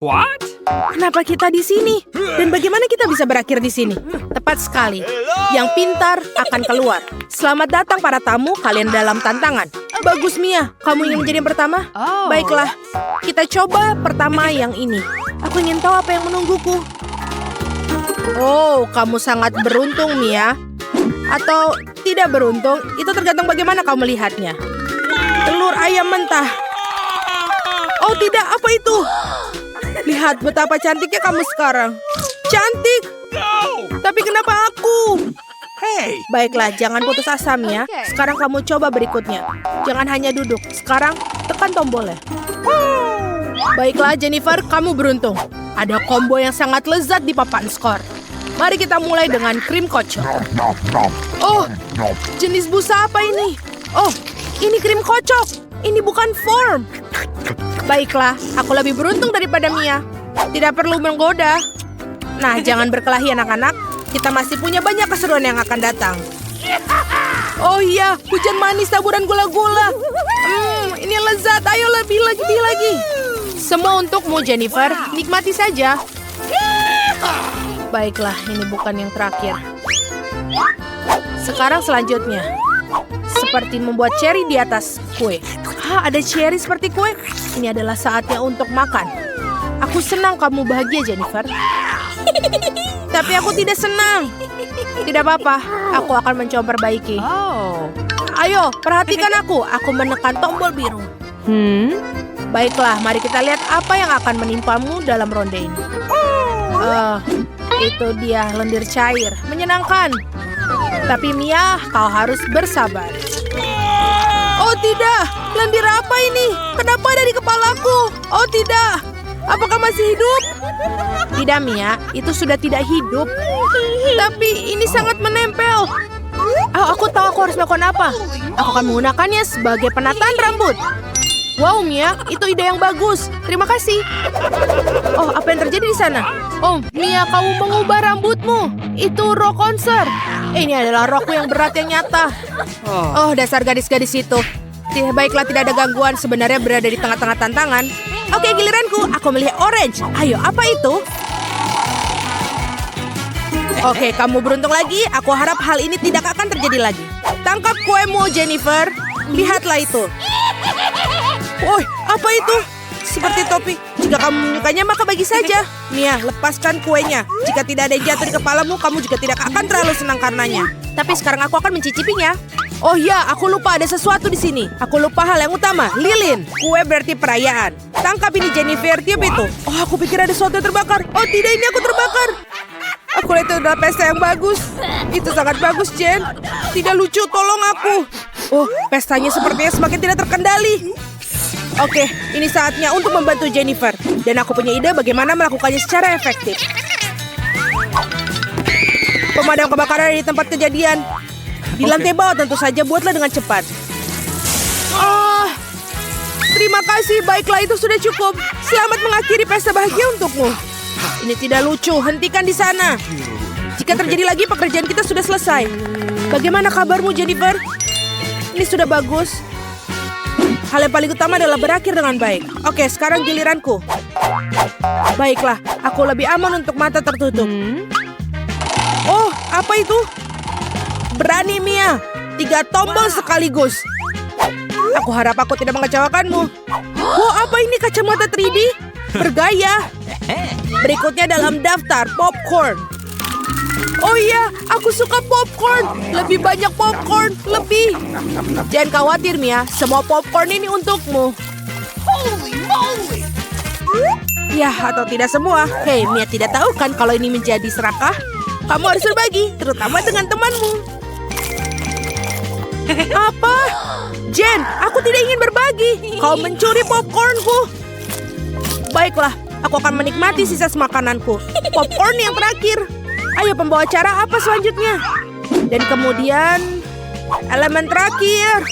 What? Kenapa kita di sini? Dan bagaimana kita bisa berakhir di sini? Tepat sekali. Yang pintar akan keluar. Selamat datang para tamu kalian dalam tantangan. Bagus Mia, kamu ingin menjadi yang pertama? Baiklah, kita coba pertama yang ini. Aku ingin tahu apa yang menungguku. Oh, kamu sangat beruntung Mia. Atau tidak beruntung, itu tergantung bagaimana kamu melihatnya. Telur ayam mentah. Oh tidak, apa itu? Lihat betapa cantiknya kamu sekarang. Cantik. Tapi kenapa aku? Hey! Baiklah, jangan putus asa ya. Sekarang kamu coba berikutnya. Jangan hanya duduk. Sekarang tekan tombolnya. Baiklah Jennifer, kamu beruntung. Ada combo yang sangat lezat di papan skor. Mari kita mulai dengan krim kocok. Oh, jenis busa apa ini? Oh, ini krim kocok. Ini bukan form. Baiklah, aku lebih beruntung daripada Mia. Tidak perlu menggoda. Nah, jangan berkelahi anak-anak. Kita masih punya banyak keseruan yang akan datang. Oh iya, hujan manis taburan gula-gula. Ini lezat. Ayo lebih lagi. Semua untukmu, Jennifer. Nikmati saja. Baiklah, ini bukan yang terakhir. Sekarang selanjutnya. Seperti membuat cherry di atas kue. Ada cherry seperti kue? Ini adalah saatnya untuk makan. Aku senang kamu bahagia, Jennifer. Tapi aku tidak senang. Tidak apa-apa, aku akan mencoba perbaiki. Ayo, perhatikan aku. Aku menekan tombol biru. Baiklah, mari kita lihat apa yang akan menimpamu dalam ronde ini. Itu dia lendir cair. Menyenangkan. Tapi Mia, kau harus bersabar. Oh tidak, lendir apa ini? Kenapa ada di kepalaku? Oh tidak, apakah masih hidup? Tidak Mia, itu sudah tidak hidup. Tapi ini sangat menempel. Oh, aku tahu aku harus melakukan apa. Aku akan menggunakannya sebagai penataan rambut. Wow Mia, itu ide yang bagus. Terima kasih. Oh, apa yang terjadi di sana? Oh, Mia, kamu mengubah rambutmu. Itu rok konser. Ini adalah rokku yang berat yang nyata. Oh, dasar gadis-gadis itu. Baiklah, tidak ada gangguan. Sebenarnya berada di tengah-tengah tantangan. Oke, giliranku. Aku melihat orange. Ayo, apa itu? Oke, kamu beruntung lagi. Aku harap hal ini tidak akan terjadi lagi. Tangkap kuemu, Jennifer. Lihatlah itu. Woi, apa itu? Seperti topi. Jika kamu menyukainya, maka bagi saja. Mia, lepaskan kuenya. Jika tidak ada yang jatuh di kepalamu, kamu juga tidak akan terlalu senang karenanya. Tapi sekarang aku akan mencicipinya. Oh ya, aku lupa ada sesuatu di sini. Aku lupa hal yang utama. Lilin. Kue berarti perayaan. Tangkap ini Jennifer, tiup itu. Oh, aku pikir ada sesuatu yang terbakar. Oh tidak, ini aku terbakar. Aku lihat itu adalah pesta yang bagus. Itu sangat bagus, Jen. Tidak lucu, tolong aku. Oh, pestanya sepertinya semakin tidak terkendali. Oke, ini saatnya untuk membantu Jennifer. Dan aku punya ide bagaimana melakukannya secara efektif. Pemadam kebakaran di tempat kejadian. Di lantai bawah tentu saja, buatlah dengan cepat. Terima kasih, baiklah itu sudah cukup. Selamat mengakhiri pesta bahagia untukmu. Ini tidak lucu, hentikan di sana. Jika terjadi lagi, pekerjaan kita sudah selesai. Bagaimana kabarmu, Jennifer? Ini sudah bagus. Hal yang paling utama adalah berakhir dengan baik. Oke, sekarang giliranku. Baiklah, aku lebih aman untuk mata tertutup. Oh, apa itu? Berani, Mia. 3 tombol sekaligus. Aku harap aku tidak mengecewakanmu. Oh, apa ini kacamata 3D? Bergaya. Berikutnya dalam daftar popcorn. Oh iya, aku suka popcorn. Lebih banyak popcorn, lebih. Jangan khawatir, Mia. Semua popcorn ini untukmu. Holy moly! Ya, atau tidak semua. Hei, Mia tidak tahu kan kalau ini menjadi serakah? Kamu harus berbagi, terutama dengan temanmu. Apa? Jen, aku tidak ingin berbagi. Kau mencuri popcornku. Baiklah, aku akan menikmati sisa makananku. Popcorn yang terakhir. Ayo pembawa acara apa selanjutnya? Dan kemudian elemen terakhir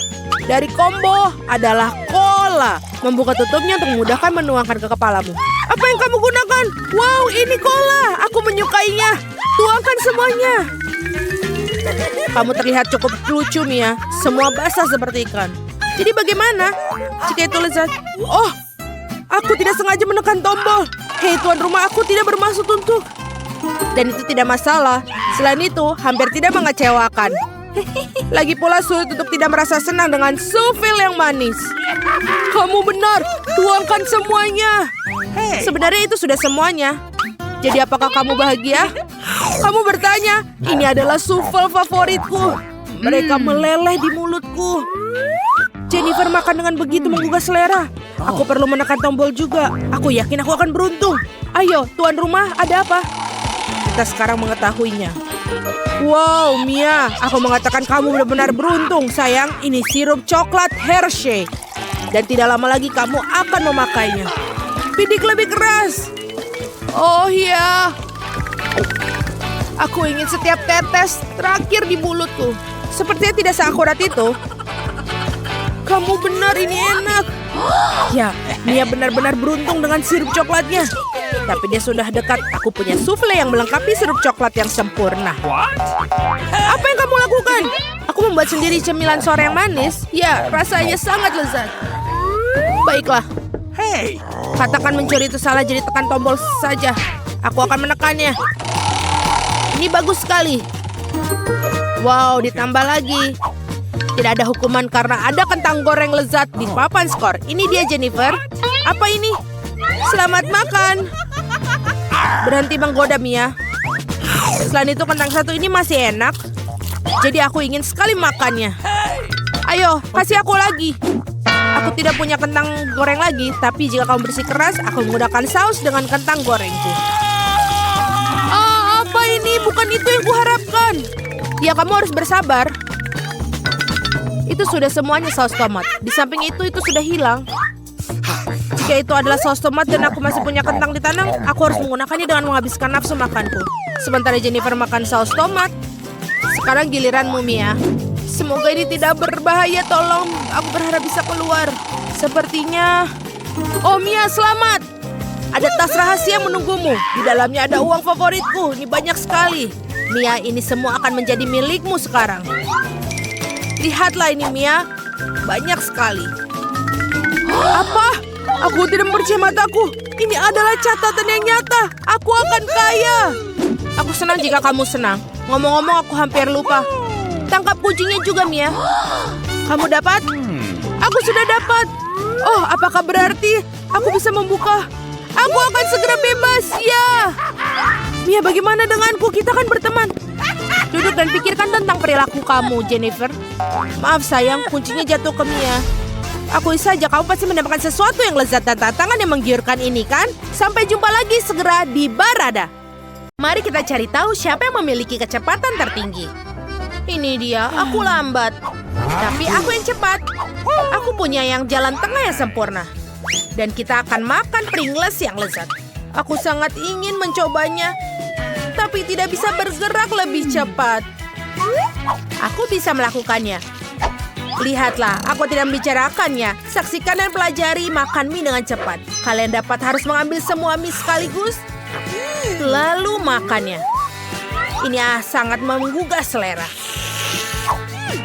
dari combo adalah cola. Membuka tutupnya untuk memudahkan menuangkan ke kepalamu. Apa yang kamu gunakan? Wow, ini cola. Aku menyukainya. Tuangkan semuanya. Kamu terlihat cukup lucu, Mia. Semua basah seperti ikan. Jadi bagaimana jika itu lezat? Oh, aku tidak sengaja menekan tombol. Hei tuan rumah, aku tidak bermaksud untuk... Dan itu tidak masalah. Selain itu, hampir tidak mengecewakan. Lagi pula sulit untuk tidak merasa senang dengan sufil yang manis. Kamu benar, tuangkan semuanya. Sebenarnya itu sudah semuanya. Jadi apakah kamu bahagia? Kamu bertanya, ini adalah sufil favoritku. Mereka meleleh di mulutku. Jennifer makan dengan begitu menggugah selera. Aku perlu menekan tombol juga. Aku yakin aku akan beruntung. Ayo, tuan rumah, ada apa? Kita sekarang mengetahuinya. Wow, Mia, aku mengatakan kamu benar-benar beruntung, sayang. Ini sirup coklat Hershey. Dan tidak lama lagi kamu akan memakainya. Bidik lebih keras. Oh iya. Aku ingin setiap tetes terakhir di mulutku. Sepertinya tidak seakurat itu. Kamu benar, ini enak. Ya, Mia benar-benar beruntung dengan sirup coklatnya. Tapi dia sudah dekat. Aku punya souffle yang melengkapi sirup coklat yang sempurna. Apa yang kamu lakukan? Aku membuat sendiri cemilan sore yang manis. Ya, rasanya sangat lezat. Baiklah. Hey! Katakan mencuri itu salah, jadi tekan tombol saja. Aku akan menekannya. Ini bagus sekali. Wow, ditambah lagi. Tidak ada hukuman karena ada kentang goreng lezat di papan skor. Ini dia, Jennifer. Apa ini? Selamat makan. Berhenti menggoda, Mia. Selain itu, kentang satu ini masih enak. Jadi aku ingin sekali makannya. Ayo, kasih aku lagi. Aku tidak punya kentang goreng lagi. Tapi jika kamu bersikeras, aku menggunakan saus dengan kentang gorengku. Ah, apa ini? Bukan itu yang kuharapkan. Ya, kamu harus bersabar. Itu sudah semuanya saus tomat. Di samping itu sudah hilang. Jika itu adalah saus tomat dan aku masih punya kentang di tangan, aku harus menggunakannya dengan menghabiskan nafsu makanku. Sementara Jennifer makan saus tomat. Sekarang giliranmu, Mia. Semoga ini tidak berbahaya, tolong. Aku berharap bisa keluar. Sepertinya... Oh, Mia, selamat. Ada tas rahasia menunggumu. Di dalamnya ada uang favoritku. Ini banyak sekali. Mia, ini semua akan menjadi milikmu sekarang. Lihatlah ini, Mia. Banyak sekali. Apa? Aku tidak percaya mataku. Ini adalah catatan yang nyata. Aku akan kaya. Aku senang jika kamu senang. Ngomong-ngomong, aku hampir lupa. Tangkap kucingnya juga, Mia. Kamu dapat? Aku sudah dapat. Oh, apakah berarti aku bisa membuka? Aku akan segera bebas, ya. Mia, bagaimana denganku? Kita kan berteman. Duduk dan pikirkan tentang perilaku kamu, Jennifer. Maaf sayang, kuncinya jatuh ke Mia. Akui saja kamu pasti mendapatkan sesuatu yang lezat dan tantangan yang menggiurkan ini, kan? Sampai jumpa lagi segera di Barada. Mari kita cari tahu siapa yang memiliki kecepatan tertinggi. Ini dia, aku lambat. Tapi aku yang cepat. Aku punya yang jalan tengah yang sempurna. Dan kita akan makan Pringles yang lezat. Aku sangat ingin mencobanya. Tapi tidak bisa bergerak lebih cepat. Aku bisa melakukannya. Lihatlah, aku tidak membicarakannya. Saksikan dan pelajari makan mie dengan cepat. Kalian harus mengambil semua mie sekaligus. Lalu makannya. Ini sangat menggugah selera.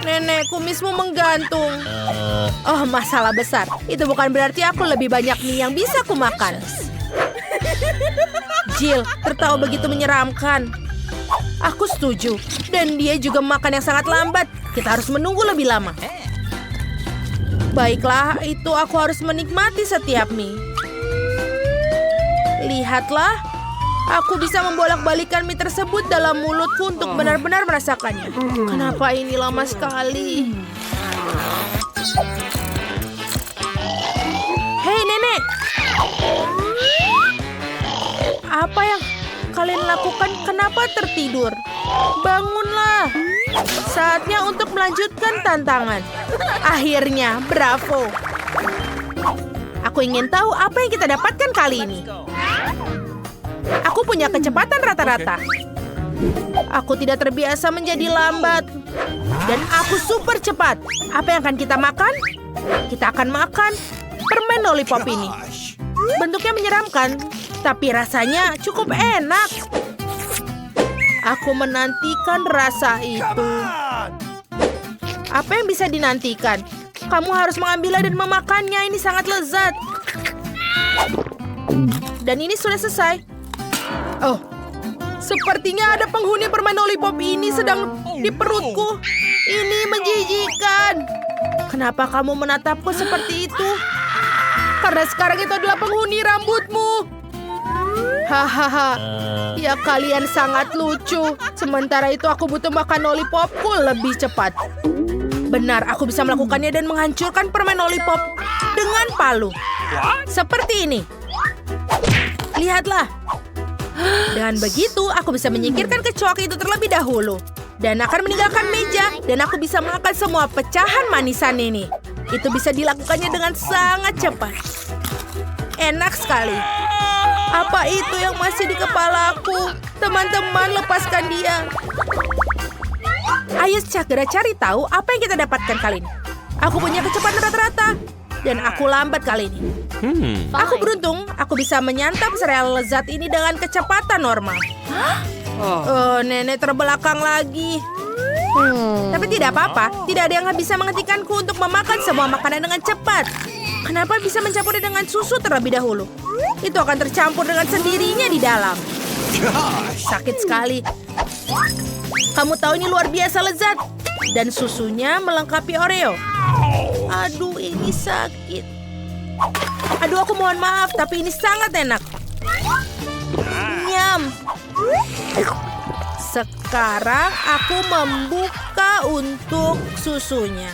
Nenek, kumismu menggantung. Oh, masalah besar. Itu bukan berarti aku lebih banyak mie yang bisa kumakan. Jill tertawa begitu menyeramkan. Aku setuju. Dan dia juga makan yang sangat lambat. Kita harus menunggu lebih lama. Baiklah, itu aku harus menikmati setiap mie. Lihatlah, aku bisa membolak-balikan mie tersebut dalam mulutku untuk benar-benar merasakannya. Kenapa ini lama sekali? Hei, Nenek! Apa yang kalian lakukan? Kenapa tertidur? Bangunlah! Saatnya untuk melanjutkan tantangan. Akhirnya, bravo! Aku ingin tahu apa yang kita dapatkan kali ini. Aku punya kecepatan rata-rata. Aku tidak terbiasa menjadi lambat. Dan aku super cepat. Apa yang akan kita makan? Kita akan makan permen lollipop ini. Bentuknya menyeramkan, tapi rasanya cukup enak. Aku menantikan rasa itu. Apa yang bisa dinantikan? Kamu harus mengambilnya dan memakannya. Ini sangat lezat. Dan ini sudah selesai. Oh, sepertinya ada penghuni permen lollipop ini sedang di perutku. Ini menjijikan. Kenapa kamu menatapku seperti itu? Karena sekarang itu adalah penghuni rambutmu. Hahaha. Ya kalian sangat lucu. Sementara itu aku butuh makan lollipopku lebih cepat. Benar, aku bisa melakukannya dan menghancurkan permen lollipop dengan palu. Seperti ini. Lihatlah. Dengan begitu, aku bisa menyingkirkan kecoak itu terlebih dahulu. Dan akan meninggalkan meja. Dan aku bisa makan semua pecahan manisan ini. Itu bisa dilakukannya dengan sangat cepat. Enak sekali. Apa itu yang masih di kepalaku? Teman-teman, lepaskan dia. Ayo segera cari tahu apa yang kita dapatkan kali ini. Aku punya kecepatan rata-rata. Dan aku lambat kali ini. Aku beruntung, aku bisa menyantap sereal lezat ini dengan kecepatan normal. Nenek terbelakang lagi. Tapi tidak apa-apa, tidak ada yang bisa menghentikanku untuk memakan semua makanan dengan cepat. Kenapa bisa mencampurnya dengan susu terlebih dahulu? Itu akan tercampur dengan sendirinya di dalam. Sakit sekali. Kamu tahu ini luar biasa lezat. Dan susunya melengkapi Oreo. Aduh, ini sakit. Aduh, aku mohon maaf, tapi ini sangat enak. Nyam. Sekarang aku membuka untuk susunya.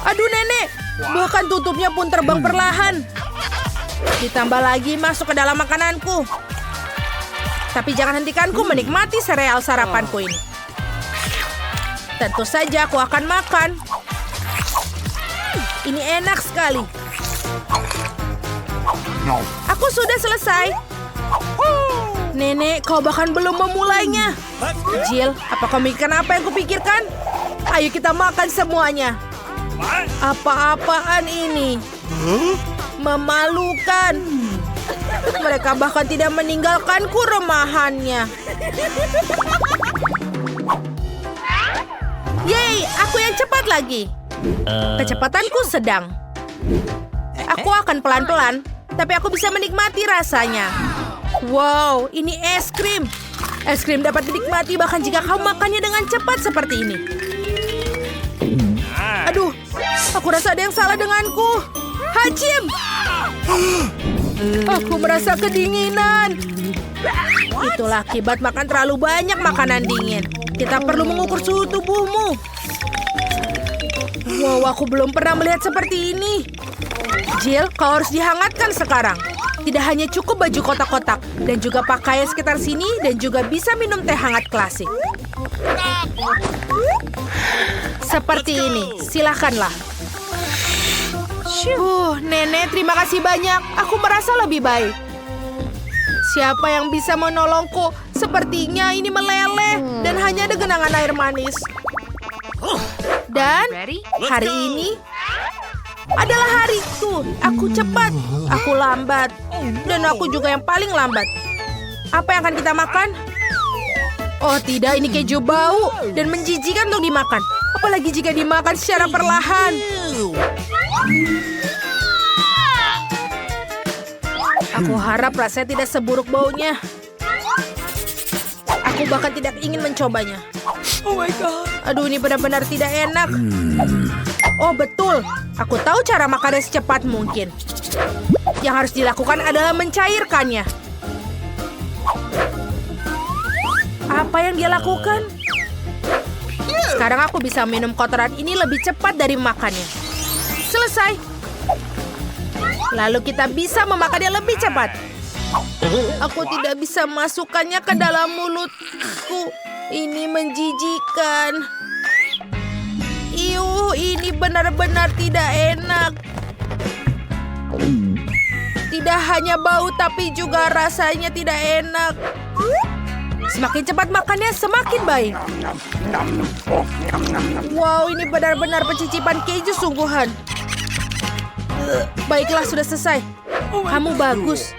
Aduh, nenek. Bahkan tutupnya pun terbang perlahan. Ditambah lagi masuk ke dalam makananku. Tapi jangan hentikanku menikmati sereal sarapanku ini. Tentu saja aku akan makan. Ini enak sekali. Aku sudah selesai. Nenek, kau bahkan belum memulainya. Jill, apa kau mikirkan apa yang kupikirkan? Ayo kita makan semuanya. Apa-apaan ini? Memalukan. Mereka bahkan tidak meninggalkanku remahannya. Yeay, aku yang cepat lagi. Kecepatanku sedang. Aku akan pelan-pelan, tapi aku bisa menikmati rasanya. Wow, ini es krim. Es krim dapat dinikmati bahkan jika kamu makannya dengan cepat seperti ini. Aduh, aku rasa ada yang salah denganku. Hajim! Aku merasa kedinginan. Itulah akibat makan terlalu banyak makanan dingin. Kita perlu mengukur suhu tubuhmu. Wow, aku belum pernah melihat seperti ini. Jill, kau harus dihangatkan sekarang. Tidak hanya cukup baju kotak-kotak, dan juga pakaian sekitar sini, dan juga bisa minum teh hangat klasik. Seperti ini, silakanlah. Nenek, terima kasih banyak. Aku merasa lebih baik. Siapa yang bisa menolongku? Sepertinya ini meleleh dan hanya ada genangan air manis. Dan hari ini adalah hariku. Aku cepat, aku lambat, dan aku juga yang paling lambat. Apa yang akan kita makan? Oh tidak, ini keju bau dan menjijikan untuk dimakan. Apalagi jika dimakan secara perlahan. Aku harap rasanya tidak seburuk baunya. Aku bahkan tidak ingin mencobanya. Oh my God. Aduh, ini benar-benar tidak enak. Oh betul, aku tahu cara makannya secepat mungkin. Yang harus dilakukan adalah mencairkannya. Apa yang dia lakukan? Sekarang aku bisa minum kotoran ini lebih cepat dari makannya. Selesai. Lalu kita bisa memakannya lebih cepat. Aku tidak bisa masukkannya ke dalam mulutku. Ini menjijikan. Ini benar-benar tidak enak. Tidak hanya bau, tapi juga rasanya tidak enak. Semakin cepat makannya, semakin baik. Wow, ini benar-benar pencicipan keju sungguhan. Baiklah, sudah selesai. Kamu bagus.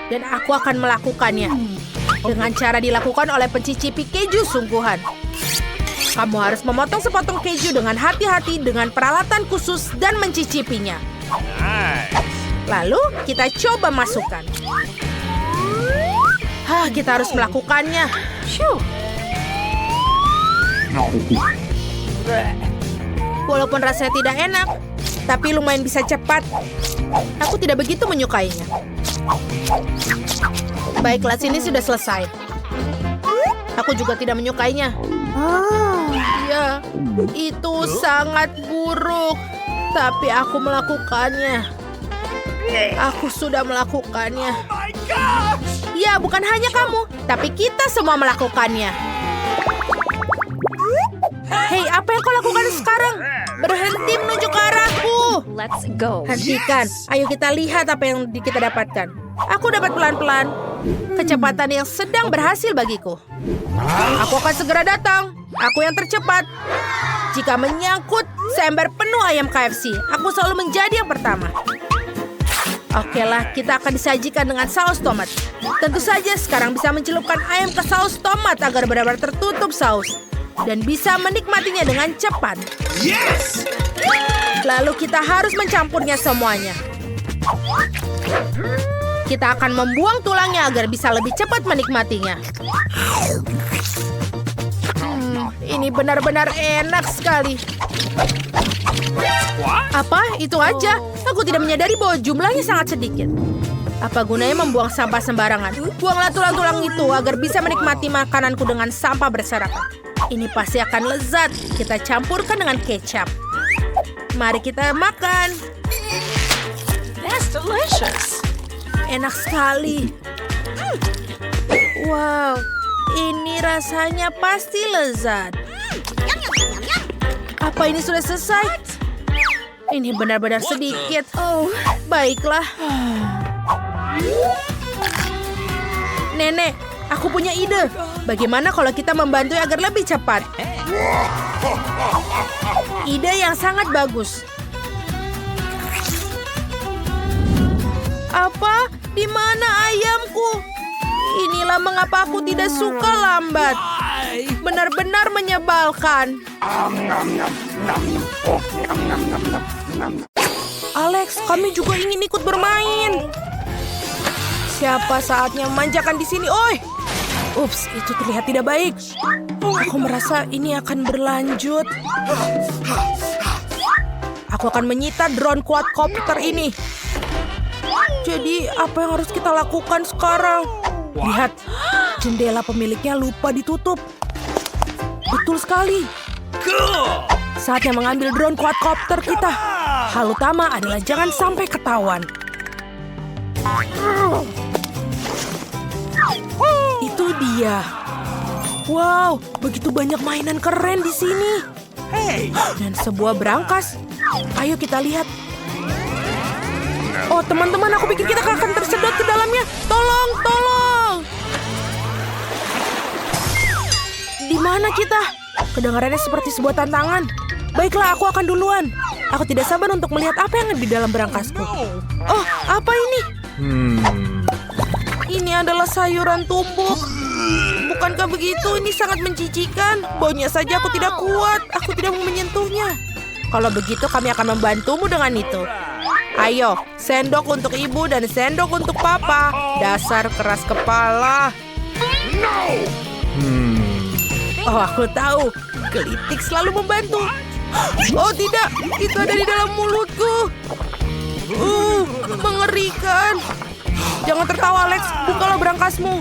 Dan aku akan melakukannya. Dengan cara dilakukan oleh pencicipi keju sungguhan. Kamu harus memotong sepotong keju dengan hati-hati dengan peralatan khusus dan mencicipinya. Lalu kita coba masukkan. Kita harus melakukannya. Walaupun rasanya tidak enak, tapi lumayan bisa cepat. Aku tidak begitu menyukainya. Baiklah, sini sudah selesai. Aku juga tidak menyukainya. Ya, itu sangat buruk. Tapi aku melakukannya. Aku sudah melakukannya. My gosh! Ya, bukan hanya kamu, tapi kita semua melakukannya. Hei, apa yang kau lakukan sekarang? Berhenti menuju ke arahku. Let's go. Hentikan. Ayo kita lihat apa yang kita dapatkan. Aku dapat pelan-pelan. Kecepatan yang sedang berhasil bagiku. Aku akan segera datang. Aku yang tercepat. Jika menyangkut seember penuh ayam KFC, aku selalu menjadi yang pertama. Oke lah, kita akan disajikan dengan saus tomat. Tentu saja sekarang bisa mencelupkan ayam ke saus tomat agar benar-benar tertutup saus. Dan bisa menikmatinya dengan cepat. Yes! Lalu kita harus mencampurnya semuanya. Kita akan membuang tulangnya agar bisa lebih cepat menikmatinya. Ini benar-benar enak sekali. Apa? Itu aja? Aku tidak menyadari bahwa jumlahnya sangat sedikit. Apa gunanya membuang sampah sembarangan? Buanglah tulang-tulang itu agar bisa menikmati makananku dengan sampah berserakan. Ini pasti akan lezat. Kita campurkan dengan kecap. Mari kita makan. That's delicious. Enak sekali. Wow, ini rasanya pasti lezat. Apa ini sudah selesai? Ini benar-benar sedikit. Oh, baiklah. Nenek, aku punya ide. Bagaimana kalau kita membantu agar lebih cepat? Ide yang sangat bagus. Apa? Di mana ayamku? Inilah mengapa aku tidak suka lambat. Benar-benar menyebalkan. Alex, kami juga ingin ikut bermain. Siapa saatnya memanjakan di sini? Oi! Ups, itu terlihat tidak baik. Aku merasa ini akan berlanjut. Aku akan menyita drone quadcopter ini. Jadi, apa yang harus kita lakukan sekarang? Lihat, jendela pemiliknya lupa ditutup. Betul sekali. Saatnya mengambil drone quadcopter kita. Hal utama adalah jangan sampai ketahuan. Itu dia. Wow, begitu banyak mainan keren di sini. Hey! Dan sebuah berangkas. Ayo kita lihat. Oh, teman-teman, aku pikir kita akan tersedot ke dalamnya. Tolong, tolong. Di mana kita? Kedengarannya seperti sebuah tantangan. Baiklah, aku akan duluan. Aku tidak sabar untuk melihat apa yang ada di dalam berangkasku. Oh, apa ini? Ini adalah sayuran tumbuk. Bukankah begitu? Ini sangat menjijikan. Baunya saja aku tidak kuat. Aku tidak mau menyentuhnya. Kalau begitu, kami akan membantumu dengan itu. Ayo, sendok untuk ibu dan sendok untuk papa. Dasar keras kepala. Oh, aku tahu. Gelitik selalu membantu. Oh tidak, itu ada di dalam mulutku. Mengerikan. Jangan tertawa, Alex. Bukalah berangkasmu.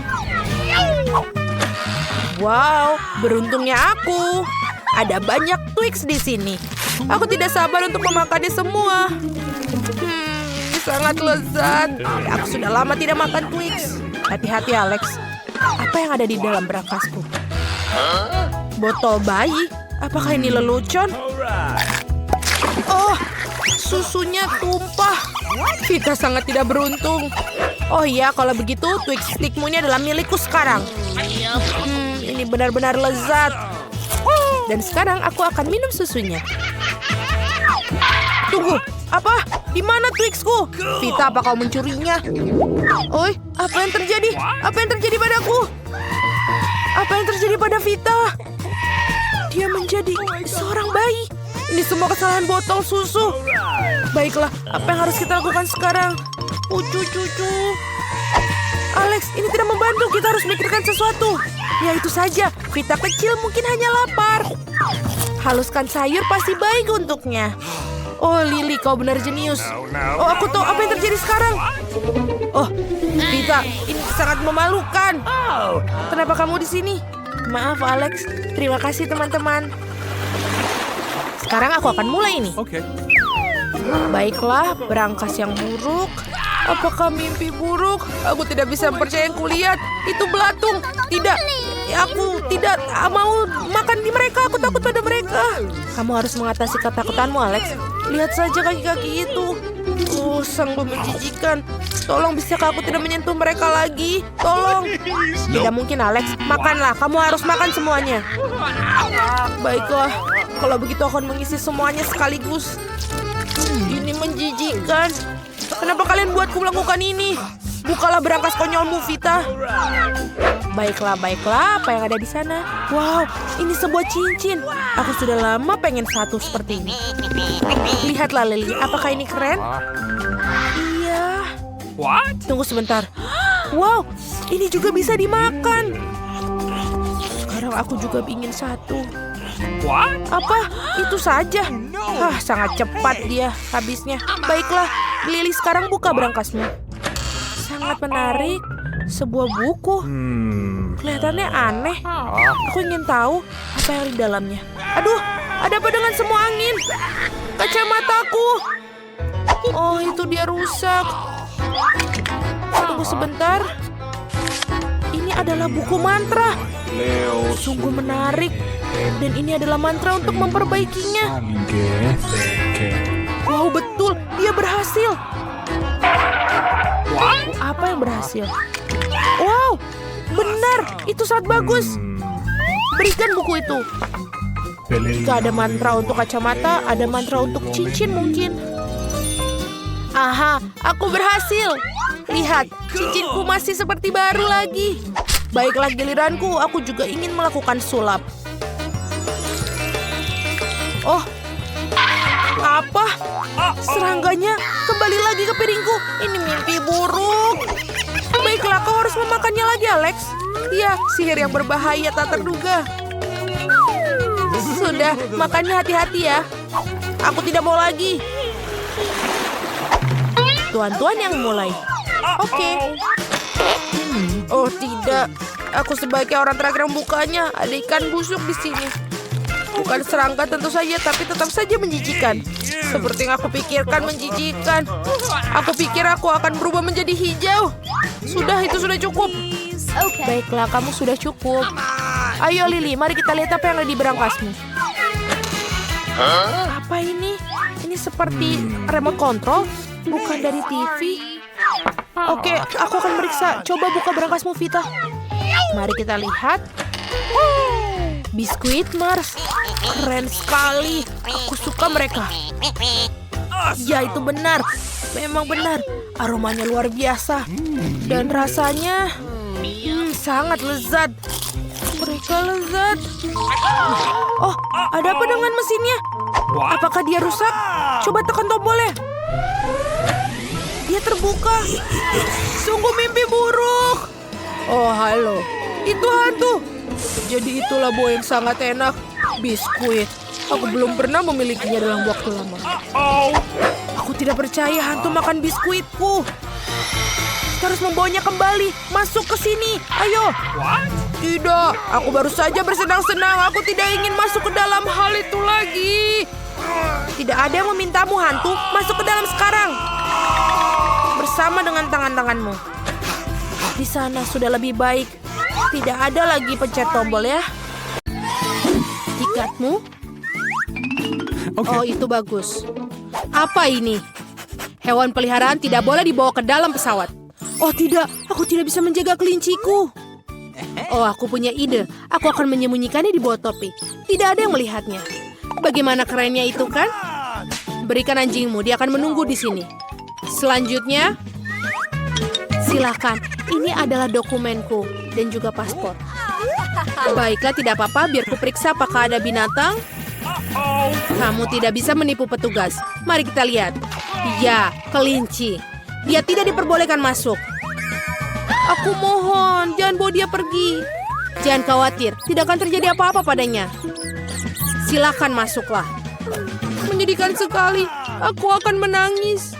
Wow, beruntungnya aku. Ada banyak Twix di sini. Aku tidak sabar untuk memakannya semua. Sangat lezat. Aku sudah lama tidak makan Twix. Hati-hati, Alex. Apa yang ada di dalam berangkasku? Botol bayi? Apakah ini lelucon? Oh, susunya tumpah. Vita sangat tidak beruntung. Oh iya, kalau begitu Twix stickmu ini adalah milikku sekarang. Ini benar-benar lezat. Dan sekarang aku akan minum susunya. Tunggu, apa? Di mana Twixku? Vita, apa kau mencurinya? Oi, apa yang terjadi? Apa yang terjadi padaku? Apa yang terjadi pada Vita? Dia menjadi seorang bayi. Ini semua kesalahan botol susu. Baiklah, apa yang harus kita lakukan sekarang? Cucu. Alex, ini tidak membantu. Kita harus mikirkan sesuatu. Ya itu saja. Vita kecil mungkin hanya lapar. Haluskan sayur pasti baik untuknya. Oh, Lily, kau benar jenius. Oh, aku tahu apa yang terjadi sekarang. Oh, Vita, ini sangat memalukan. Kenapa kamu di sini? Maaf, Alex. Terima kasih, teman-teman. Sekarang aku akan mulai ini. Okay. Baiklah, berangkas yang buruk. Apakah mimpi buruk? Aku tidak bisa percaya yang kulihat. Itu belatung. Tidak. Aku tidak mau makan di mereka. Aku takut pada mereka. Kamu harus mengatasi ketakutanmu, Alex. Lihat saja kaki-kaki itu. Oh, sungguh menjijikan. Tolong, bisakah aku tidak menyentuh mereka lagi? Tolong. Tidak mungkin, Alex. Makanlah. Kamu harus makan semuanya. Baiklah. Kalau begitu aku akan mengisi semuanya sekaligus. Ini menjijikan. Kenapa kalian buatku melakukan ini? Bukalah berangkas konyolmu, Vita. Baiklah. Apa yang ada di sana? Wow, ini sebuah cincin. Aku sudah lama pengen satu seperti ini. Lihatlah, Lily. Apakah ini keren? Iya. What? Tunggu sebentar. Wow, ini juga bisa dimakan. Sekarang aku juga ingin satu. What? Apa? Itu saja. Sangat cepat dia habisnya. Baiklah, Lily, sekarang buka berangkasmu. Sangat menarik. Sebuah buku. Kelihatannya aneh. Aku ingin tahu apa yang di dalamnya. Aduh, ada apa dengan semua angin? Kacamataku. Oh, itu dia rusak. Tunggu sebentar. Ini adalah buku mantra. Sungguh menarik. Dan ini adalah mantra untuk memperbaikinya. Wow, betul. Dia berhasil. Apa yang berhasil? Wow, benar. Itu sangat bagus. Berikan buku itu. Jika ada mantra untuk kacamata, ada mantra untuk cincin mungkin. Aha, aku berhasil. Lihat, cincinku masih seperti baru lagi. Baiklah, giliranku. Aku juga ingin melakukan sulap. Oh, apa? Serangganya kembali lagi ke piringku. Ini mimpi buruk. Baiklah, kau harus memakannya lagi, Alex. Ya, sihir yang berbahaya tak terduga. Sudah, makannya hati-hati ya. Aku tidak mau lagi. Tuan-tuan yang mulai. Oke. Oh tidak, aku sebagai orang terakhir membukanya. Ada ikan busuk di sini. Bukan serangga tentu saja, tapi tetap saja menjijikan. Seperti yang aku pikirkan menjijikan. Aku pikir aku akan berubah menjadi hijau. Sudah, itu sudah cukup. Baiklah, kamu sudah cukup. Ayo Lily, mari kita lihat apa yang ada di berangkasmu. Apa ini? Ini seperti remote control, bukan dari TV. Oke, aku akan meriksa. Coba buka berangkasmu, Vita. Mari kita lihat. Biskuit Mars. Keren sekali. Aku suka mereka. Ya, itu benar. Memang benar. Aromanya luar biasa. Dan rasanya sangat lezat. Mereka lezat. Oh, ada apa dengan mesinnya? Apakah dia rusak? Coba tekan tombolnya. Dia terbuka. Sungguh mimpi buruk. Oh, halo. Itu hantu. Jadi itulah buah yang sangat enak. Biskuit. Aku belum pernah memilikinya dalam waktu lama. Aku tidak percaya hantu makan biskuitku. Kita harus membawanya kembali. Masuk ke sini. Ayo. Tidak. Aku baru saja bersenang-senang. Aku tidak ingin masuk ke dalam hal itu lagi. Tidak ada yang memintamu, hantu. Masuk ke dalam sekarang. Bersama dengan tangan-tanganmu. Di sana sudah lebih baik. Tidak ada lagi pencet tombol ya. Tiketmu? Oh, itu bagus. Apa ini? Hewan peliharaan tidak boleh dibawa ke dalam pesawat. Oh tidak, aku tidak bisa menjaga kelinciku. Oh, aku punya ide. Aku akan menyembunyikannya di bawah topi. Tidak ada yang melihatnya. Bagaimana kerennya itu kan? Berikan anjingmu, dia akan menunggu di sini. Selanjutnya, silakan. Ini adalah dokumenku dan juga paspor. Baiklah, tidak apa-apa. Biar kuperiksa apakah ada binatang. Oh. Kamu tidak bisa menipu petugas. Mari kita lihat. Ya, kelinci. Dia tidak diperbolehkan masuk. Aku mohon, jangan bawa dia pergi. Jangan khawatir, tidak akan terjadi apa-apa padanya. Silakan masuklah. Menyedihkan sekali. Aku akan menangis.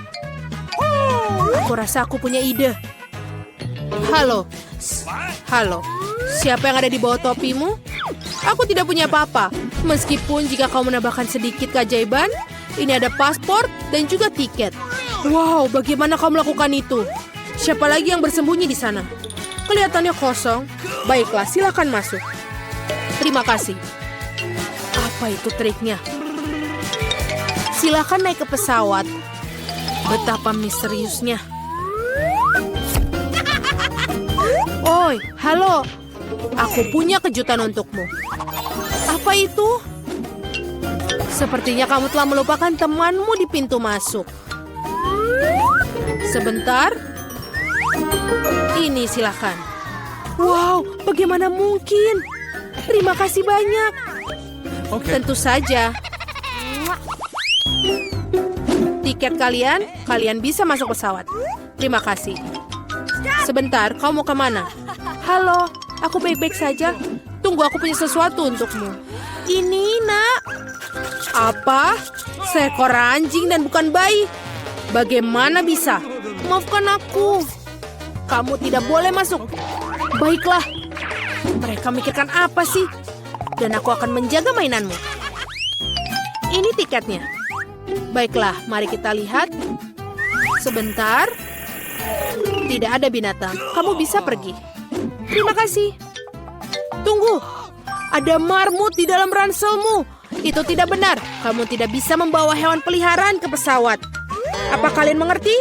Aku rasa aku punya ide. Halo. Halo. Siapa yang ada di bawah topimu? Aku tidak punya apa-apa. Meskipun jika kau menambahkan sedikit keajaiban, ini ada paspor dan juga tiket. Wow, bagaimana kau melakukan itu? Siapa lagi yang bersembunyi di sana? Kelihatannya kosong. Baiklah, silakan masuk. Terima kasih. Apa itu triknya? Silakan naik ke pesawat. Betapa misteriusnya. Oi, halo. Aku punya kejutan untukmu. Apa itu? Sepertinya kamu telah melupakan temanmu di pintu masuk. Sebentar. Ini silakan. Wow, bagaimana mungkin? Terima kasih banyak. Tentu saja. Tiket kalian bisa masuk pesawat. Terima kasih. Sebentar, kau mau kemana? Halo, aku baik-baik saja. Tunggu, aku punya sesuatu untukmu. Ini, nak. Apa? Seekor anjing dan bukan bayi? Bagaimana bisa? Maafkan aku. Kamu tidak boleh masuk. Baiklah. Mereka mikirkan apa sih? Dan aku akan menjaga mainanmu. Ini tiketnya. Baiklah, mari kita lihat. Sebentar. Tidak ada binatang. Kamu bisa pergi. Terima kasih. Tunggu. Ada marmut di dalam ranselmu. Itu tidak benar. Kamu tidak bisa membawa hewan peliharaan ke pesawat. Apa kalian mengerti?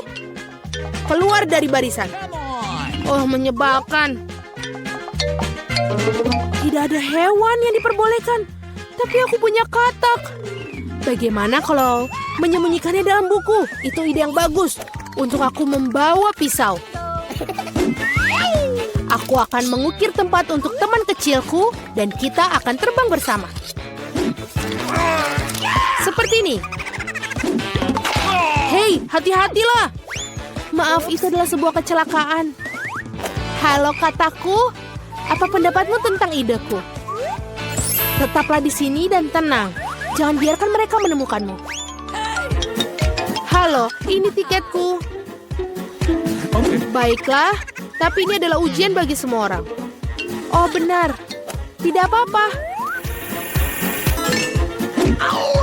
Keluar dari barisan. Oh, menyebalkan. Tidak ada hewan yang diperbolehkan. Tapi aku punya katak. Bagaimana kalau menyembunyikannya dalam buku? Itu ide yang bagus. Untuk aku membawa pisau. Aku akan mengukir tempat untuk teman kecilku dan kita akan terbang bersama. Seperti ini. Hei, hati-hatilah. Maaf, itu adalah sebuah kecelakaan. Halo kataku, apa pendapatmu tentang ideku? Tetaplah di sini dan tenang. Jangan biarkan mereka menemukanmu. Halo, ini tiketku. Baiklah, tapi ini adalah ujian bagi semua orang. Oh benar, tidak apa-apa.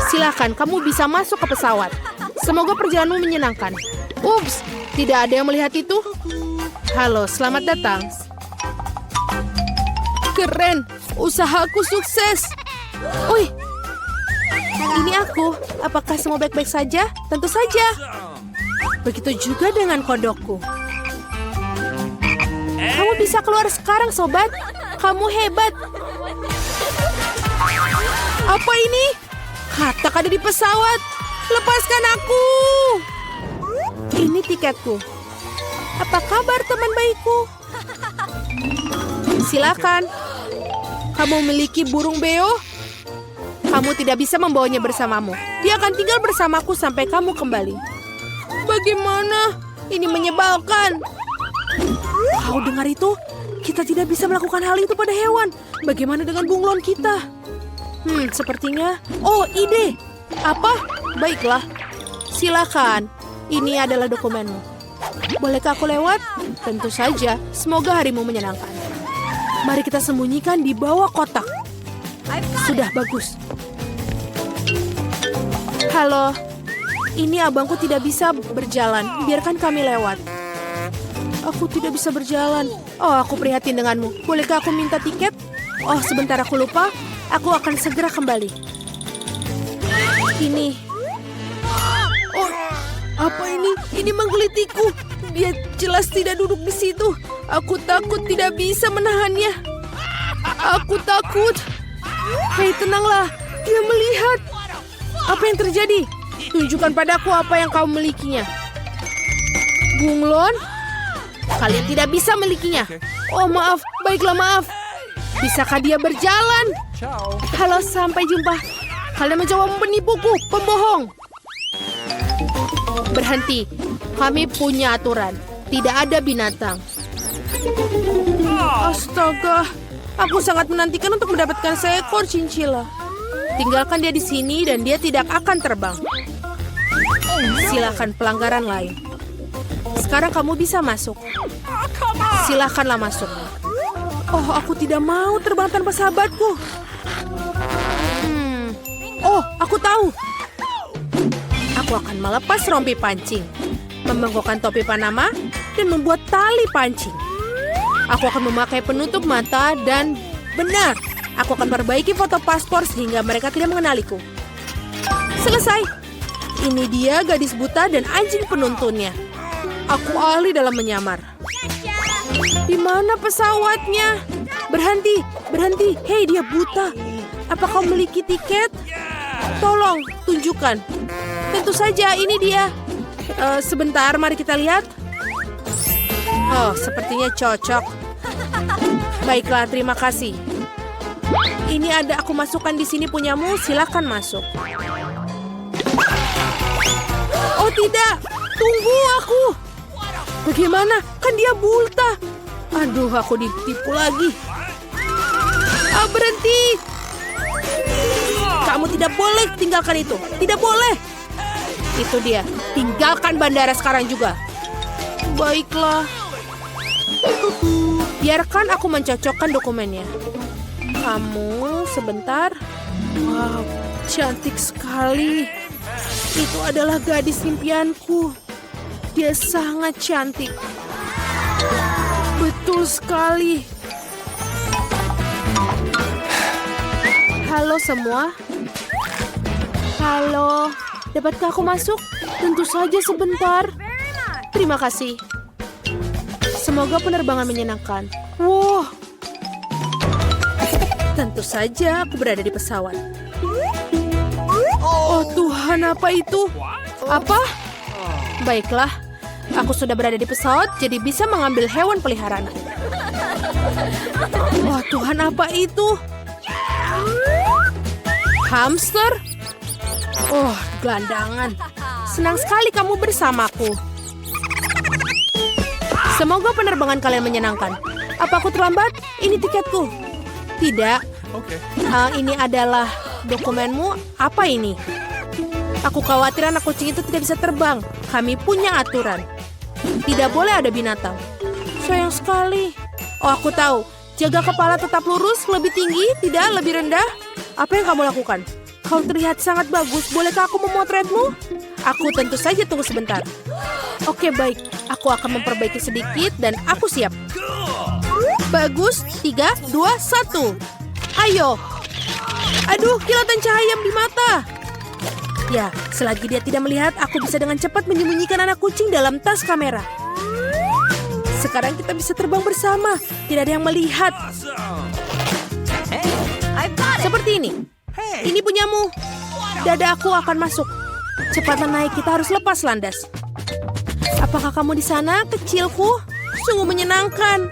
Silakan, kamu bisa masuk ke pesawat. Semoga perjalananmu menyenangkan. Ups, tidak ada yang melihat itu. Halo, selamat datang. Keren, usahaku sukses. Wih, ini aku. Apakah semua baik-baik saja? Tentu saja. Begitu juga dengan kodokku. Kamu bisa keluar sekarang, sobat. Kamu hebat. Apa ini? Katak ada di pesawat. Lepaskan aku. Ini tiketku. Apa kabar teman baikku? Silakan. Kamu memiliki burung beo? Kamu tidak bisa membawanya bersamamu. Dia akan tinggal bersamaku sampai kamu kembali. Bagaimana? Ini menyebalkan. Kau dengar itu? Kita tidak bisa melakukan hal itu pada hewan. Bagaimana dengan bunglon kita? Sepertinya... Oh, ide. Apa? Baiklah. Silakan. Ini adalah dokumenmu. Bolehkah aku lewat? Tentu saja. Semoga harimu menyenangkan. Mari kita sembunyikan di bawah kotak. Sudah bagus. Halo. Ini abangku tidak bisa berjalan. Biarkan kami lewat. Aku tidak bisa berjalan. Oh, aku prihatin denganmu. Bolehkah aku minta tiket? Oh, sebentar aku lupa. Aku akan segera kembali. Ini. Oh, apa ini? Ini menggelitiku. Dia jelas tidak duduk di situ. Aku takut tidak bisa menahannya. Aku takut. Hei, tenanglah. Dia melihat. Apa yang terjadi? Tunjukkan padaku apa yang kau milikinya. Bunglon? Kalian tidak bisa milikinya. Oh, maaf. Baiklah, maaf. Bisakah dia berjalan? Halo, sampai jumpa. Kalian mencoba menipuku, pembohong. Berhenti. Kami punya aturan. Tidak ada binatang. Astaga. Aku sangat menantikan untuk mendapatkan seekor chinchilla. Tinggalkan dia di sini dan dia tidak akan terbang. Silakan pelanggaran lain. Sekarang kamu bisa masuk. Silakanlah masuk. Oh, aku tidak mau terbang tanpa sahabatku. Oh, aku tahu. Aku akan melepas rompi pancing, membengkokkan topi Panama, dan membuat tali pancing. Aku akan memakai penutup mata dan benar, aku akan perbaiki foto paspor sehingga mereka tidak mengenaliku. Selesai. Ini dia gadis buta dan anjing penuntunnya. Aku ahli dalam menyamar. Di mana pesawatnya? Berhenti, berhenti. Hei, dia buta. Apa kau memiliki tiket? Tolong, tunjukkan. Tentu saja, ini dia. Sebentar, mari kita lihat. Oh, sepertinya cocok. Baiklah, terima kasih. Ini ada aku masukkan di sini punyamu, silakan masuk. Oh tidak, tunggu aku. Bagaimana? Kan dia buta. Aduh, aku ditipu lagi. Berhenti. Kamu tidak boleh tinggalkan itu. Tidak boleh. Itu dia. Tinggalkan bandara sekarang juga. Baiklah. Biarkan aku mencocokkan dokumennya. Kamu sebentar. Wow, cantik sekali. Itu adalah gadis impianku. Dia sangat cantik. Betul sekali. Halo semua. Halo. Dapatkah aku masuk? Tentu saja sebentar. Terima kasih. Semoga penerbangan menyenangkan. Wow. Tentu saja aku berada di pesawat. Oh Tuhan, apa itu? Apa? Baiklah, aku sudah berada di pesawat, jadi bisa mengambil hewan peliharaan. Wah Tuhan, apa itu? Hamster? Oh, gelandangan. Senang sekali kamu bersamaku. Semoga penerbangan kalian menyenangkan. Apa aku terlambat? Ini tiketku. Tidak. Ini adalah dokumenmu. Apa ini? Aku khawatir anak kucing itu tidak bisa terbang. Kami punya aturan. Tidak boleh ada binatang. Sayang sekali. Oh, aku tahu. Jaga kepala tetap lurus, lebih tinggi, tidak lebih rendah. Apa yang kamu lakukan? Kau terlihat sangat bagus. Bolehkah aku memotretmu? Aku tentu saja tunggu sebentar. Oke, baik. Aku akan memperbaiki sedikit dan aku siap. Bagus. 3, 2, 1. Ayo. Aduh, kilatan cahaya di mata. Ya, selagi dia tidak melihat, aku bisa dengan cepat menyembunyikan anak kucing dalam tas kamera. Sekarang kita bisa terbang bersama. Tidak ada yang melihat. Seperti ini. Ini punyamu. Dada aku akan masuk. Cepatlah naik, kita harus lepas landas. Apakah kamu di sana, kecilku? Sungguh menyenangkan.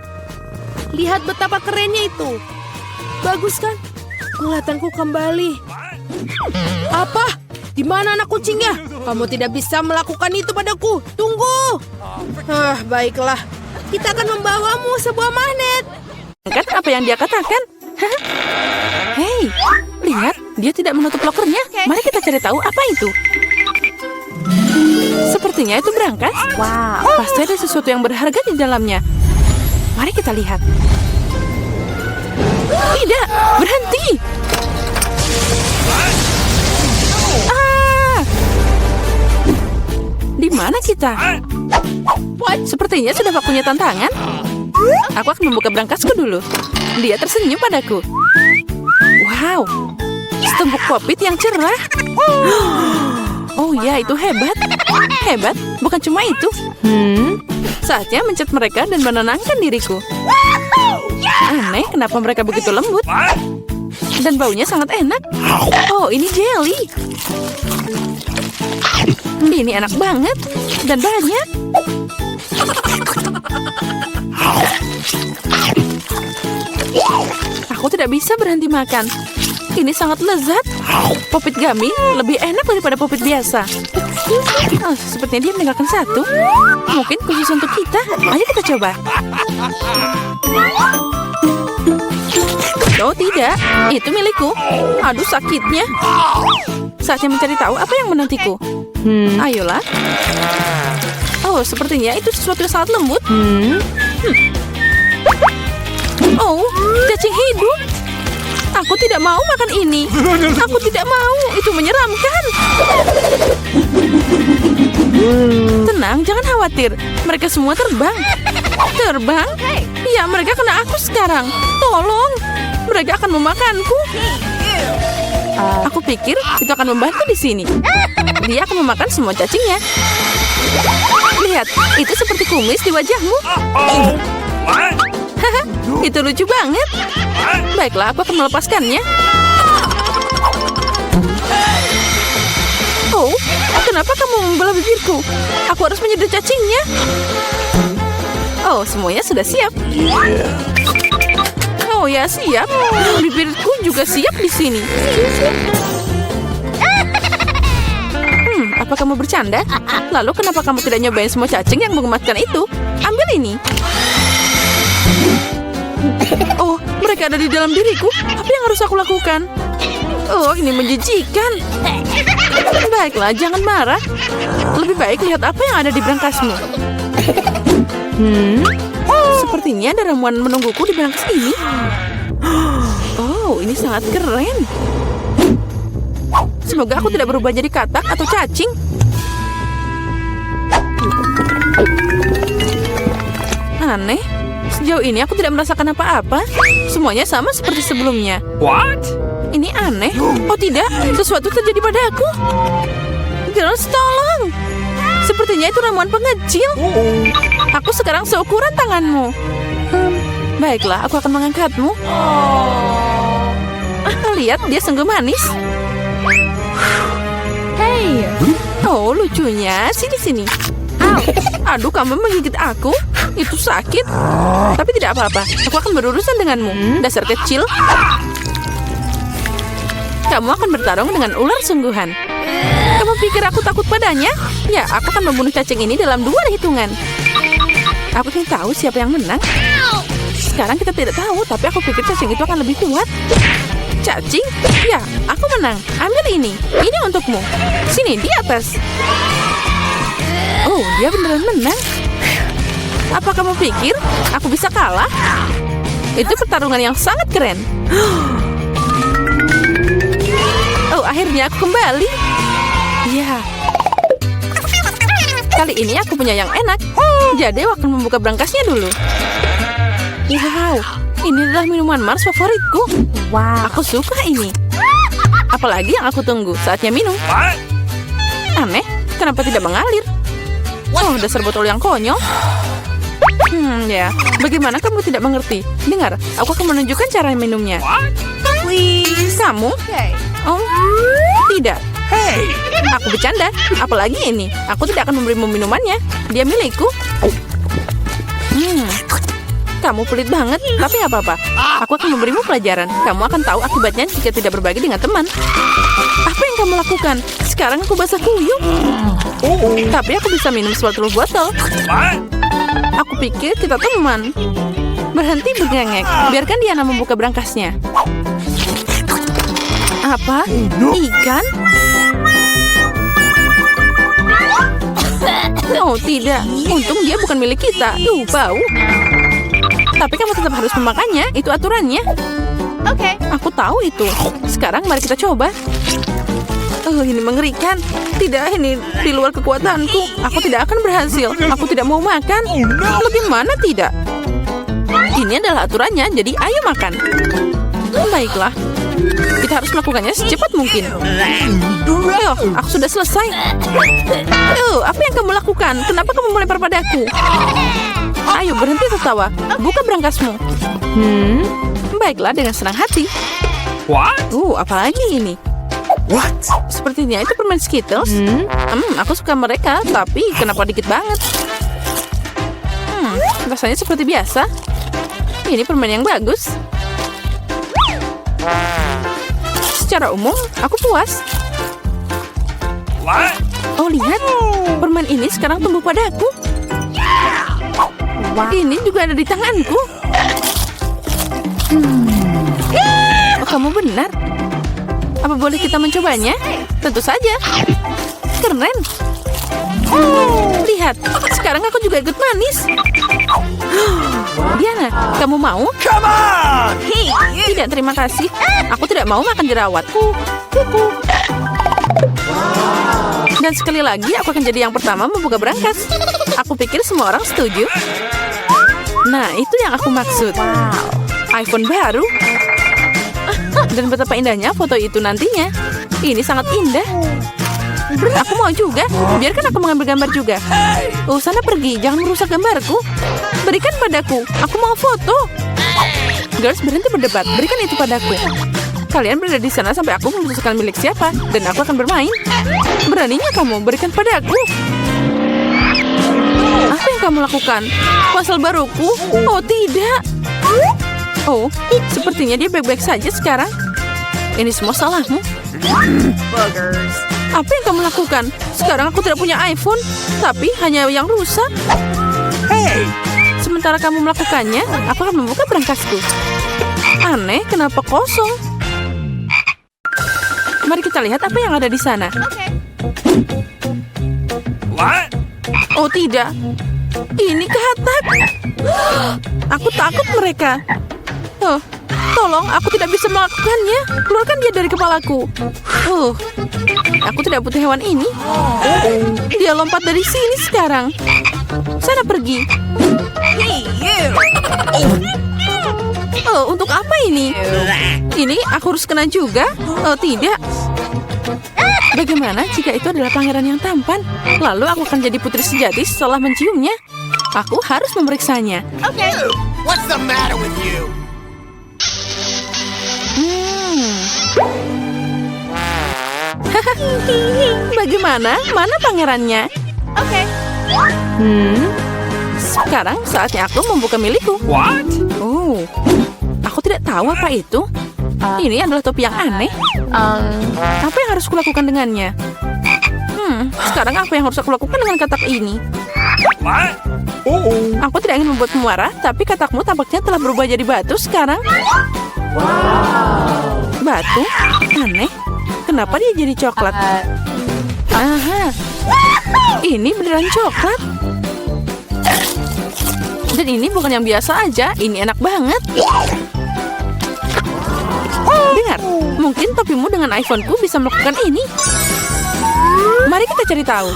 Lihat betapa kerennya itu. Bagus kan? Penglihatanku kembali. Apa? Di mana anak kucingnya? Kamu tidak bisa melakukan itu padaku. Tunggu. Baiklah. Kita akan membawamu sebuah magnet. Kan apa yang dia katakan? Hei, lihat, dia tidak menutup lokernya. Mari kita cari tahu apa itu. Sepertinya itu berangkas. Wow, pasti ada sesuatu yang berharga di dalamnya. Mari kita lihat. Tidak, berhenti. Di mana kita? Sepertinya sudah waktunya tantangan. Aku akan membuka berangkasku dulu. Dia tersenyum padaku. Wow, setumpuk popit yang cerah. Oh ya, itu hebat. Hebat, bukan cuma itu. Saatnya mencet mereka dan menenangkan diriku. Aneh, kenapa mereka begitu lembut? Dan baunya sangat enak. Oh, ini jelly. Ini enak banget. Dan banyak. Aku tidak bisa berhenti makan. Ini sangat lezat. Popit gummy lebih enak daripada popit biasa. Sepertinya dia meninggalkan satu. Mungkin khusus untuk kita. Ayo kita coba. Oh tidak, itu milikku. Aduh sakitnya. Saatnya mencari tahu apa yang menantiku. Ayolah. Oh, sepertinya itu sesuatu yang sangat lembut. Oh, cacing hidup. Aku tidak mau makan ini. Aku tidak mau. Itu menyeramkan. Tenang, jangan khawatir. Mereka semua terbang. Terbang? Ya, mereka kena aku sekarang. Tolong. Mereka akan memakanku. Aku pikir itu akan membantu di sini. Dia akan memakan semua cacingnya. Lihat, itu seperti kumis di wajahmu. What? Itu lucu banget. Baiklah, aku akan melepaskannya. Oh, kenapa kamu membelah bibirku? Aku harus menyedot cacingnya. Oh, semuanya sudah siap. Oh ya, siap. Bibirku juga siap di sini. Apa kamu bercanda? Lalu kenapa kamu tidak nyobain semua cacing yang mengemaskan itu? Ambil ini. Oh, mereka ada di dalam diriku. Apa yang harus aku lakukan? Oh, ini menjijikan. Baiklah, jangan marah. Lebih baik lihat apa yang ada di berangkasmu. Sepertinya ada ramuan menungguku di berangkas ini. Oh, ini sangat keren. Semoga aku tidak berubah jadi katak atau cacing. Aneh. Sejauh ini aku tidak merasakan apa-apa. Semuanya sama seperti sebelumnya. What? Ini aneh. Oh tidak, sesuatu terjadi padaku. Girls, tolong. Sepertinya itu ramuan pengecil. Aku sekarang seukuran tanganmu. Baiklah, aku akan mengangkatmu. Lihat, dia sungguh manis. Hey! Oh, lucunya. Sini. Aduh, kamu menggigit aku. Itu sakit. Tapi tidak apa-apa. Aku akan berurusan denganmu. Dasar kecil. Kamu akan bertarung dengan ular sungguhan. Kamu pikir aku takut padanya? Ya, aku akan membunuh cacing ini dalam 2 hitungan. Aku ingin tahu siapa yang menang. Sekarang kita tidak tahu, tapi aku pikir cacing itu akan lebih kuat. Cacing? Ya, aku menang. Ambil ini. Ini untukmu. Sini, di atas. Oh, dia beneran menang. Apa kamu pikir aku bisa kalah? Itu pertarungan yang sangat keren. Oh, akhirnya aku kembali. Ya. Kali ini aku punya yang enak. Jadi aku akan membuka berangkasnya dulu. Wow, ini adalah minuman Mars favoritku. Wow, aku suka ini. Apalagi yang aku tunggu, saatnya minum. What? Aneh, kenapa tidak mengalir? Oh, dasar botol yang konyol. Ya, bagaimana kamu tidak mengerti? Dengar, aku akan menunjukkan cara minumnya. What? Please. Kamu? Okay. Oh, tidak. Hey! Aku bercanda. Apalagi ini, aku tidak akan memberimu minumannya. Dia milikku. Kamu pelit banget, tapi nggak apa-apa. Aku akan memberimu pelajaran. Kamu akan tahu akibatnya jika tidak berbagi dengan teman. Apa yang kamu lakukan? Sekarang aku basah kuyup. Tapi aku bisa minum seluruh botol. What? Aku pikir kita teman. Berhenti bergengek. Biarkan Diana membuka berangkasnya. Apa? Ikan? Oh tidak. Untung dia bukan milik kita. Bau. Tapi kamu tetap harus memakannya. Itu aturannya. Okay. Aku tahu itu. Sekarang mari kita coba. Ini mengerikan. Tidak, ini di luar kekuatanku. Aku tidak akan berhasil. Aku tidak mau makan. Bagaimana tidak? Ini adalah aturannya, jadi ayo makan. Baiklah. Kita harus melakukannya secepat mungkin. Aku sudah selesai. Apa yang kamu lakukan? Kenapa kamu melempar padaku? Ayo, berhenti tertawa. Buka berangkasmu. Baiklah, dengan senang hati. What? Apalagi ini? What? Sepertinya itu permen Skittles. Aku suka mereka, tapi kenapa dikit banget? Rasanya seperti biasa. Ini permen yang bagus. Secara umum, aku puas. What? Oh, lihat. Permen ini sekarang tumbuh padaku. Ini juga ada di tanganku. Oh, kamu benar. Apa boleh kita mencobanya? Tentu saja. Keren. Lihat, sekarang aku juga ikut manis. Diana, kamu mau? Come on! Tidak, terima kasih. Aku tidak mau makan jerawatku. Dan sekali lagi, aku akan jadi yang pertama membuka berangkas. Aku pikir semua orang setuju. Nah, itu yang aku maksud. iPhone baru. Dan betapa indahnya foto itu nantinya. Ini sangat indah. Aku mau juga. Biarkan aku mengambil gambar juga. Oh, sana pergi. Jangan merusak gambarku. Berikan padaku. Aku mau foto. Girls, berhenti berdebat. Berikan itu padaku. Kalian berada di sana sampai aku memutuskan milik siapa. Dan aku akan bermain. Beraninya kamu berikan padaku. Apa yang kamu lakukan? Pasal baruku? Oh, tidak. Oh, sepertinya dia baik-baik saja sekarang. Ini semua salahmu. Apa yang kamu lakukan? Sekarang aku tidak punya iPhone, tapi hanya yang rusak. Hey! Sementara kamu melakukannya, aku akan membuka berangkasku. Aneh, kenapa kosong? Mari kita lihat apa yang ada di sana. What? Oh tidak, ini katak. Aku takut mereka. Oh, tolong, aku tidak bisa melakukannya. Keluarkan dia dari kepalaku. Aku tidak butuh hewan ini. Dia lompat dari sini sekarang. Sana pergi. Oh, untuk apa ini? Ini aku harus kena juga? Oh, tidak. Bagaimana jika itu adalah pangeran yang tampan? Lalu aku akan jadi putri sejati setelah menciumnya. Aku harus memeriksanya. What's the matter with you? Bagaimana? Mana pangerannya? Sekarang saatnya aku membuka milikku. What? Oh, aku tidak tahu apa itu. Ini adalah topi yang aneh. Apa yang harus kulakukan dengannya? Sekarang apa yang harus aku lakukan dengan katak ini? What? Aku tidak ingin membuatmu marah, tapi katakmu tampaknya telah berubah jadi batu sekarang. Batu? Aneh. Kenapa dia jadi coklat? Aha. Ini beneran coklat. Dan ini bukan yang biasa aja. Ini enak banget. Dengar, mungkin topimu dengan iPhone-ku bisa melakukan ini. Mari kita cari tahu.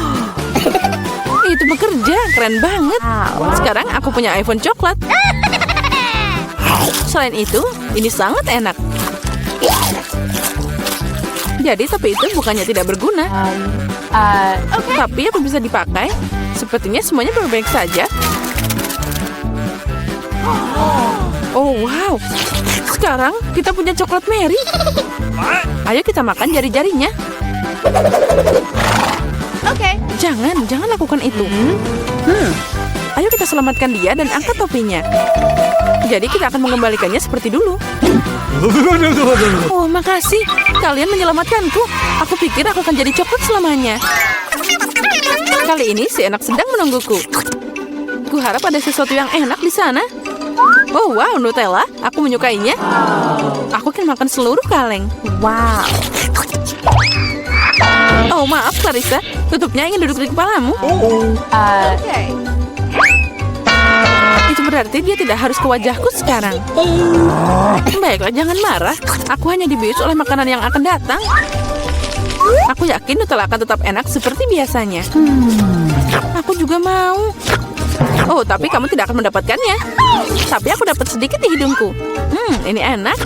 Itu bekerja, keren banget. Sekarang aku punya iPhone coklat. Selain itu, ini sangat enak. Jadi topi itu bukannya tidak berguna. Tapi apa bisa dipakai? Sepertinya semuanya baik-baik saja. Oh, wow. Sekarang kita punya coklat Mary. Ayo kita makan jari-jarinya. Jangan lakukan itu. Ayo kita selamatkan dia dan angkat topinya. Jadi kita akan mengembalikannya seperti dulu. Oh, makasih. Kalian menyelamatkanku. Aku pikir aku akan jadi coklat selamanya. Kali ini si enak sedang menungguku. Kuharap ada sesuatu yang enak di sana. Oh, wow, Nutella. Aku menyukainya. Aku akan makan seluruh kaleng. Wow. Oh, maaf, Clarissa. Tutupnya ingin duduk di kepalamu. Itu berarti dia tidak harus ke wajahku sekarang. Baiklah, jangan marah. Aku hanya dibius oleh makanan yang akan datang. Aku yakin Nutella akan tetap enak seperti biasanya. Aku juga mau. Oh, tapi kamu tidak akan mendapatkannya. Tapi aku dapat sedikit di hidungku. Ini enak.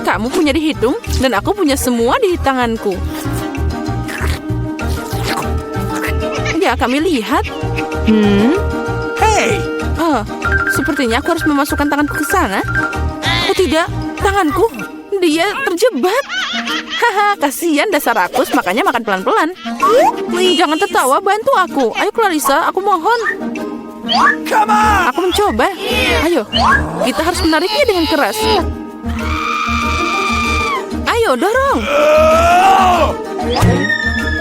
Kamu punya di hidung, dan aku punya semua di tanganku. Ya, kami lihat. Hey! Oh, sepertinya aku harus memasukkan tanganku ke sana. Oh tidak, tanganku. Dia terjebak. Haha, kasihan dasar rakus, makanya makan pelan-pelan. Jangan tertawa, bantu aku. Ayo Clarissa, aku mohon. Come on! Aku mencoba. Ayo, kita harus menariknya dengan keras. Ayo, dorong.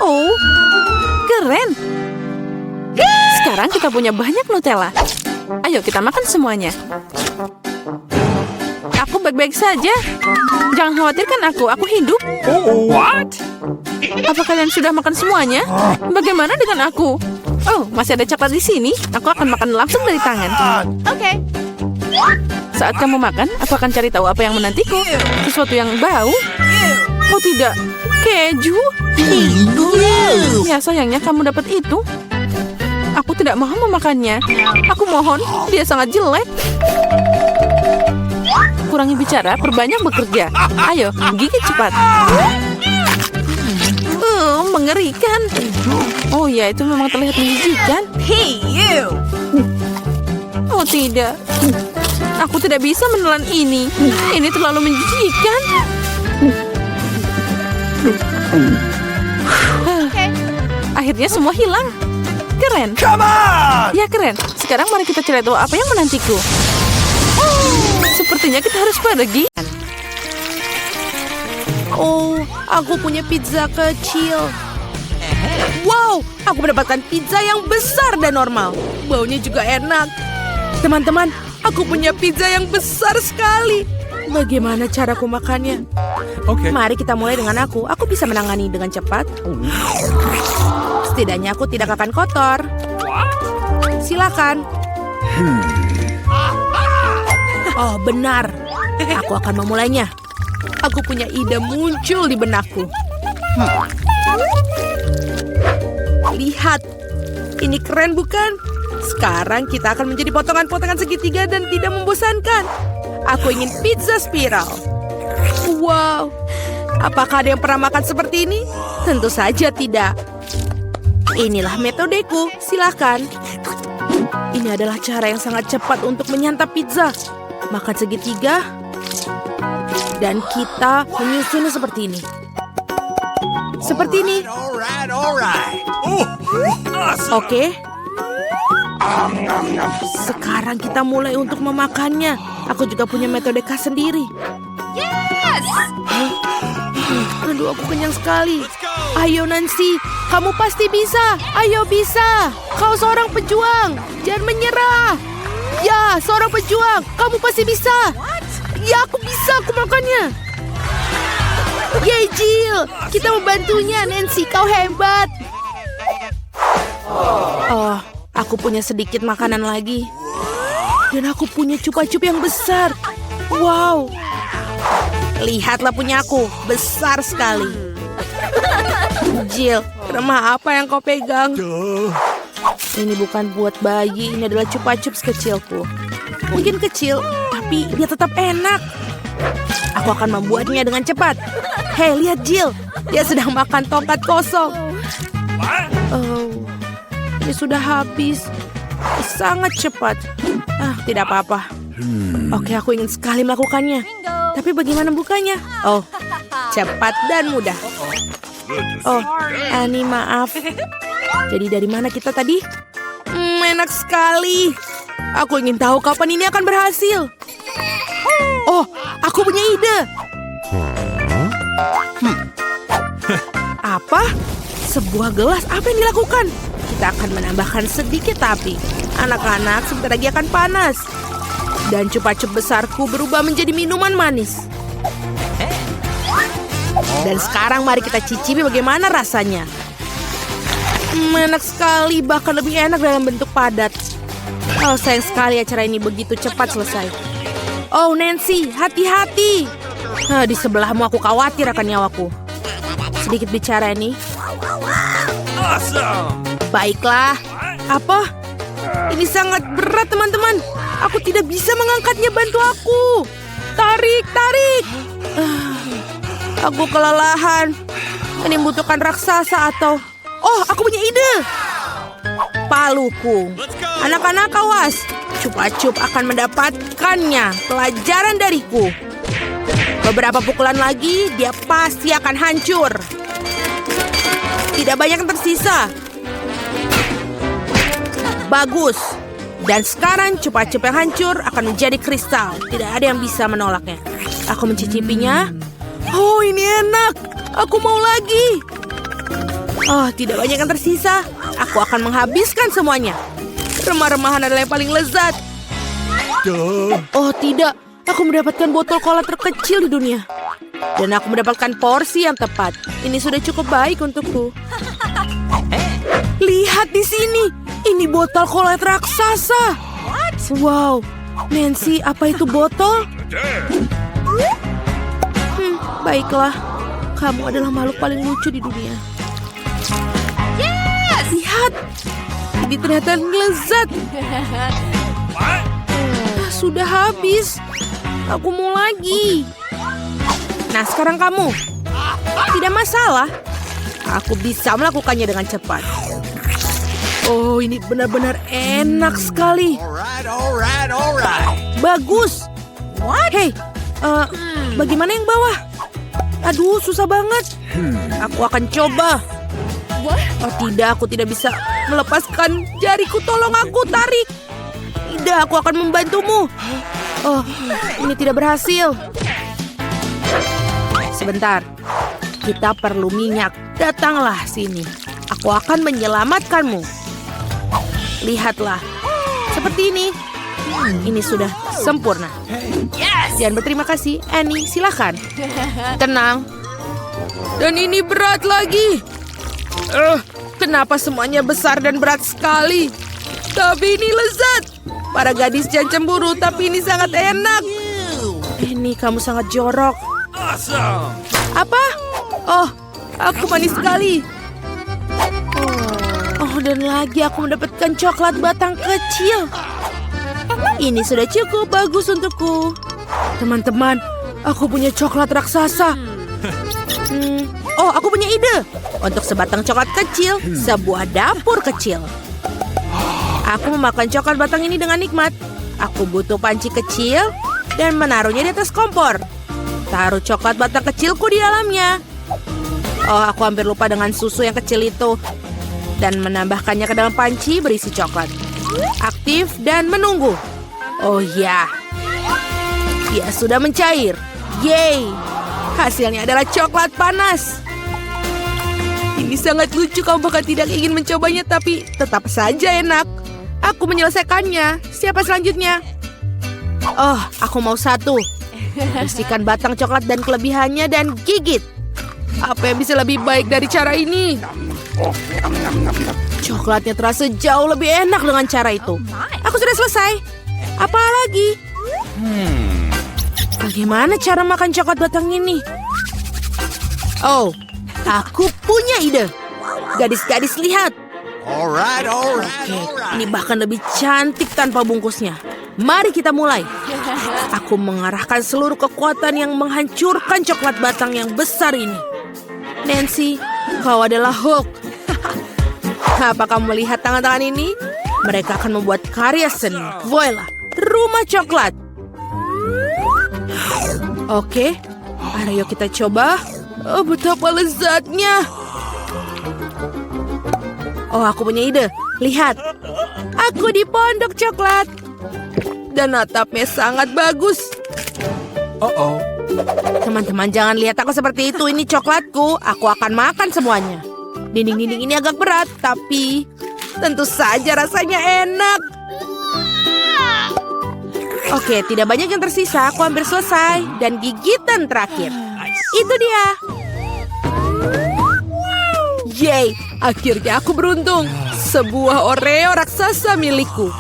Oh, keren. Sekarang kita punya banyak Nutella. Ayo kita makan semuanya. Aku baik-baik saja. Jangan khawatirkan aku hidup. What? Apa kalian sudah makan semuanya? Bagaimana dengan aku? Oh, masih ada coklat di sini. Aku akan makan langsung dari tangan. Okay. Saat kamu makan, aku akan cari tahu apa yang menantiku. Sesuatu yang bau? Oh tidak, keju. Ya sayangnya kamu dapat itu. Aku tidak mau memakannya. Aku mohon, dia sangat jelek. Kurangi bicara, perbanyak bekerja. Ayo, gigit cepat. Mengerikan. Oh ya, itu memang terlihat menjijikan. Hey, you! Oh tidak. Aku tidak bisa menelan ini. Ini terlalu menjijikan. Okay. Akhirnya semua hilang. Keren. Come on! Ya keren. Sekarang mari kita cari tahu apa yang menantiku. Sepertinya kita harus pergi. Oh, aku punya pizza kecil. Wow, aku mendapatkan pizza yang besar dan normal. Baunya juga enak. Teman-teman, aku punya pizza yang besar sekali. Bagaimana caraku makannya? Okay. Mari kita mulai dengan aku. Aku bisa menangani dengan cepat. Setidaknya aku tidak akan kotor. Silakan. Oh, benar. Aku akan memulainya. Aku punya ide muncul di benakku. Lihat. Ini keren bukan? Sekarang kita akan menjadi potongan-potongan segitiga dan tidak membosankan. Aku ingin pizza spiral. Wow. Apakah ada yang pernah makan seperti ini? Tentu saja tidak. Inilah metodeku. Silakan. Ini adalah cara yang sangat cepat untuk menyantap pizza. Makan segitiga. Dan kita menyusunnya seperti ini. Seperti ini. Alright. Oh, awesome. Oke. Sekarang kita mulai untuk memakannya. Aku juga punya metode khas sendiri. Yes! Aduh, aku kenyang sekali. Ayo Nancy, kamu pasti bisa. Ayo bisa. Kau seorang pejuang. Jangan menyerah. Ya, seorang pejuang. Kamu pasti bisa. Ya, aku bisa. Aku makannya. Yeay, Jill. Kita membantunya, Nancy. Kau hebat. Oh, aku punya sedikit makanan lagi. Dan aku punya cupa-cup yang besar. Wow. Lihatlah punya aku. Besar sekali. Jill, remah apa yang kau pegang? Ini bukan buat bayi. Ini adalah cupa-cups kecilku. Mungkin kecil, tapi dia tetap enak. Aku akan membuatnya dengan cepat. Hei, lihat Jill. Dia sedang makan tongkat kosong. Oh, ini sudah habis. Sangat cepat. Tidak apa-apa. Oke, aku ingin sekali melakukannya. Tapi bagaimana bukanya? Oh, cepat dan mudah. Oh, Annie, maaf. Jadi dari mana kita tadi? Enak sekali. Aku ingin tahu kapan ini akan berhasil. Oh, aku punya ide. Apa? Sebuah gelas. Apa yang dilakukan? Kita akan menambahkan sedikit api. Anak-anak sebentar lagi akan panas. Dan cupa-cup besarku berubah menjadi minuman manis. Dan sekarang mari kita cicipi bagaimana rasanya. Enak sekali, bahkan lebih enak dalam bentuk padat. Oh, sayang sekali acara ini begitu cepat selesai. Oh, Nancy, hati-hati. Di sebelahmu aku khawatir akan nyawaku. Sedikit bicara ini. Awesome. Baiklah. Apa? Ini sangat berat, teman-teman. Aku tidak bisa mengangkatnya, bantu aku. Tarik, tarik. Aku kelelahan. Ini membutuhkan raksasa atau... Oh, aku punya ide. Paluku. Anak-anak awas. Cupa-cup akan mendapatkannya. Pelajaran dariku. Beberapa pukulan lagi, dia pasti akan hancur. Tidak banyak yang tersisa. Bagus. Dan sekarang cupa-cup yang hancur akan menjadi kristal. Tidak ada yang bisa menolaknya. Aku mencicipinya. Oh, ini enak. Aku mau lagi. Oh, tidak banyak yang tersisa. Aku akan menghabiskan semuanya. Remah-remahan adalah yang paling lezat. Oh, tidak. Aku mendapatkan botol cola terkecil di dunia. Dan aku mendapatkan porsi yang tepat. Ini sudah cukup baik untukku. Lihat di sini. Ini botol cola raksasa. Wow. Nancy, apa itu botol? Baiklah. Kamu adalah makhluk paling lucu di dunia. Lihat. Ini ternyata lezat. Sudah habis. Aku mau lagi. Nah, sekarang kamu. Tidak masalah. Aku bisa melakukannya dengan cepat. Oh, ini benar-benar enak sekali. Alright. Bagus. Hey, bagaimana yang bawah? Aduh, susah banget. Aku akan coba. Oh tidak, aku tidak bisa melepaskan jariku. Tolong aku, tarik. Tidak, aku akan membantumu. Oh, ini tidak berhasil. Sebentar, kita perlu minyak. Datanglah sini. Aku akan menyelamatkanmu. Lihatlah, seperti ini. Ini sudah sempurna. Dan berterima kasih, Annie. Silakan. Tenang. Dan ini berat lagi. Kenapa semuanya besar dan berat sekali? Tapi ini lezat. Para gadis jangan cemburu, tapi ini sangat enak. Ini kamu sangat jorok. Awesome. Apa? Oh, aku manis sekali. Oh, dan lagi aku mendapatkan coklat batang kecil. Ini sudah cukup bagus untukku. Teman-teman, aku punya coklat raksasa. Oh, aku punya ide. Untuk sebatang coklat kecil, sebuah dapur kecil. Aku memakan coklat batang ini dengan nikmat. Aku butuh panci kecil dan menaruhnya di atas kompor. Taruh coklat batang kecilku di dalamnya. Oh, aku hampir lupa dengan susu yang kecil itu. Dan menambahkannya ke dalam panci berisi coklat. Aktif dan menunggu. Oh ya. Dia sudah mencair. Yeay. Hasilnya adalah coklat panas. Ini sangat lucu, kamu bahkan tidak ingin mencobanya, tapi tetap saja enak. Aku menyelesaikannya. Siapa selanjutnya? Oh, aku mau satu. Bersihkan batang coklat dan kelebihannya dan gigit. Apa yang bisa lebih baik dari cara ini? Coklatnya terasa jauh lebih enak dengan cara itu. Aku sudah selesai. Apa lagi? Bagaimana cara makan coklat batang ini? Oh, aku punya ide. Gadis-gadis, lihat. Alright. Ini bahkan lebih cantik tanpa bungkusnya. Mari kita mulai. Aku mengarahkan seluruh kekuatan yang menghancurkan coklat batang yang besar ini. Nancy, kau adalah Hulk. Apa kamu melihat tangan-tangan ini? Mereka akan membuat karya seni. Voila, rumah coklat. Oke, ayo kita coba. Oh, betapa lezatnya. Oh, aku punya ide. Lihat, aku di pondok coklat. Dan atapnya sangat bagus. Teman-teman, jangan lihat aku seperti itu. Ini coklatku. Aku akan makan semuanya. Dinding-dinding ini agak berat, tapi tentu saja rasanya enak. Oke, tidak banyak yang tersisa. Aku hampir selesai. Dan gigitan terakhir. Itu dia. Yeay, akhirnya aku beruntung. Sebuah Oreo raksasa milikku.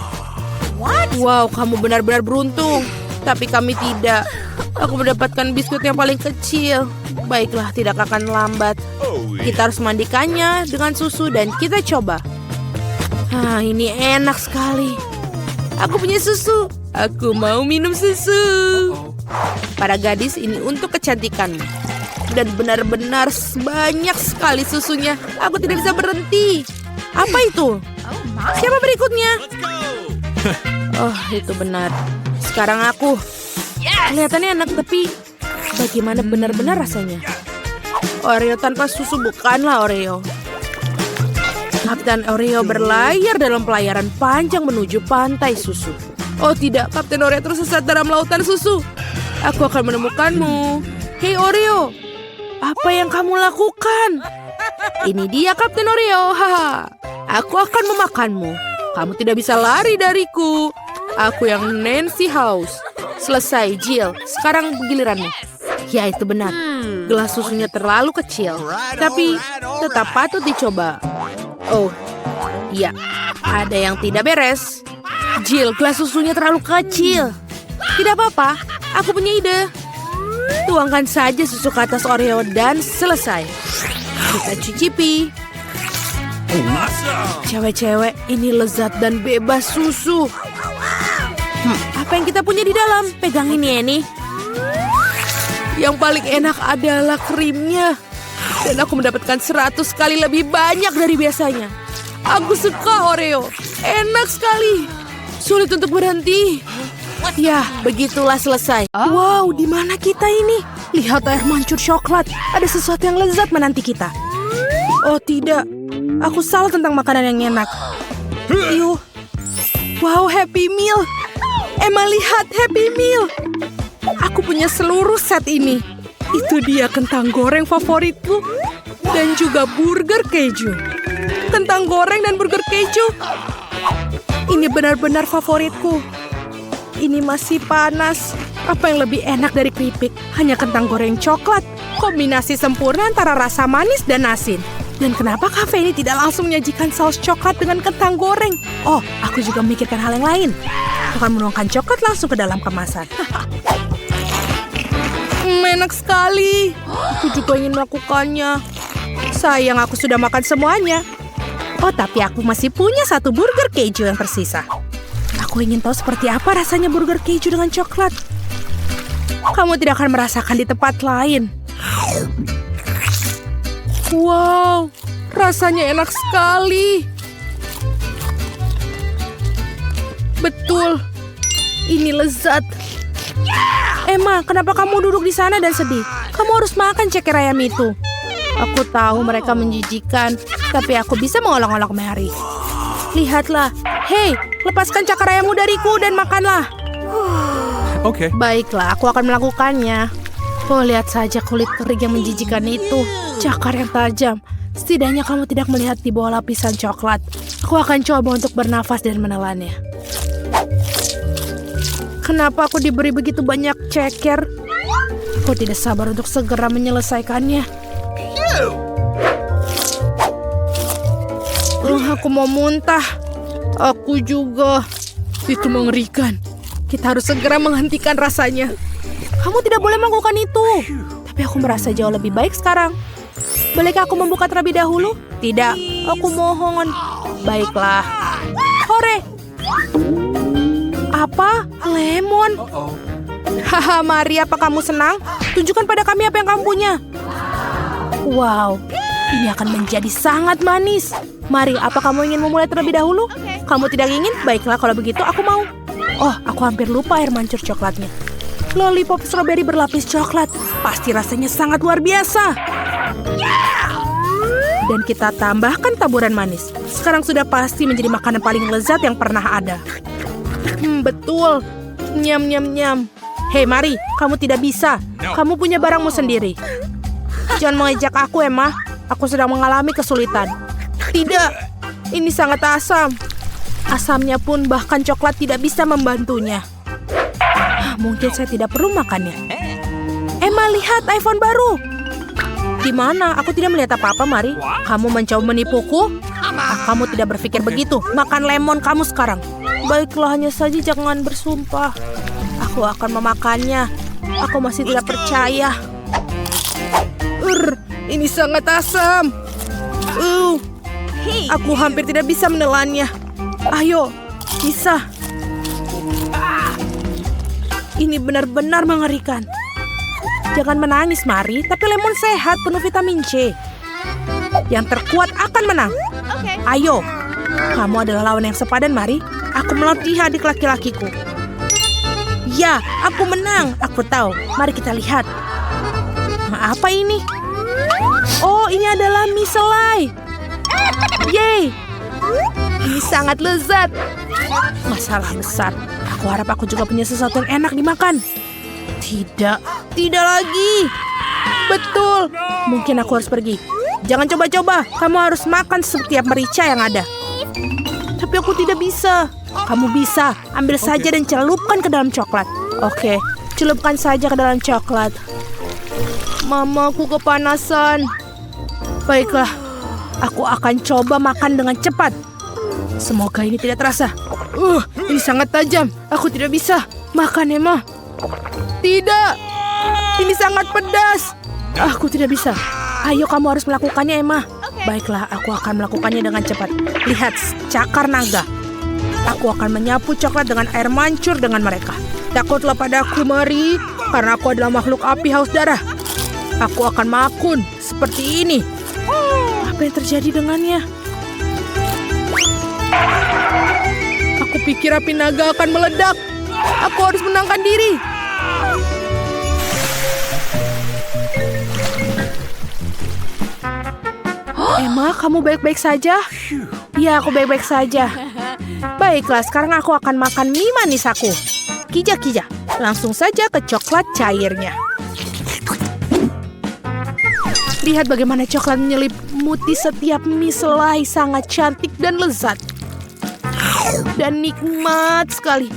Wow, kamu benar-benar beruntung. Tapi kami tidak. Aku mendapatkan biskuit yang paling kecil. Baiklah, tidak akan lambat. Kita harus memandikannya dengan susu dan kita coba. Ini enak sekali. Aku punya susu. Aku mau minum susu. Para gadis, ini untuk kecantikanmu. Dan benar-benar banyak sekali susunya. Aku tidak bisa berhenti. Apa itu? Siapa berikutnya? Oh, itu benar. Sekarang aku. Kelihatannya enak, tapi bagaimana benar-benar rasanya? Oreo tanpa susu bukanlah Oreo. Kapten Oreo berlayar dalam pelayaran panjang menuju pantai susu. Oh tidak, Kapten Oreo tersesat dalam lautan susu. Aku akan menemukanmu. Hei Oreo, apa yang kamu lakukan? Ini dia Kapten Oreo. Haha. Aku akan memakanmu. Kamu tidak bisa lari dariku. Aku yang Nancy House. Selesai, Jill. Sekarang giliranmu. Ya, itu benar. Gelas susunya terlalu kecil. Tapi tetap patut dicoba. Oh, iya. Ada yang tidak beres. Jill, gelas susunya terlalu kecil. Tidak apa-apa. Aku punya ide. Tuangkan saja susu ke atas Oreo dan selesai. Kita cicipi. Awesome. Cewek-cewek, ini lezat dan bebas susu. Apa yang kita punya di dalam? Pegang ini, Annie. Yang paling enak adalah krimnya. Dan aku mendapatkan 100 kali lebih banyak dari biasanya. Aku suka Oreo. Enak sekali. Sulit untuk berhenti. Ya, begitulah selesai. Wow, di mana kita ini? Lihat air mancur coklat. Ada sesuatu yang lezat menanti kita. Oh tidak, aku salah tentang makanan yang enak. Yuh. Wow, Happy Meal. Emma, lihat Happy Meal. Aku punya seluruh set ini. Itu dia kentang goreng favoritku. Dan juga burger keju. Kentang goreng dan burger keju. Ini benar-benar favoritku. Ini masih panas. Apa yang lebih enak dari keripik? Hanya kentang goreng coklat. Kombinasi sempurna antara rasa manis dan asin. Dan kenapa kafe ini tidak langsung menyajikan saus coklat dengan kentang goreng? Oh, aku juga memikirkan hal yang lain. Aku akan menuangkan coklat langsung ke dalam kemasan. Enak sekali. Aku juga ingin melakukannya. Sayang, aku sudah makan semuanya. Oh, tapi aku masih punya satu burger keju yang tersisa. Aku ingin tahu seperti apa rasanya burger keju dengan coklat. Kamu tidak akan merasakan di tempat lain. Wow, rasanya enak sekali. Betul, ini lezat. Emma, kenapa kamu duduk di sana dan sedih? Kamu harus makan ceker ayam itu. Aku tahu mereka menjijikan, tapi aku bisa mengolok-olok Mary. Lihatlah. Hei, lepaskan cakar ayammu dariku dan makanlah. Okay. Baiklah, aku akan melakukannya. Oh, lihat saja kulit kering yang menjijikan itu. Cakar yang tajam. Setidaknya kamu tidak melihat di bawah lapisan coklat. Aku akan coba untuk bernafas dan menelannya. Kenapa aku diberi begitu banyak ceker? Aku tidak sabar untuk segera menyelesaikannya. Aku mau muntah. Aku juga. Itu mengerikan. Kita harus segera menghentikan rasanya. Kamu tidak boleh melakukan itu. Tapi aku merasa jauh lebih baik sekarang. Bolehkah aku membuka terlebih dahulu? Tidak, aku mohon. Baiklah. Hore. Apa? Lemon? Haha, Mari, apa kamu senang? Tunjukkan pada kami apa yang kamu punya. Wow, ini akan menjadi sangat manis. Mari, apa kamu ingin memulai terlebih dahulu? Kamu tidak ingin? Baiklah, kalau begitu aku mau. Oh, aku hampir lupa air mancur coklatnya. Lollipop strawberry berlapis coklat. Pasti rasanya sangat luar biasa. Dan kita tambahkan taburan manis. Sekarang sudah pasti menjadi makanan paling lezat yang pernah ada. Betul. Nyam, nyam, nyam. Hei, Mari, kamu tidak bisa. Kamu punya barangmu sendiri. Jangan mengejek aku, Emma. Aku sedang mengalami kesulitan. Tidak, ini sangat asam. Asamnya pun bahkan coklat tidak bisa membantunya. Mungkin saya tidak perlu makannya. Emma, lihat iPhone baru. Gimana? Aku tidak melihat apa-apa, Mari. Kamu mencoba menipuku? Kamu tidak berpikir begitu. Makan lemon kamu sekarang. Baiklah, hanya saja jangan bersumpah. Aku akan memakannya. Aku masih tidak percaya. Ini sangat asam. Aku hampir tidak bisa menelannya. Ayo, bisa. Ini benar-benar mengerikan. Jangan menangis, Mari. Tapi lemon sehat, penuh vitamin C. Yang terkuat akan menang. Ayo, kamu adalah lawan yang sepadan, Mari. Aku melatih adik laki-lakiku. Ya, aku menang. Aku tahu. Mari kita lihat. Apa ini? Oh, ini adalah mie selai. Yeay. Ini sangat lezat. Masalah besar. Aku harap aku juga punya sesuatu yang enak dimakan. Tidak, tidak lagi. Betul. Mungkin aku harus pergi. Jangan coba-coba. Kamu harus makan setiap merica yang ada. Tapi aku tidak bisa. Kamu bisa. Ambil saja dan celupkan ke dalam coklat. Oke, celupkan saja ke dalam coklat. Mama, aku kepanasan. Baiklah, aku akan coba makan dengan cepat. Semoga ini tidak terasa. Ini sangat tajam. Aku tidak bisa. Makan, Emma. Tidak. Ini sangat pedas. Aku tidak bisa. Ayo, kamu harus melakukannya, Emma. Baiklah, aku akan melakukannya dengan cepat. Lihat, cakar naga. Aku akan menyapu coklat dengan air mancur dengan mereka. Takutlah padaku, Mari, karena aku adalah makhluk api haus darah. Aku akan makun seperti ini. Apa yang terjadi dengannya? Aku pikir api naga akan meledak. Aku harus menangkan diri. Emma, kamu baik-baik saja? Ya, aku baik-baik saja. Baiklah, sekarang aku akan makan mie manis aku. Kija-kija, langsung saja ke coklat cairnya. Lihat bagaimana coklat menyelimuti setiap mie selai, sangat cantik dan lezat. Dan nikmat sekali.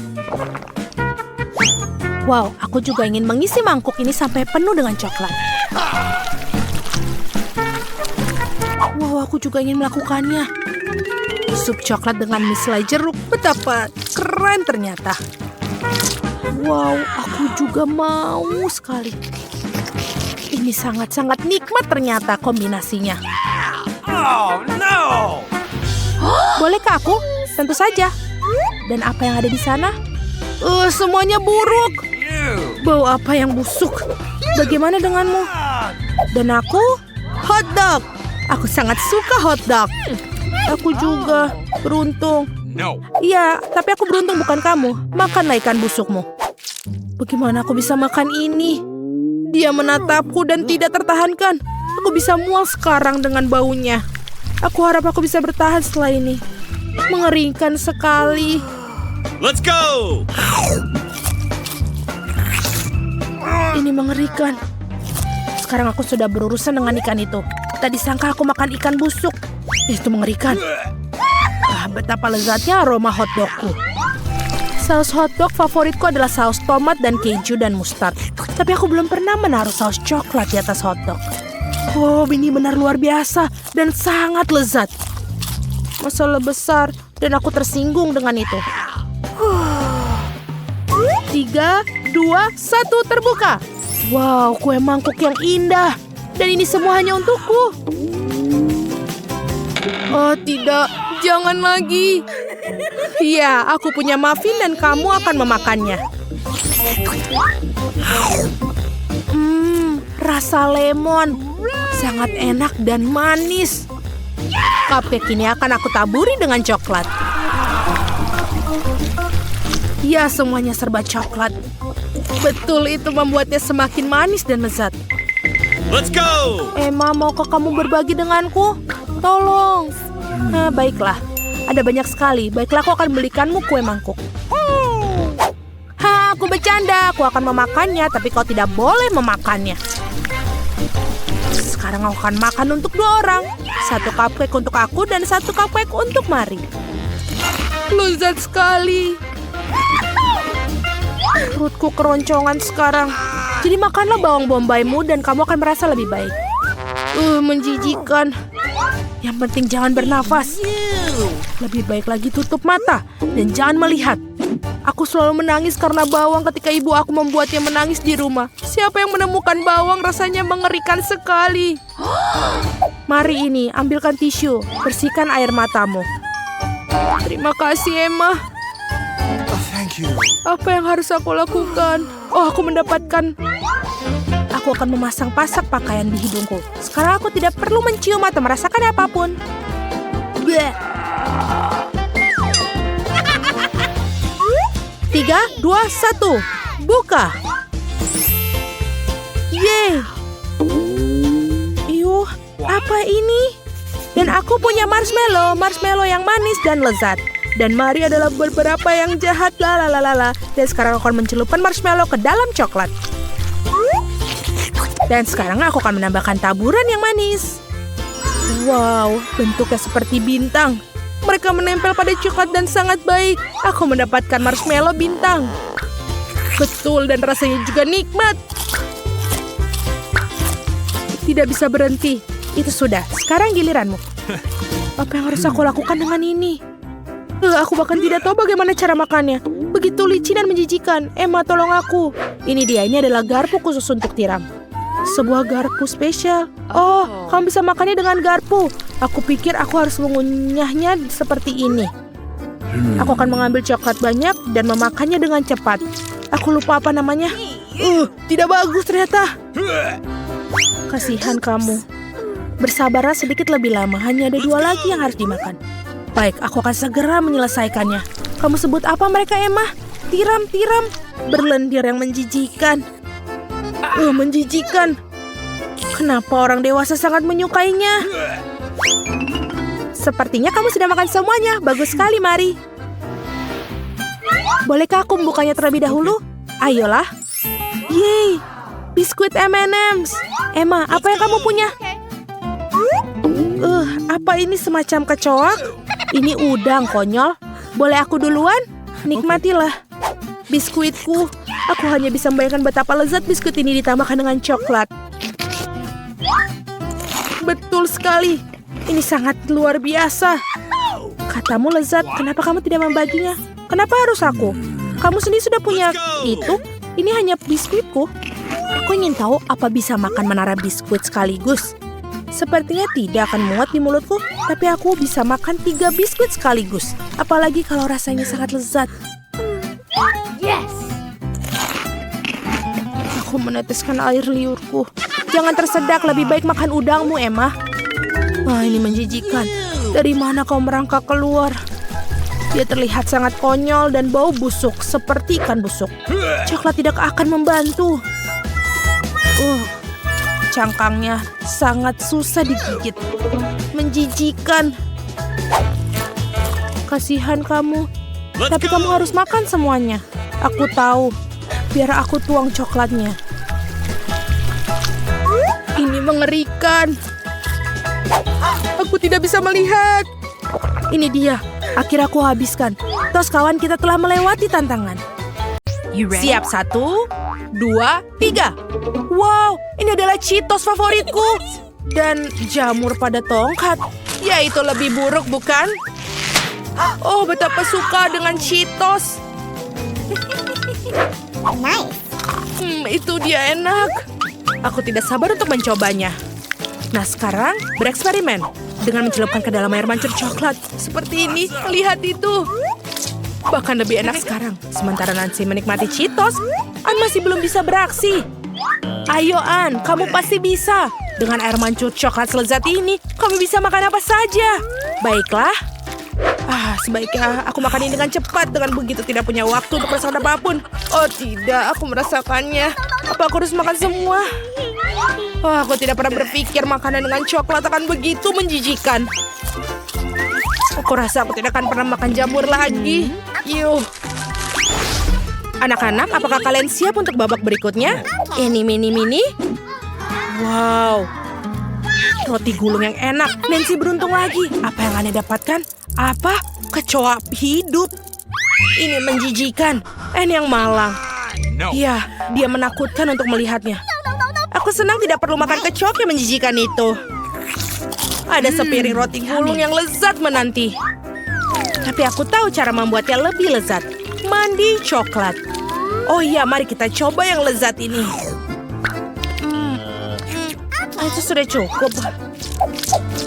Wow, aku juga ingin mengisi mangkuk ini sampai penuh dengan coklat. Wow, aku juga ingin melakukannya. Sup coklat dengan mie selai jeruk, betapa keren ternyata. Wow, aku juga mau sekali. Ini sangat-sangat nikmat ternyata kombinasinya. Oh, no! Bolehkah aku? Tentu saja. Dan apa yang ada di sana? Semuanya buruk. Bau apa yang busuk? Bagaimana denganmu? Dan aku? Hotdog. Aku sangat suka hotdog. Aku juga beruntung. No. Iya, tapi aku beruntung bukan kamu. Makanlah ikan busukmu. Bagaimana aku bisa makan ini? Dia menatapku dan tidak tertahankan. Aku bisa mual sekarang dengan baunya. Aku harap aku bisa bertahan setelah ini. Mengerikan sekali. Let's go! Ini mengerikan. Sekarang aku sudah berurusan dengan ikan itu. Tadi sangka aku makan ikan busuk. Itu mengerikan. Betapa lezatnya aroma hotdogku. Saus hotdog favoritku adalah saus tomat dan keju dan mustard. Tapi aku belum pernah menaruh saus coklat di atas hotdog. Oh, ini benar luar biasa dan sangat lezat. Masalah besar dan aku tersinggung dengan itu. 3, 2, 1, terbuka. Wow, kue mangkuk yang indah. Dan ini semua hanya untukku. Oh tidak, jangan lagi. Iya, aku punya muffin dan kamu akan memakannya. Rasa lemon. Sangat enak dan manis. Cupcake ini akan aku taburi dengan coklat. Ya, semuanya serba coklat. Betul, itu membuatnya semakin manis dan lezat. Let's go! Emma, maukah kamu berbagi denganku? Tolong. Baiklah. Ada banyak sekali. Baiklah, aku akan belikanmu kue mangkuk. Aku bercanda. Aku akan memakannya, tapi kau tidak boleh memakannya. Sekarang aku akan makan untuk 2 orang. 1 cupcake untuk aku dan 1 cupcake untuk Mari. Lezat sekali. Perutku keroncongan sekarang. Jadi makanlah bawang bombaymu dan kamu akan merasa lebih baik. Menjijikan. Yang penting jangan bernafas. Lebih baik lagi tutup mata dan jangan melihat. Aku selalu menangis karena bawang ketika ibu aku membuatnya menangis di rumah. Siapa yang menemukan bawang rasanya mengerikan sekali. Mari ini, ambilkan tisu. Bersihkan air matamu. Terima kasih, Emma. Thank you. Apa yang harus aku lakukan? Oh, aku mendapatkan. Aku akan memasang-pasang pakaian di hidungku. Sekarang aku tidak perlu mencium atau merasakan apapun. Bleh. 3, 2, 1. Buka. Yeay. Yuh, apa ini? Dan aku punya marshmallow. Marshmallow yang manis dan lezat. Dan Mari adalah beberapa yang jahat. Dan sekarang aku akan mencelupkan marshmallow ke dalam coklat. Dan sekarang aku akan menambahkan taburan yang manis. Wow, bentuknya seperti bintang. Mereka menempel pada coklat dan sangat baik. Aku mendapatkan marshmallow bintang. Betul, dan rasanya juga nikmat. Tidak bisa berhenti. Itu sudah, sekarang giliranmu. Apa yang harus aku lakukan dengan ini? Aku bahkan tidak tahu bagaimana cara makannya. Begitu licin dan menjijikan. Emma, tolong aku. Ini dia, ini adalah garpu khusus untuk tiram. Sebuah garpu spesial. Oh, kamu bisa makannya dengan garpu. Aku pikir aku harus mengunyahnya seperti ini. Aku akan mengambil coklat banyak dan memakannya dengan cepat. Aku lupa apa namanya. Tidak bagus ternyata. Kasihan kamu. Bersabarlah sedikit lebih lama. Hanya ada 2 lagi yang harus dimakan. Baik, aku akan segera menyelesaikannya. Kamu sebut apa mereka, Emma? Tiram-tiram. Berlendir yang menjijikan. Menjijikan. Kenapa orang dewasa sangat menyukainya? Sepertinya kamu sudah makan semuanya. Bagus sekali, Mari. Bolehkah aku membukanya terlebih dahulu? Ayolah. Yeay, biskuit M&M's. Emma, apa yang kamu punya? Apa ini semacam kecoak? Ini udang, konyol. Boleh aku duluan? Nikmatilah. Biskuitku. Aku hanya bisa membayangkan betapa lezat biskuit ini ditambahkan dengan coklat. Betul sekali. Ini sangat luar biasa. Katamu lezat, kenapa kamu tidak membaginya? Kenapa harus aku? Kamu sendiri sudah punya itu? Ini hanya biskuitku. Aku ingin tahu apa bisa makan menara biskuit sekaligus. Sepertinya tidak akan muat di mulutku, tapi aku bisa makan 3 biskuit sekaligus. Apalagi kalau rasanya sangat lezat. Yes. Aku meneteskan air liurku. Jangan tersedak, lebih baik makan udangmu, Emma. Ini menjijikan. Dari mana kau merangkak keluar? Dia terlihat sangat konyol dan bau busuk, seperti ikan busuk. Coklat tidak akan membantu. Cangkangnya sangat susah digigit. Menjijikan. Kasihan kamu. Tapi kamu harus makan semuanya. Aku tahu. Biar aku tuang coklatnya. Ini mengerikan. Aku tidak bisa melihat. Ini dia. Akhirnya aku habiskan. Tos kawan, kita telah melewati tantangan. Siap, 1, 2, 3. Wow, ini adalah Cheetos favoritku. Dan jamur pada tongkat. Ya, itu lebih buruk, bukan? Oh, betapa suka dengan Cheetos. Itu dia enak. Aku tidak sabar untuk mencobanya. Nah, sekarang bereksperimen. Dengan mencelupkan ke dalam air mancur coklat. Seperti ini, lihat itu. Bahkan lebih enak sekarang. Sementara Nancy menikmati Cheetos, Ann masih belum bisa beraksi. Ayo Ann, kamu pasti bisa. Dengan air mancur coklat selezat ini, kamu bisa makan apa saja. Baiklah. Sebaiknya aku makan ini dengan cepat. Dengan begitu tidak punya waktu untuk merasakan apapun. Oh tidak, aku merasakannya. Apa aku harus makan semua? Aku tidak pernah berpikir makanan dengan coklat akan begitu menjijikan. Aku rasa aku tidak akan pernah makan jamur lagi. Yuh. Anak-anak, apakah kalian siap untuk babak berikutnya? Ini mini. Wow. Roti gulung yang enak. Nancy beruntung lagi. Apa yang Anda dapatkan? Apa? Kecoak hidup. Ini menjijikan. Yang malang. Ya, dia menakutkan untuk melihatnya. Aku senang tidak perlu makan kecoak yang menjijikan itu. Ada sepiring roti gulung yang lezat menanti. Tapi aku tahu cara membuatnya lebih lezat. Mandi coklat. Oh iya, mari kita coba yang lezat ini. Itu sudah cukup.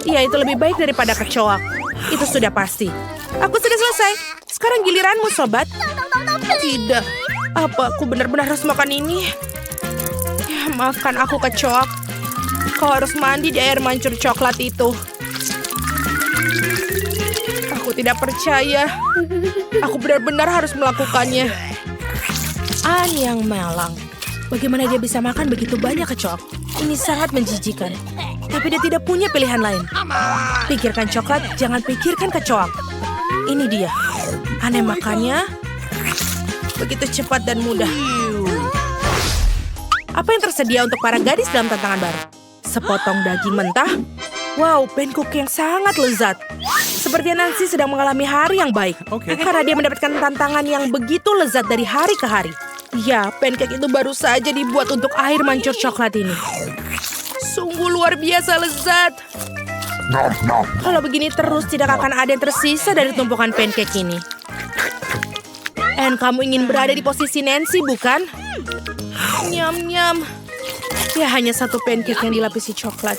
Iya, itu lebih baik daripada kecoak. Itu sudah pasti. Aku sudah selesai. Sekarang giliranmu, sobat. Tidak. Apa aku benar-benar harus makan ini? Ya, maafkan aku, kecoak. Kau harus mandi di air mancur coklat itu. Aku tidak percaya. Aku benar-benar harus melakukannya. Ann yang malang. Bagaimana dia bisa makan begitu banyak kecoak? Ini sangat menjijikan. Tapi dia tidak punya pilihan lain. Pikirkan coklat, jangan pikirkan kecoak. Ini dia. Aneh makannya begitu cepat dan mudah. Apa yang tersedia untuk para gadis dalam tantangan baru? Sepotong daging mentah? Wow, pancake yang sangat lezat. Sepertinya Nancy sedang mengalami hari yang baik. Karena dia mendapatkan tantangan yang begitu lezat dari hari ke hari. Ya, pancake itu baru saja dibuat untuk air mancur coklat ini. Sungguh luar biasa lezat. Kalau begini terus, tidak akan ada yang tersisa dari tumpukan pancake ini. Kamu ingin berada di posisi Nancy, bukan? Nyam-nyam. Ya, hanya satu pancake yang dilapisi coklat.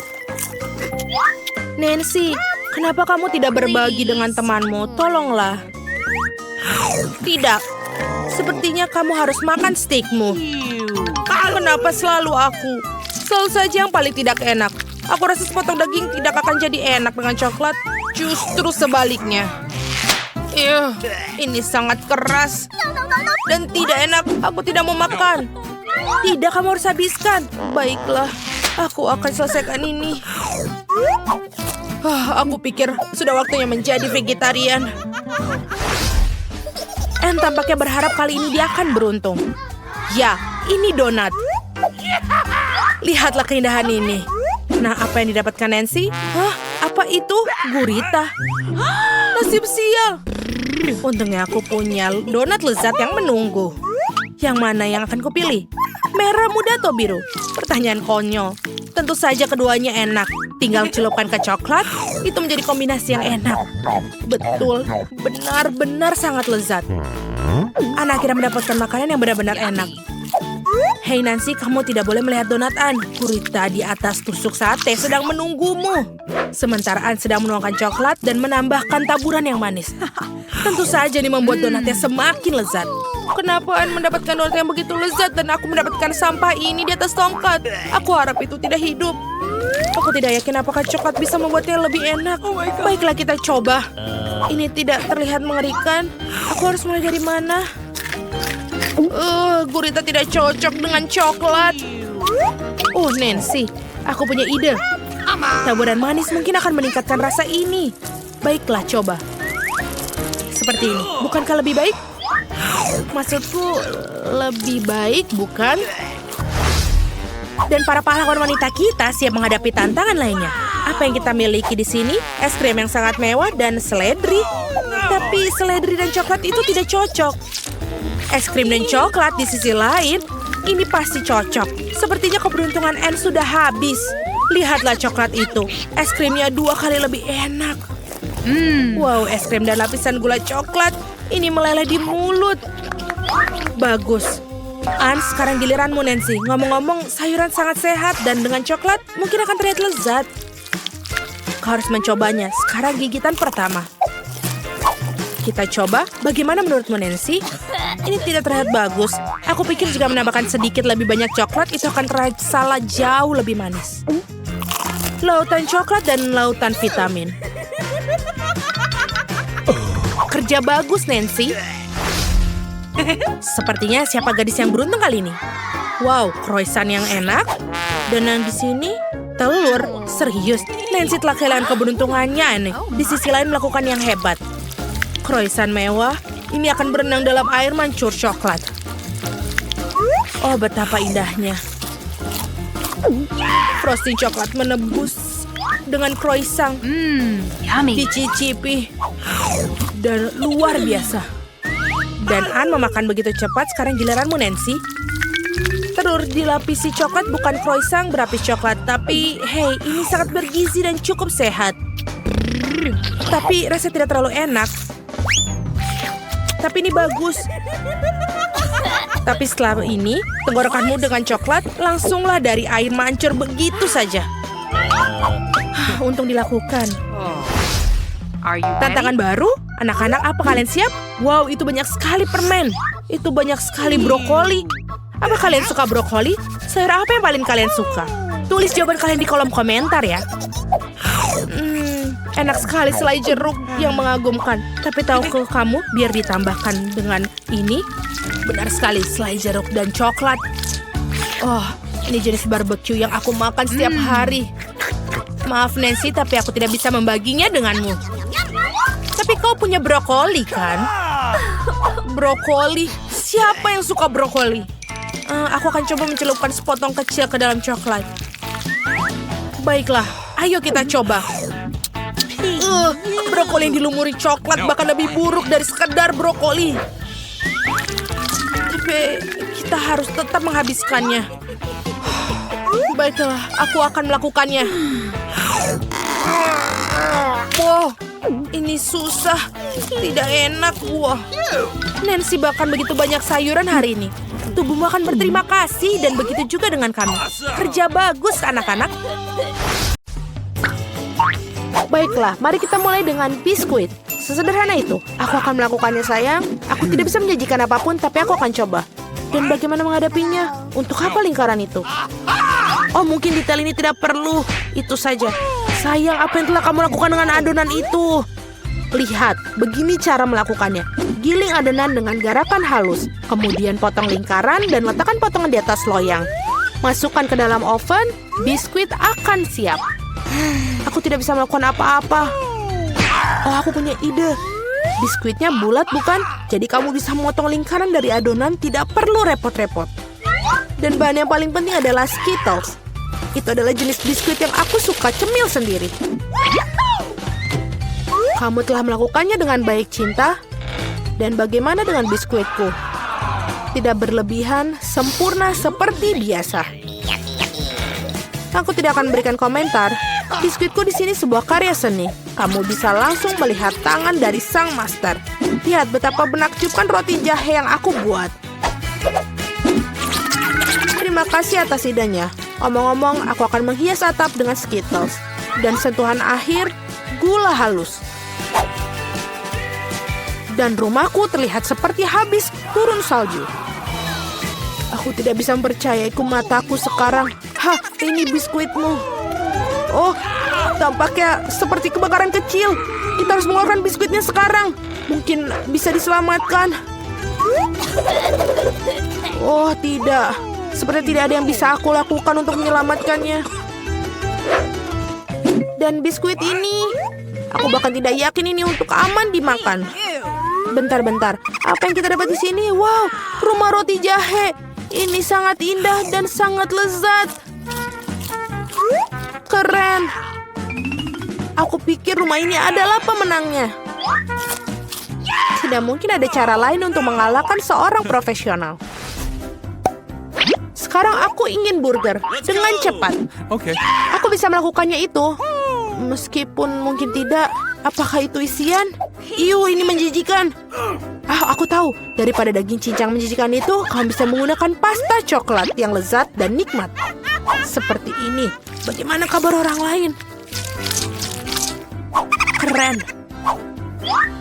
Nancy, kenapa kamu tidak berbagi dengan temanmu? Tolonglah. Tidak. Sepertinya kamu harus makan steakmu. Kenapa selalu aku? Selalu saja yang paling tidak enak. Aku rasa sepotong daging tidak akan jadi enak dengan coklat. Justru sebaliknya. Ini sangat keras. Dan tidak enak. Aku tidak mau makan. Tidak, kamu harus habiskan. Baiklah, aku akan selesaikan ini. Aku pikir sudah waktunya menjadi vegetarian. Tampaknya berharap kali ini dia akan beruntung. Ya, ini donat. Lihatlah keindahan ini. Nah, apa yang didapatkan Nancy? Apa itu? Gurita. Nasib sial. Untungnya aku punya donat lezat yang menunggu. Yang mana yang akan kupilih? Merah, muda, atau biru? Pertanyaan konyol. Tentu saja keduanya enak. Tinggal celupkan ke coklat, itu menjadi kombinasi yang enak. Betul, benar-benar sangat lezat. Anak akhirnya mendapatkan makanan yang benar-benar enak. Hei Nancy, kamu tidak boleh melihat donat Ann. Gurita di atas tusuk sate sedang menunggumu. Sementara Ann sedang menuangkan coklat dan menambahkan taburan yang manis. Tentu saja ini membuat donatnya semakin lezat. Kenapa Ann mendapatkan donat yang begitu lezat dan aku mendapatkan sampah ini di atas tongkat? Aku harap itu tidak hidup. Aku tidak yakin apakah coklat bisa membuatnya lebih enak. Baiklah, kita coba. Ini tidak terlihat mengerikan. Aku harus mulai dari mana? Gurita tidak cocok dengan coklat. Nancy, aku punya ide. Taburan manis mungkin akan meningkatkan rasa ini. Baiklah, coba. Seperti ini. Bukankah lebih baik? Maksudku, lebih baik, bukan? Dan para pahlawan wanita kita siap menghadapi tantangan lainnya. Apa yang kita miliki di sini? Es krim yang sangat mewah dan seledri. Tapi seledri dan coklat itu tidak cocok. Es krim dan coklat di sisi lain, ini pasti cocok. Sepertinya keberuntungan Ann sudah habis. Lihatlah coklat itu. Es krimnya 2 kali lebih enak. Wow, es krim dan lapisan gula coklat. Ini meleleh di mulut. Bagus. Ann, sekarang giliranmu Nancy. Ngomong-ngomong, sayuran sangat sehat dan dengan coklat mungkin akan terlihat lezat. Kau harus mencobanya. Sekarang gigitan pertama. Kita coba. Bagaimana menurutmu Nancy? Ini tidak terlihat bagus. Aku pikir jika menambahkan sedikit lebih banyak coklat, itu akan terasa jauh lebih manis. Lautan coklat dan lautan vitamin. Kerja bagus Nancy. Sepertinya siapa gadis yang beruntung kali ini? Wow, croissant yang enak. Dan yang di sini, telur. Serius, Nancy telah kehilangan keberuntungannya nih. Di sisi lain melakukan yang hebat. Croissant mewah, ini akan berenang dalam air mancur coklat. Oh, betapa indahnya. Frosting coklat menebus dengan croissant. Yummy. Dicicipi. Dan luar biasa. Dan Ann memakan begitu cepat, sekarang giliranmu Nancy. Telur dilapisi coklat bukan croissant berlapis coklat, tapi hey, ini sangat bergizi dan cukup sehat. Tapi rasa tidak terlalu enak. Tapi ini bagus. Tapi setelah ini, tenggorokanmu dengan coklat langsunglah dari air mancur begitu saja. Untung dilakukan. Tantangan baru? Anak-anak, apa kalian siap? Wow, itu banyak sekali permen. Itu banyak sekali brokoli. Apa kalian suka brokoli? Sayur apa yang paling kalian suka? Tulis jawaban kalian di kolom komentar ya. Enak sekali selai jeruk yang mengagumkan. Tapi tahukah kamu, biar ditambahkan dengan ini? Benar sekali, selai jeruk dan coklat. Oh, ini jenis barbecue yang aku makan setiap hari. Maaf Nancy, tapi aku tidak bisa membaginya denganmu. Tapi kau punya brokoli, kan? Brokoli? Siapa yang suka brokoli? Aku akan coba mencelupkan sepotong kecil ke dalam coklat. Baiklah, ayo kita coba. Brokoli yang dilumuri coklat bahkan lebih buruk dari sekedar brokoli. Tapi kita harus tetap menghabiskannya. Baiklah, aku akan melakukannya. Wow, ini susah. Tidak enak, wow. Nancy bahkan begitu banyak sayuran hari ini. Tubuhmu akan berterima kasih dan begitu juga dengan kami. Kerja bagus, anak-anak. Baiklah, mari kita mulai dengan biskuit. Sesederhana itu. Aku akan melakukannya, sayang. Aku tidak bisa menjanjikan apapun, tapi aku akan coba. Dan bagaimana menghadapinya? Untuk apa lingkaran itu? Oh, mungkin detail ini tidak perlu. Itu saja. Sayang, apa yang telah kamu lakukan dengan adonan itu? Lihat, begini cara melakukannya. Giling adonan dengan garakan halus. Kemudian potong lingkaran dan letakkan potongan di atas loyang. Masukkan ke dalam oven, biskuit akan siap. Aku tidak bisa melakukan apa-apa. Oh, aku punya ide. Biskuitnya bulat bukan? Jadi kamu bisa memotong lingkaran dari adonan, tidak perlu repot-repot. Dan bahan yang paling penting adalah Skittles. Itu adalah jenis biskuit yang aku suka cemil sendiri. Kamu telah melakukannya dengan baik, Cinta. Dan bagaimana dengan biskuitku? Tidak berlebihan, sempurna seperti biasa. Aku tidak akan memberikan komentar. Biskuitku di sini sebuah karya seni. Kamu bisa langsung melihat tangan dari sang master. Lihat betapa menakjubkan roti jahe yang aku buat. Terima kasih atas idenya. Omong-omong, aku akan menghias atap dengan Skittles. Dan sentuhan akhir, gula halus. Dan rumahku terlihat seperti habis turun salju. Aku tidak bisa mempercayai mataku sekarang. Hah, ini biskuitmu. Oh, tampaknya seperti kebakaran kecil. Kita harus mengeluarkan biskuitnya sekarang. Mungkin bisa diselamatkan. Oh, tidak. Seperti tidak ada yang bisa aku lakukan untuk menyelamatkannya. Dan biskuit ini, aku bahkan tidak yakin ini untuk aman dimakan. Bentar-bentar, apa yang kita dapat di sini? Wow, rumah roti jahe. Ini sangat indah dan sangat lezat. Keren. Aku pikir rumah ini adalah pemenangnya. Tidak mungkin ada cara lain untuk mengalahkan seorang profesional. Sekarang aku ingin burger dengan cepat. Okay. Aku bisa melakukannya itu. Meskipun mungkin tidak. Apakah itu isian? Iu, ini menjijikan. Aku tahu. Daripada daging cincang menjijikan itu, kamu bisa menggunakan pasta coklat yang lezat dan nikmat. Seperti ini. Bagaimana kabar orang lain? Keren.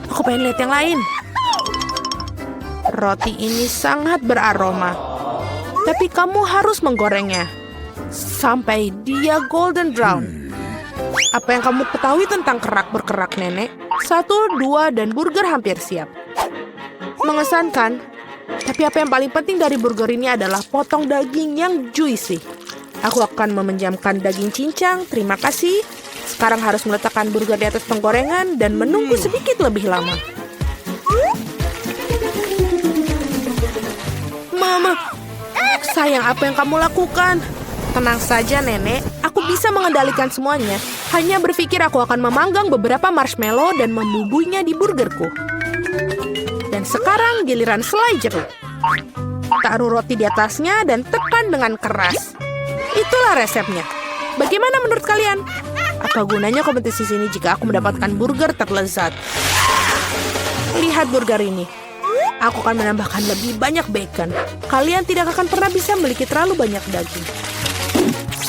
Aku pengen lihat yang lain. Roti ini sangat beraroma. Tapi kamu harus menggorengnya sampai dia golden brown. Apa yang kamu ketahui tentang kerak berkerak, Nenek? 1, 2, dan burger hampir siap. Mengesankan. Tapi apa yang paling penting dari burger ini adalah potong daging yang juicy. Aku akan meminjamkan daging cincang, terima kasih. Sekarang harus meletakkan burger di atas penggorengan dan menunggu sedikit lebih lama. Mama, sayang, apa yang kamu lakukan? Tenang saja, Nenek. Aku bisa mengendalikan semuanya. Hanya berpikir aku akan memanggang beberapa marshmallow dan membubuinya di burgerku. Dan sekarang giliran selai jeruk. Taruh roti di atasnya dan tekan dengan keras. Itulah resepnya. Bagaimana menurut kalian? Apa gunanya kompetisi sini jika aku mendapatkan burger terlezat? Lihat burger ini. Aku akan menambahkan lebih banyak bacon. Kalian tidak akan pernah bisa memiliki terlalu banyak daging.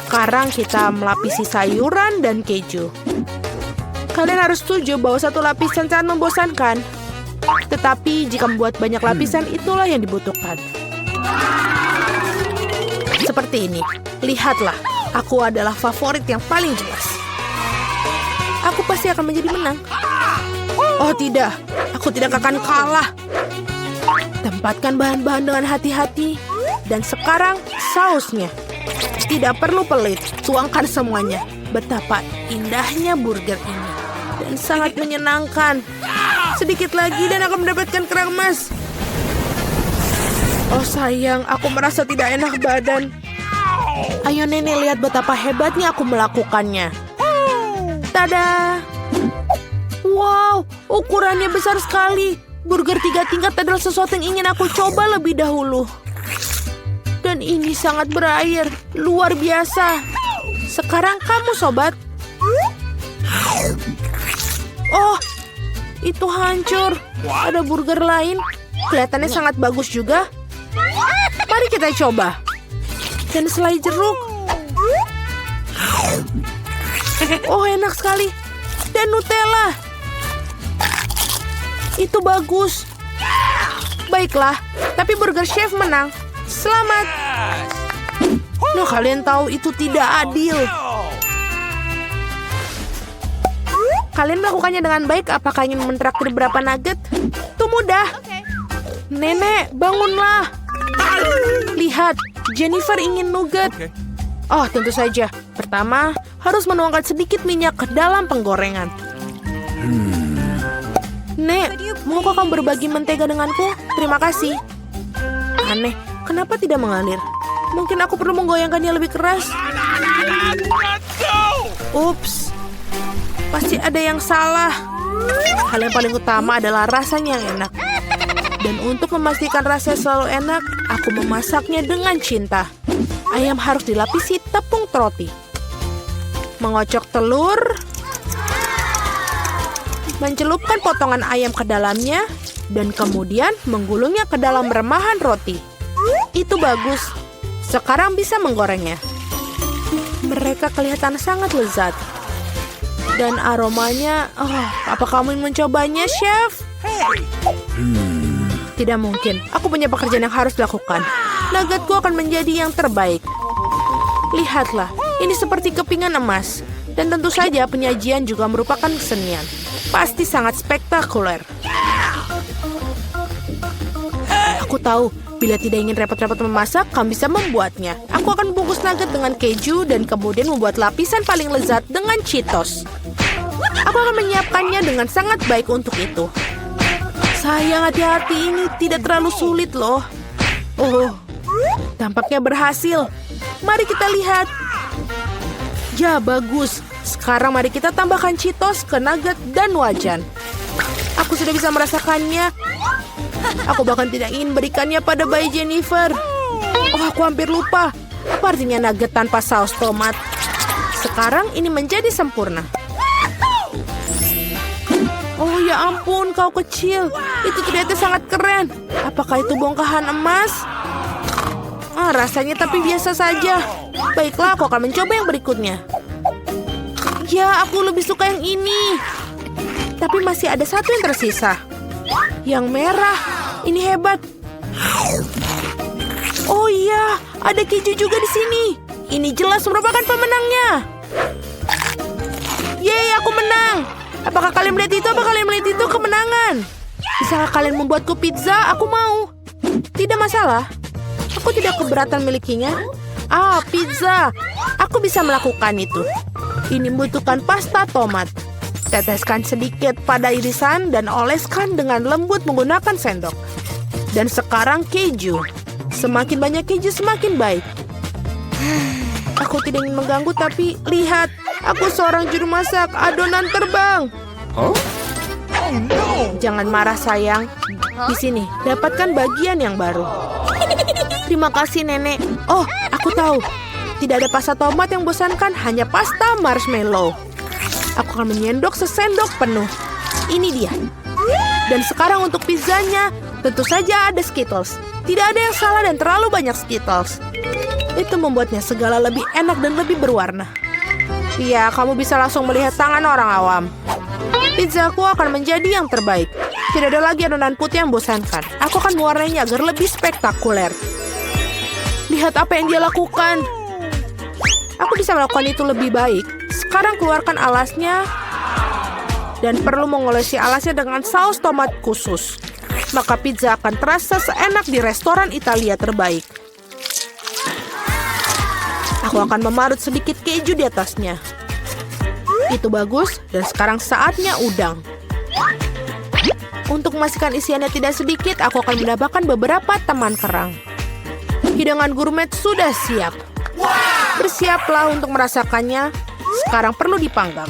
Sekarang kita melapisi sayuran dan keju. Kalian harus setuju bahwa satu lapisan sangat membosankan. Tetapi jika membuat banyak lapisan, itulah yang dibutuhkan. Seperti ini. Lihatlah, aku adalah favorit yang paling jelas. Aku pasti akan menjadi menang. Oh tidak, aku tidak akan kalah. Tempatkan bahan-bahan dengan hati-hati. Dan sekarang sausnya. Tidak perlu pelit, tuangkan semuanya. Betapa indahnya burger ini. Dan sangat menyenangkan. Sedikit lagi dan akan mendapatkan kerang emas. Oh sayang, aku merasa tidak enak badan. Ayo nenek, lihat betapa hebatnya aku melakukannya. Tada! Wow, ukurannya besar sekali. Burger 3 tingkat adalah sesuatu yang ingin aku coba lebih dahulu. Dan ini sangat berair, luar biasa. Sekarang kamu, sobat. Oh, itu hancur. Ada burger lain. Kelihatannya sangat bagus juga. Mari kita coba. Dan selai jeruk. Oh, enak sekali. Dan Nutella. Itu bagus. Baiklah, tapi Burger Chef menang. Selamat. Nah, kalian tahu itu tidak adil. Kalian melakukannya dengan baik. Apakah ingin mentraktir berapa nugget? Itu mudah. Nenek, bangunlah. Lihat, Jennifer ingin nugget. Oh, tentu saja. Pertama, harus menuangkan sedikit minyak ke dalam penggorengan. Nek, maukah kamu berbagi mentega denganku? Terima kasih. Aneh, kenapa tidak mengalir? Mungkin aku perlu menggoyangkannya lebih keras. Ups, pasti ada yang salah. Hal yang paling utama adalah rasanya yang enak. Dan untuk memastikan rasanya selalu enak, aku memasaknya dengan cinta. Ayam harus dilapisi tepung roti. Mengocok telur. Mencelupkan potongan ayam ke dalamnya. Dan kemudian menggulungnya ke dalam remahan roti. Itu bagus. Sekarang bisa menggorengnya. Mereka kelihatan sangat lezat. Dan aromanya... Oh, apa kamu ingin mencobanya, Chef? Tidak mungkin. Aku punya pekerjaan yang harus dilakukan. Nuggetku akan menjadi yang terbaik. Lihatlah, ini seperti kepingan emas. Dan tentu saja penyajian juga merupakan kesenian. Pasti sangat spektakuler. Aku tahu, bila tidak ingin repot-repot memasak, kamu bisa membuatnya. Aku akan membungkus nugget dengan keju dan kemudian membuat lapisan paling lezat dengan Cheetos. Aku akan menyiapkannya dengan sangat baik untuk itu. Sayang, hati-hati, ini tidak terlalu sulit loh. Oh, tampaknya berhasil. Mari kita lihat. Ya, bagus. Sekarang mari kita tambahkan Cheetos ke nugget dan wajan. Aku sudah bisa merasakannya. Aku bahkan tidak ingin berikannya pada bayi Jennifer. Oh, aku hampir lupa. Apa artinya nugget tanpa saus tomat? Sekarang ini menjadi sempurna. Oh ya ampun, kau kecil. Itu ternyata sangat keren. Apakah itu bongkahan emas? Rasanya tapi biasa saja. Baiklah, aku akan mencoba yang berikutnya. Ya, aku lebih suka yang ini. Tapi masih ada satu yang tersisa. Yang merah. Ini hebat. Oh iya, ada keju juga di sini. Ini jelas merupakan pemenangnya. Yeay, aku menang. Apakah kalian melihat itu? Apakah kalian melihat itu? Kemenangan. Bisakah kalian membuatku pizza? Aku mau. Tidak masalah. Aku tidak keberatan milikinya. Pizza. Aku bisa melakukan itu. Ini membutuhkan pasta tomat. Teteskan sedikit pada irisan dan oleskan dengan lembut menggunakan sendok. Dan sekarang keju. Semakin banyak keju semakin baik. Aku tidak ingin mengganggu tapi lihat. Aku seorang juru masak. Adonan terbang. Jangan marah sayang. Di sini, dapatkan bagian yang baru. Terima kasih nenek. Oh, aku tahu. Tidak ada pasta tomat yang bosankan, hanya pasta marshmallow. Aku akan menyendok sesendok penuh. Ini dia. Dan sekarang untuk pizzanya, tentu saja ada Skittles. Tidak ada yang salah dan terlalu banyak Skittles. Itu membuatnya segala lebih enak dan lebih berwarna. Iya, kamu bisa langsung melihat tangan orang awam. Pizzaku akan menjadi yang terbaik. Tidak ada lagi adonan putih yang bosankan. Aku akan mewarnainya agar lebih spektakuler. Lihat apa yang dia lakukan. Aku bisa melakukan itu lebih baik. Sekarang keluarkan alasnya. Dan perlu mengolesi alasnya dengan saus tomat khusus. Maka pizza akan terasa seenak di restoran Italia terbaik. Aku akan memarut sedikit keju di atasnya. Itu bagus. Dan sekarang saatnya udang. Untuk memastikan isiannya tidak sedikit, aku akan menambahkan beberapa teman kerang. Hidangan gourmet sudah siap. Bersiaplah untuk merasakannya. Sekarang perlu dipanggang.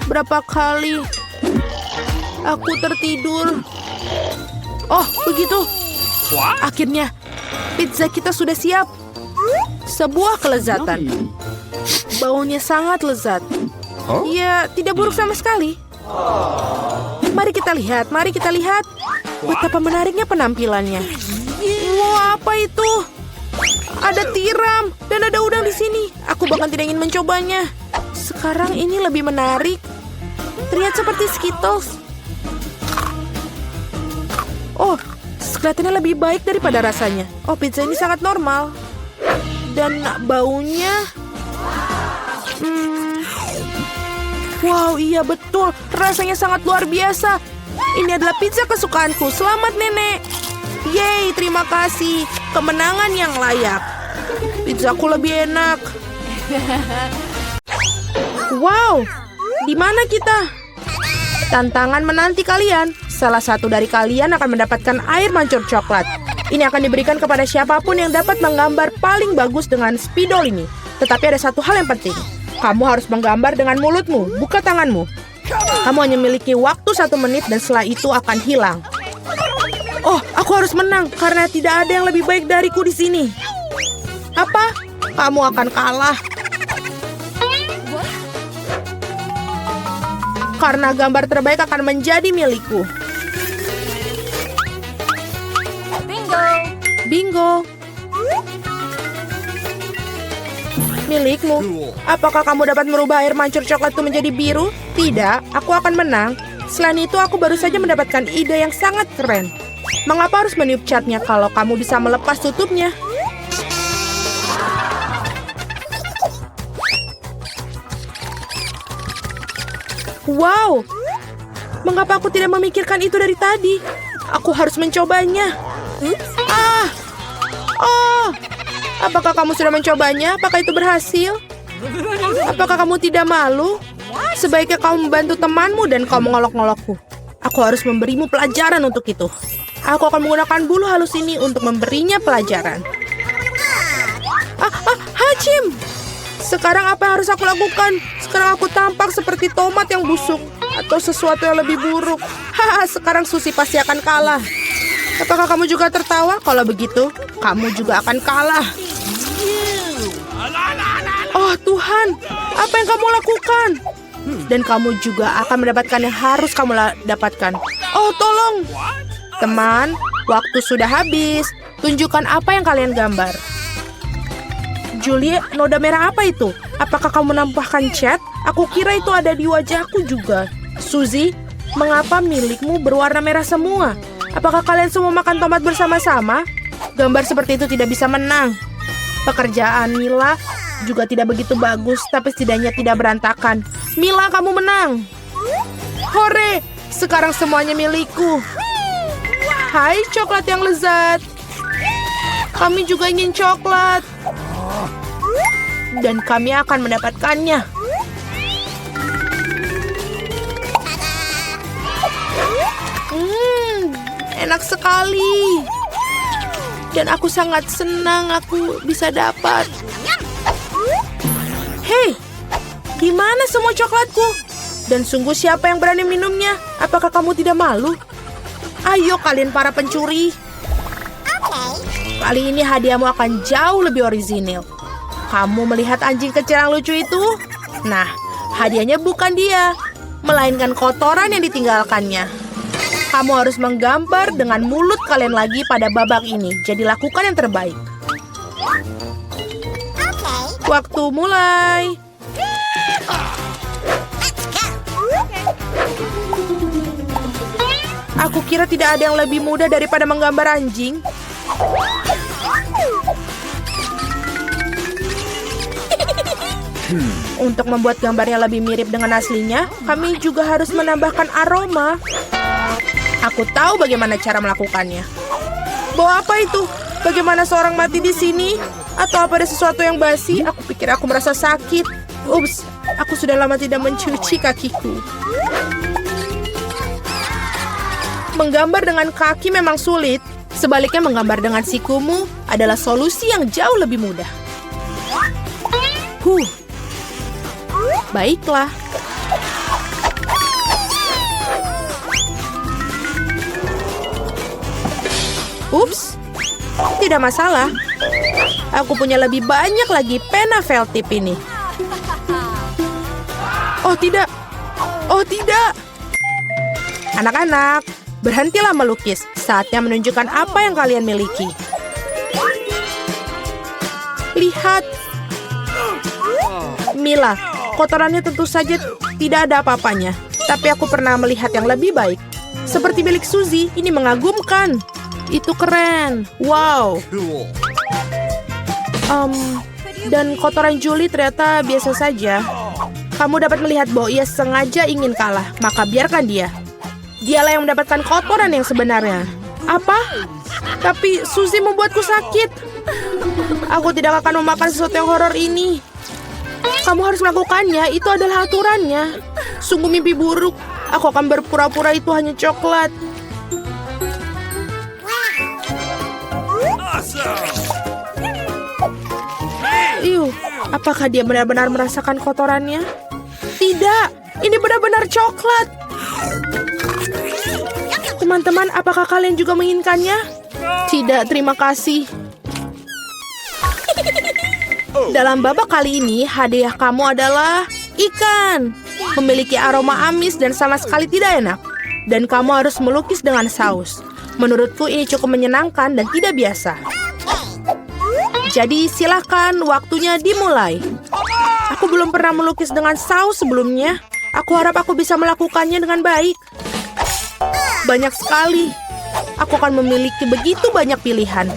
Berapa kali aku tertidur. Oh, begitu. Akhirnya, pizza kita sudah siap. Sebuah kelezatan. Baunya sangat lezat. Ya, tidak buruk sama sekali. Mari kita lihat. Betapa menariknya penampilannya. Wah, apa itu? Ada tiram dan ada udang di sini. Aku bahkan tidak ingin mencobanya. Sekarang ini lebih menarik. Terlihat seperti Skittles. Oh, kelihatannya lebih baik daripada rasanya. Oh, pizza ini sangat normal. Dan baunya... Wow, iya betul. Rasanya sangat luar biasa. Ini adalah pizza kesukaanku. Selamat, Nenek. Yeay, terima kasih. Kemenangan yang layak. Pizzaku lebih enak. Wow, di mana kita? Tantangan menanti kalian. Salah satu dari kalian akan mendapatkan air mancur coklat. Ini akan diberikan kepada siapapun yang dapat menggambar paling bagus dengan spidol ini. Tetapi ada satu hal yang penting. Kamu harus menggambar dengan mulutmu, bukan tanganmu. Kamu hanya memiliki waktu 1 menit dan setelah itu akan hilang. Oh, aku harus menang karena tidak ada yang lebih baik dariku di sini. Apa? Kamu akan kalah. Karena gambar terbaik akan menjadi milikku. Bingo. Milikmu. Apakah kamu dapat merubah air mancur coklat itu menjadi biru? Tidak, aku akan menang. Selain itu, aku baru saja mendapatkan ide yang sangat keren. Mengapa harus meniup catnya kalau kamu bisa melepas tutupnya? Wow, mengapa aku tidak memikirkan itu dari tadi? Aku harus mencobanya. Oh, apakah kamu sudah mencobanya? Apakah itu berhasil? Apakah kamu tidak malu? Sebaiknya kamu membantu temanmu dan kamu mengolok-ngolokku. Aku harus memberimu pelajaran untuk itu. Aku akan menggunakan bulu halus ini untuk memberinya pelajaran. Hachim! Sekarang apa yang harus aku lakukan? Sekarang aku tampak seperti tomat yang busuk. Atau sesuatu yang lebih buruk. Sekarang Susi pasti akan kalah. Apakah kamu juga tertawa? Kalau begitu, kamu juga akan kalah. Oh Tuhan, apa yang kamu lakukan? Dan kamu juga akan mendapatkan yang harus kamu dapatkan. Oh tolong. Teman, waktu sudah habis. Tunjukkan apa yang kalian gambar. Julie, noda merah apa itu? Apakah kamu menambahkan cat? Aku kira itu ada di wajahku juga. Suzy, mengapa milikmu berwarna merah semua? Apakah kalian semua makan tomat bersama-sama? Gambar seperti itu tidak bisa menang. Pekerjaan Mila juga tidak begitu bagus, tapi setidaknya tidak berantakan. Mila, kamu menang. Hore, sekarang semuanya milikku. Hai, coklat yang lezat. Kami juga ingin coklat. Dan kami akan mendapatkannya. Enak sekali. Dan aku sangat senang aku bisa dapat. Hei, gimana semua coklatku? Dan sungguh siapa yang berani minumnya? Apakah kamu tidak malu? Ayo kalian para pencuri. Kali ini hadiahmu akan jauh lebih orisinil. Kamu melihat anjing kecil yang lucu itu? Nah, hadiahnya bukan dia, melainkan kotoran yang ditinggalkannya. Kamu harus menggambar dengan mulut kalian lagi pada babak ini. Jadi lakukan yang terbaik. Waktu mulai. Aku kira tidak ada yang lebih mudah daripada menggambar anjing. Untuk membuat gambarnya lebih mirip dengan aslinya, kami juga harus menambahkan aroma. Aku tahu bagaimana cara melakukannya. Bau apa itu? Bagaimana seorang mati di sini? Atau apa ada sesuatu yang basi? Aku pikir aku merasa sakit. Ups, aku sudah lama tidak mencuci kakiku. Menggambar dengan kaki memang sulit. Sebaliknya menggambar dengan sikumu adalah solusi yang jauh lebih mudah. Baiklah. Ups, tidak masalah. Aku punya lebih banyak lagi pena felt tip ini. Oh tidak. Oh tidak. Anak-anak, berhentilah melukis. Saatnya menunjukkan apa yang kalian miliki. Lihat. Mila, kotorannya tentu saja tidak ada apa-apanya. Tapi aku pernah melihat yang lebih baik. Seperti milik Suzy, ini mengagumkan. Itu keren. Wow. Dan kotoran Julie ternyata biasa saja. Kamu dapat melihat bahwa ia sengaja ingin kalah, maka biarkan dia. Dialah yang mendapatkan kotoran yang sebenarnya. Apa? Tapi Suzy membuatku sakit. Aku tidak akan memakan sesuatu yang horor ini. Kamu harus melakukannya, itu adalah aturannya. Sungguh mimpi buruk. Aku akan berpura-pura itu hanya coklat. Apakah dia benar-benar merasakan kotorannya? Tidak, ini benar-benar coklat. Teman-teman, apakah kalian juga menginginkannya? Tidak, terima kasih. Dalam babak kali ini, hadiah kamu adalah ikan. Memiliki aroma amis dan sama sekali tidak enak. Dan kamu harus melukis dengan saus. Menurutku ini cukup menyenangkan dan tidak biasa. Jadi silakan, waktunya dimulai. Aku belum pernah melukis dengan saus sebelumnya. Aku harap aku bisa melakukannya dengan baik. Banyak sekali. Aku akan memiliki begitu banyak pilihan.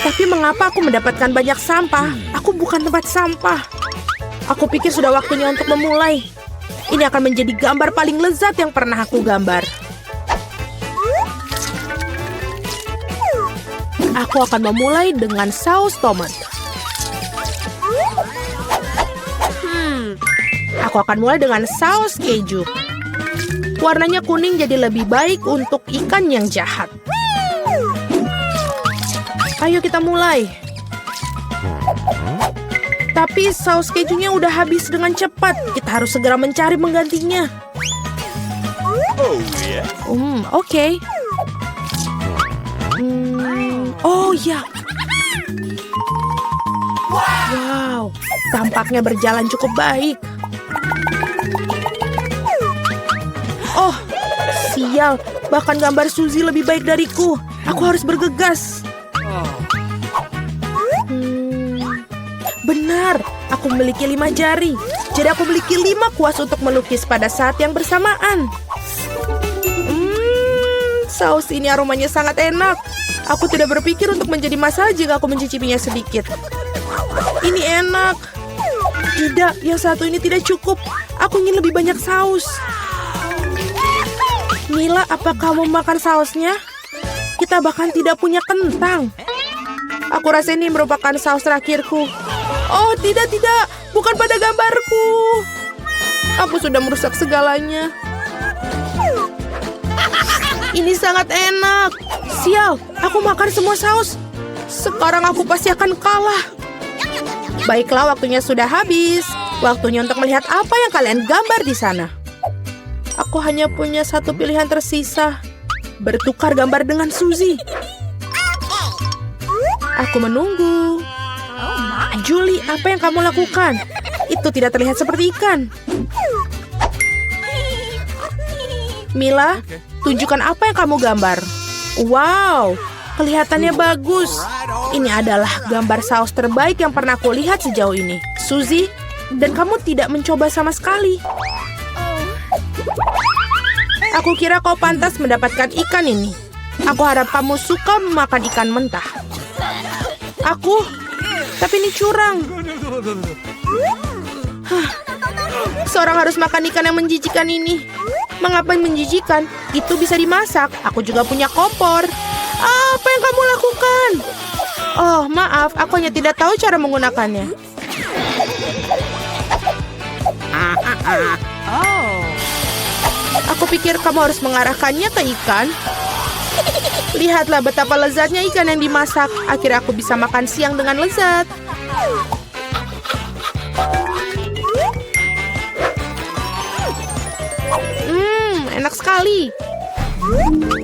Tapi mengapa aku mendapatkan banyak sampah? Aku bukan tempat sampah. Aku pikir sudah waktunya untuk memulai. Ini akan menjadi gambar paling lezat yang pernah aku gambar. Aku akan memulai dengan saus tomat. Aku akan mulai dengan saus keju. Warnanya kuning jadi lebih baik untuk ikan yang jahat. Ayo kita mulai. Tapi saus kejunya udah habis dengan cepat. Kita harus segera mencari penggantinya. Oke. Oh ya. Wow, tampaknya berjalan cukup baik. Oh, sial. Bahkan gambar Suzy lebih baik dariku. Aku harus bergegas. Benar, aku memiliki 5 jari. Jadi aku memiliki 5 kuas untuk melukis pada saat yang bersamaan. Saus ini aromanya sangat enak. Aku tidak berpikir untuk menjadi masalah jika aku mencicipinya sedikit. Ini enak. Tidak, yang satu ini tidak cukup. Aku ingin lebih banyak saus. Mila, apa kamu makan sausnya? Kita bahkan tidak punya kentang. Aku rasa ini merupakan saus terakhirku. Oh, tidak. Bukan pada gambarku. Aku sudah merusak segalanya. Ini sangat enak. Sial, aku makan semua saus. Sekarang aku pasti akan kalah. Baiklah, waktunya sudah habis. Waktunya untuk melihat apa yang kalian gambar di sana. Aku hanya punya satu pilihan tersisa. Bertukar gambar dengan Suzy. Aku menunggu. Julie, apa yang kamu lakukan? Itu tidak terlihat seperti ikan. Mila, tunjukkan apa yang kamu gambar. Wow, kelihatannya bagus. Ini adalah gambar saus terbaik yang pernah aku lihat sejauh ini. Suzy, dan kamu tidak mencoba sama sekali. Aku kira kau pantas mendapatkan ikan ini. Aku harap kamu suka memakan ikan mentah. Tapi ini curang. Seorang harus makan ikan yang menjijikan ini. Mengapa menjijikan? Itu bisa dimasak. Aku juga punya kompor. Apa yang kamu lakukan? Oh, maaf. Aku hanya tidak tahu cara menggunakannya. Aku pikir kamu harus mengarahkannya ke ikan. Lihatlah betapa lezatnya ikan yang dimasak. Akhirnya aku bisa makan siang dengan lezat. Enak sekali.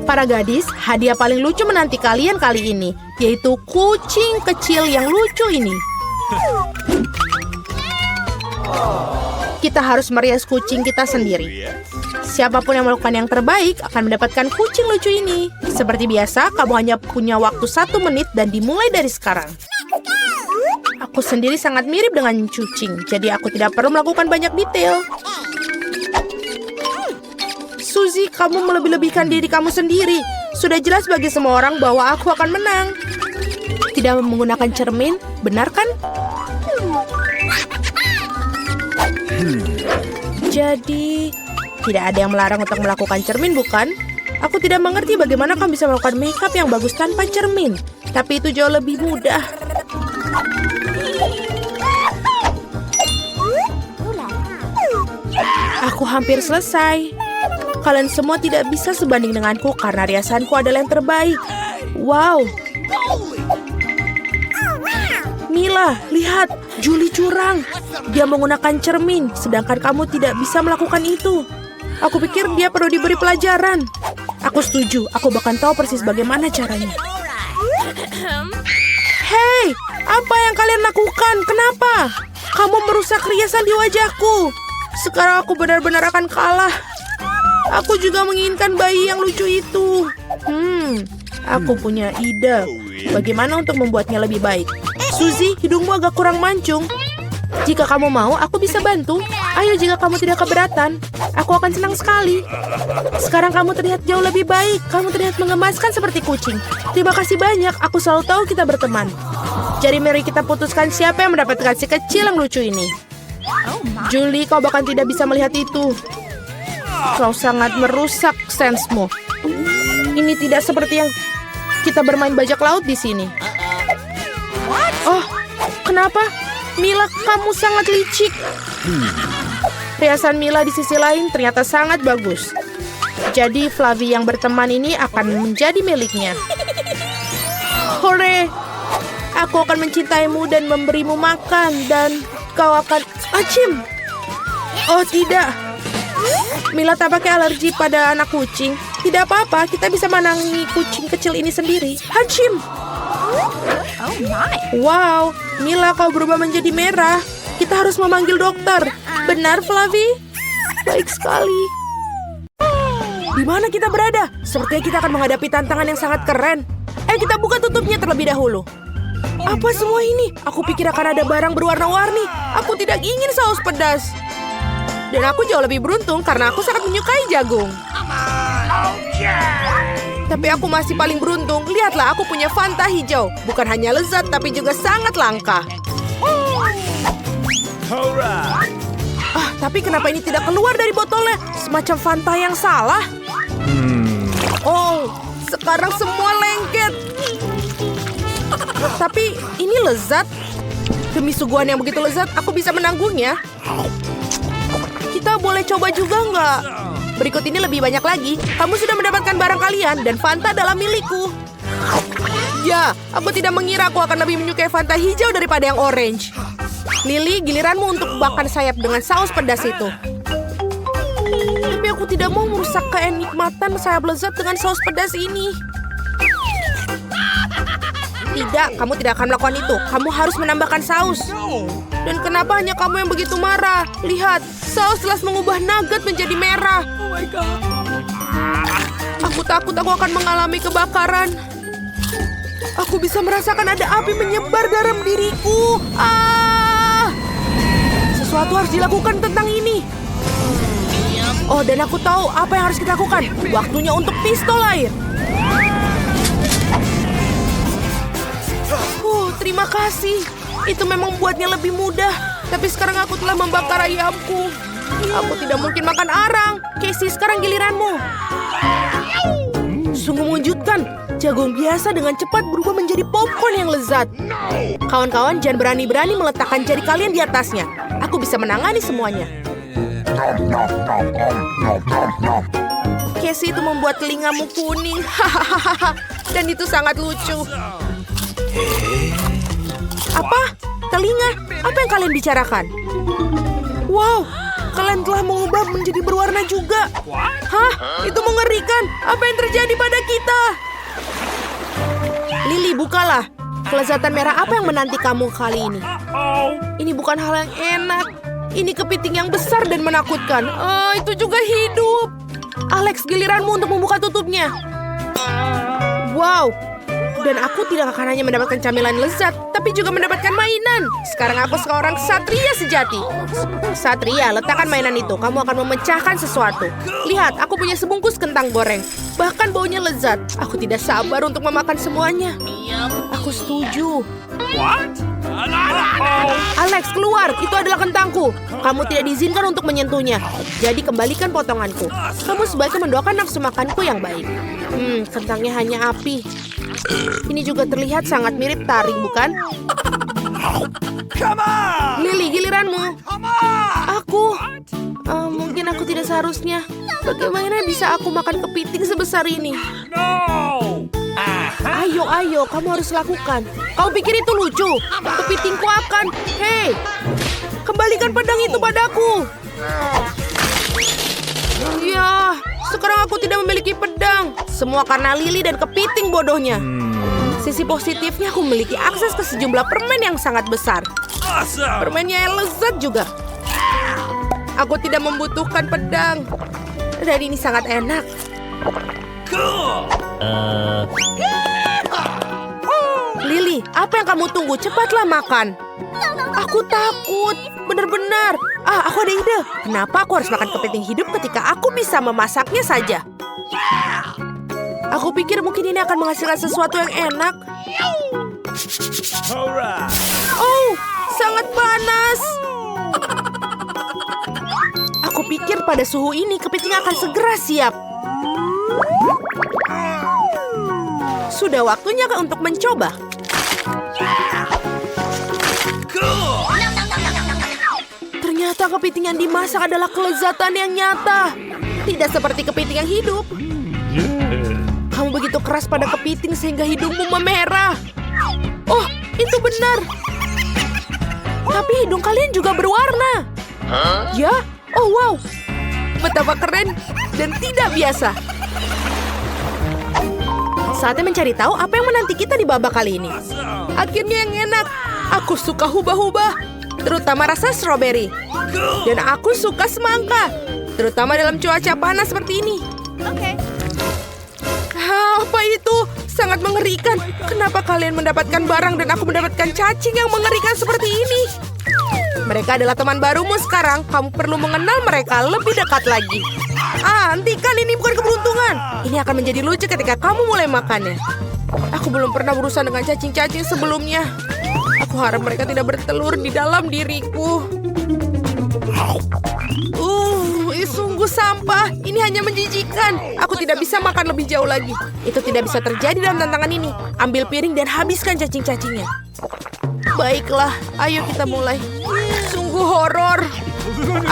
Para gadis, hadiah paling lucu menanti kalian kali ini, yaitu kucing kecil yang lucu ini. Kita harus merias kucing kita sendiri. Siapapun yang melakukan yang terbaik akan mendapatkan kucing lucu ini. Seperti biasa, kamu hanya punya waktu 1 menit dan dimulai dari sekarang. Aku sendiri sangat mirip dengan kucing, jadi aku tidak perlu melakukan banyak detail. Suzy, kamu melebih-lebihkan diri kamu sendiri. Sudah jelas bagi semua orang bahwa aku akan menang. Tidak menggunakan cermin, benar kan? Jadi, tidak ada yang melarang untuk melakukan cermin, bukan? Aku tidak mengerti bagaimana kamu bisa melakukan makeup yang bagus tanpa cermin. Tapi itu jauh lebih mudah. Aku hampir selesai. Kalian semua tidak bisa sebanding denganku karena riasanku adalah yang terbaik. Wow. Mila, lihat. Julie curang. Dia menggunakan cermin, sedangkan kamu tidak bisa melakukan itu. Aku pikir dia perlu diberi pelajaran. Aku setuju. Aku bahkan tahu persis bagaimana caranya. Hei, apa yang kalian lakukan? Kenapa? Kamu merusak riasan di wajahku. Sekarang aku benar-benar akan kalah. Aku juga menginginkan bayi yang lucu itu. Aku punya ide. Bagaimana untuk membuatnya lebih baik? Suzy, hidungmu agak kurang mancung. Jika kamu mau, aku bisa bantu. Ayo, jika kamu tidak keberatan, aku akan senang sekali. Sekarang kamu terlihat jauh lebih baik. Kamu terlihat mengemaskan seperti kucing. Terima kasih banyak. Aku selalu tahu kita berteman. Jadi mari kita putuskan siapa yang mendapatkan si kecil yang lucu ini. Julie, kau bahkan tidak bisa melihat itu. Kau sangat merusak sensemu. Ini tidak seperti yang kita bermain bajak laut di sini. Oh, kenapa? Mila, kamu sangat licik. Riasan Mila di sisi lain ternyata sangat bagus. Jadi Flavie yang berteman ini akan menjadi miliknya. Hore! Aku akan mencintaimu dan memberimu makan dan kau akan... Acim! Oh tidak! Mila tampaknya alergi pada anak kucing. Tidak apa-apa, kita bisa menangani kucing kecil ini sendiri. Hachim! Wow, Mila kau berubah menjadi merah. Kita harus memanggil dokter. Benar, Flavie? Baik sekali. Di mana kita berada? Sepertinya kita akan menghadapi tantangan yang sangat keren. Kita buka tutupnya terlebih dahulu. Apa semua ini? Aku pikir akan ada barang berwarna-warni. Aku tidak ingin saus pedas. Dan aku jauh lebih beruntung karena aku sangat menyukai jagung. Tapi aku masih paling beruntung. Lihatlah, aku punya Fanta hijau. Bukan hanya lezat, tapi juga sangat langka. Tapi kenapa ini tidak keluar dari botolnya? Semacam Fanta yang salah. Oh, sekarang semua lengket. Tapi ini lezat. Demi suguhan yang begitu lezat, aku bisa menanggungnya. Kita boleh coba juga nggak? Berikut ini lebih banyak lagi. Kamu sudah mendapatkan barang kalian dan Fanta adalah milikku. Ya, aku tidak mengira aku akan lebih menyukai Fanta hijau daripada yang orange. Lily, giliranmu untuk makan sayap dengan saus pedas itu. Tapi aku tidak mau merusak kenikmatan sayap lezat dengan saus pedas ini. Tidak, kamu tidak akan melakukan itu. Kamu harus menambahkan saus. Dan kenapa hanya kamu yang begitu marah? Lihat, saus telah mengubah nugget menjadi merah. Oh my God. Aku takut aku akan mengalami kebakaran. Aku bisa merasakan ada api menyebar dalam diriku. Sesuatu harus dilakukan tentang ini. Oh, dan aku tahu apa yang harus kita lakukan. Waktunya untuk pistol air. Terima kasih. Itu memang membuatnya lebih mudah. Tapi sekarang aku telah membakar ayamku. Aku tidak mungkin makan arang. Casey, sekarang giliranmu. Sungguh mengejutkan. Jagung biasa dengan cepat berubah menjadi popcorn yang lezat. Kawan-kawan, jangan berani-berani meletakkan jari kalian di atasnya. Aku bisa menangani semuanya. Casey, itu membuat telingamu kuning. Hahaha. Dan itu sangat lucu. Apa? Telinga? Apa yang kalian bicarakan? Wow, kalian telah mengubah menjadi berwarna juga. Hah? Itu mengerikan. Apa yang terjadi pada kita? Lily, bukalah. Kelezatan merah apa yang menanti kamu kali ini? Ini bukan hal yang enak. Ini kepiting yang besar dan menakutkan. Itu juga hidup. Alex, giliranmu untuk membuka tutupnya. Wow. Dan aku tidak akan hanya mendapatkan camilan lezat, tapi juga mendapatkan mainan. Sekarang aku seorang satria sejati. Satria, letakkan mainan itu. Kamu akan memecahkan sesuatu. Lihat, aku punya sebungkus kentang goreng. Bahkan baunya lezat. Aku tidak sabar untuk memakan semuanya. Aku setuju. Alex, keluar. Itu adalah kentangku. Kamu tidak diizinkan untuk menyentuhnya. Jadi kembalikan potonganku. Kamu sebaiknya mendoakan nafsu makanku yang baik. Kentangnya hanya api. Ini juga terlihat sangat mirip taring, bukan? Lily, giliranmu. Aku. Mungkin aku tidak seharusnya. Bagaimana bisa aku makan kepiting sebesar ini? Ayo, kamu harus lakukan. Kau pikir itu lucu? Kepitingku akan. Hei, kembalikan pedang itu padaku. Ya, sekarang aku tidak memiliki pedang. Semua karena Lily dan kepiting bodohnya. Sisi positifnya, aku memiliki akses ke sejumlah permen yang sangat besar. Permennya yang lezat juga. Aku tidak membutuhkan pedang. Dan ini sangat enak. Lily, apa yang kamu tunggu? Cepatlah makan. Aku takut. Benar-benar. Aku ada ide. Kenapa aku harus makan kepiting hidup ketika aku bisa memasaknya saja? Aku pikir mungkin ini akan menghasilkan sesuatu yang enak. Oh, sangat panas. Aku pikir pada suhu ini kepiting akan segera siap. Sudah waktunya untuk mencoba. Ternyata kepiting yang dimasak adalah kelezatan yang nyata. Tidak seperti kepiting yang hidup. Kamu begitu keras pada kepiting sehingga hidungmu memerah. Oh, itu benar. Tapi hidung kalian juga berwarna. Ya? Oh, wow. Betapa keren dan tidak biasa. Saatnya mencari tahu apa yang menanti kita di babak kali ini. Akhirnya yang enak. Aku suka hubah-hubah, terutama rasa strawberry. Dan aku suka semangka, terutama dalam cuaca panas seperti ini. Apa itu? Sangat mengerikan. Kenapa kalian mendapatkan barang dan aku mendapatkan cacing yang mengerikan seperti ini? Mereka adalah teman barumu sekarang. Kamu perlu mengenal mereka lebih dekat lagi. Hentikan, ini bukan keberuntungan. Ini akan menjadi lucu ketika kamu mulai makannya. Aku belum pernah berurusan dengan cacing-cacing sebelumnya. Aku harap mereka tidak bertelur di dalam diriku. Sungguh sampah. Ini hanya menjijikkan. Aku tidak bisa makan lebih jauh lagi. Itu tidak bisa terjadi dalam tantangan ini. Ambil piring dan habiskan cacing-cacingnya. Baiklah, ayo kita mulai. Sungguh horor.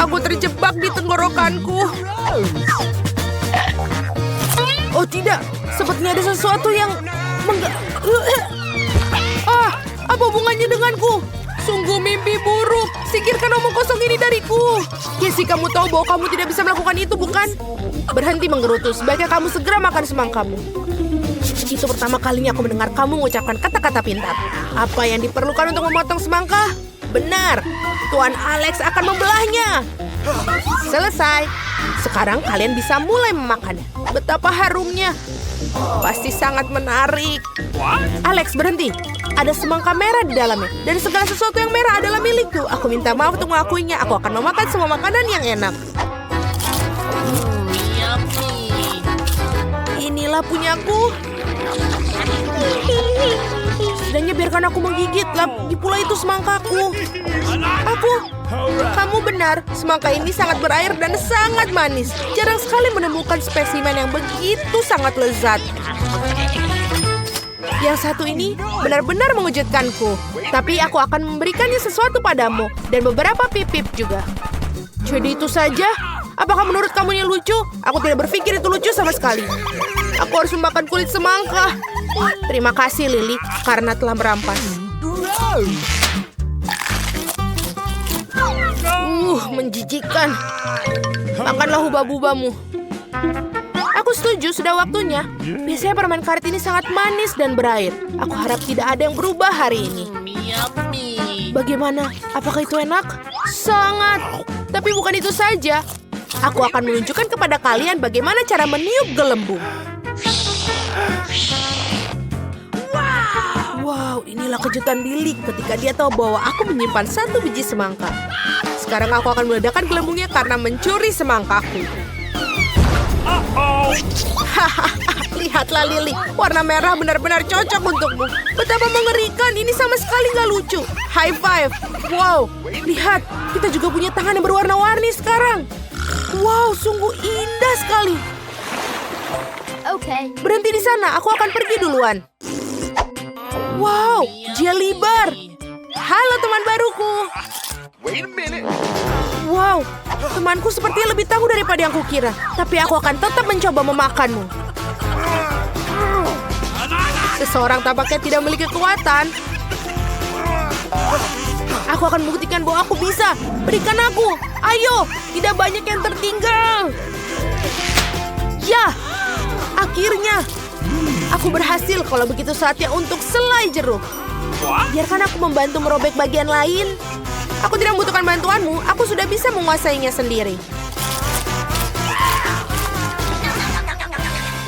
Aku terjebak di tenggorokanku. Oh tidak, sepertinya ada sesuatu yang apa hubungannya denganku? Sungguh mimpi buruk. Singkirkan omong kosong ini dariku. Casey, kamu tahu bahwa kamu tidak bisa melakukan itu, bukan? Berhenti menggerutu. Sebaiknya kamu segera makan semangkamu. Itu pertama kalinya aku mendengar kamu mengucapkan kata-kata pintar. Apa yang diperlukan untuk memotong semangka? Benar. Tuan Alex akan membelahnya. Selesai. Sekarang kalian bisa mulai memakannya. Betapa harumnya. Pasti sangat menarik. Alex, berhenti. Ada semangka merah di dalamnya. Dan segala sesuatu yang merah adalah milikku. Aku minta maaf untuk mengakuinya. Aku akan memakan semua makanan yang enak. Inilah punyaku. Setidaknya biarkan aku menggigit. Lagi pula itu semangkaku. Kamu benar. Semangka ini sangat berair dan sangat manis. Jarang sekali menemukan spesimen yang begitu sangat lezat. Yang satu ini benar-benar mengejutkanku. Tapi aku akan memberikannya sesuatu padamu. Dan beberapa pip-pip juga. Jadi itu saja? Apakah menurut kamu ini lucu? Aku tidak berpikir itu lucu sama sekali. Aku harus memakan kulit semangka. Terima kasih, Lily, karena telah merampas. Menjijikan. Makanlah hubah-bubamu. Aku setuju, sudah waktunya. Biasanya permen karet ini sangat manis dan berair. Aku harap tidak ada yang berubah hari ini. Bagaimana? Apakah itu enak? Sangat. Tapi bukan itu saja. Aku akan menunjukkan kepada kalian bagaimana cara meniup gelembung. Wow, inilah kejutan Lily ketika dia tahu bahwa aku menyimpan 1 biji semangka. Sekarang aku akan meledakkan gelembungnya karena mencuri semangkaku. Lihatlah Lily, warna merah benar-benar cocok untukmu. Betapa mengerikan, ini sama sekali nggak lucu. High five. Wow, lihat, kita juga punya tangan yang berwarna-warni sekarang. Wow, sungguh indah sekali. Okay. Berhenti di sana, aku akan pergi duluan. Wow, jelly bar. Halo teman baruku. Wow, temanku sepertinya lebih tangguh daripada yang kukira. Tapi aku akan tetap mencoba memakanmu. Seseorang tampaknya tidak memiliki kekuatan. Aku akan membuktikan bahwa aku bisa. Berikan aku. Ayo, tidak banyak yang tertinggal. Ya, akhirnya. Aku berhasil. Kalau begitu saatnya untuk selai jeruk. Biarkan aku membantu merobek bagian lain. Aku tidak membutuhkan bantuanmu. Aku sudah bisa menguasainya sendiri.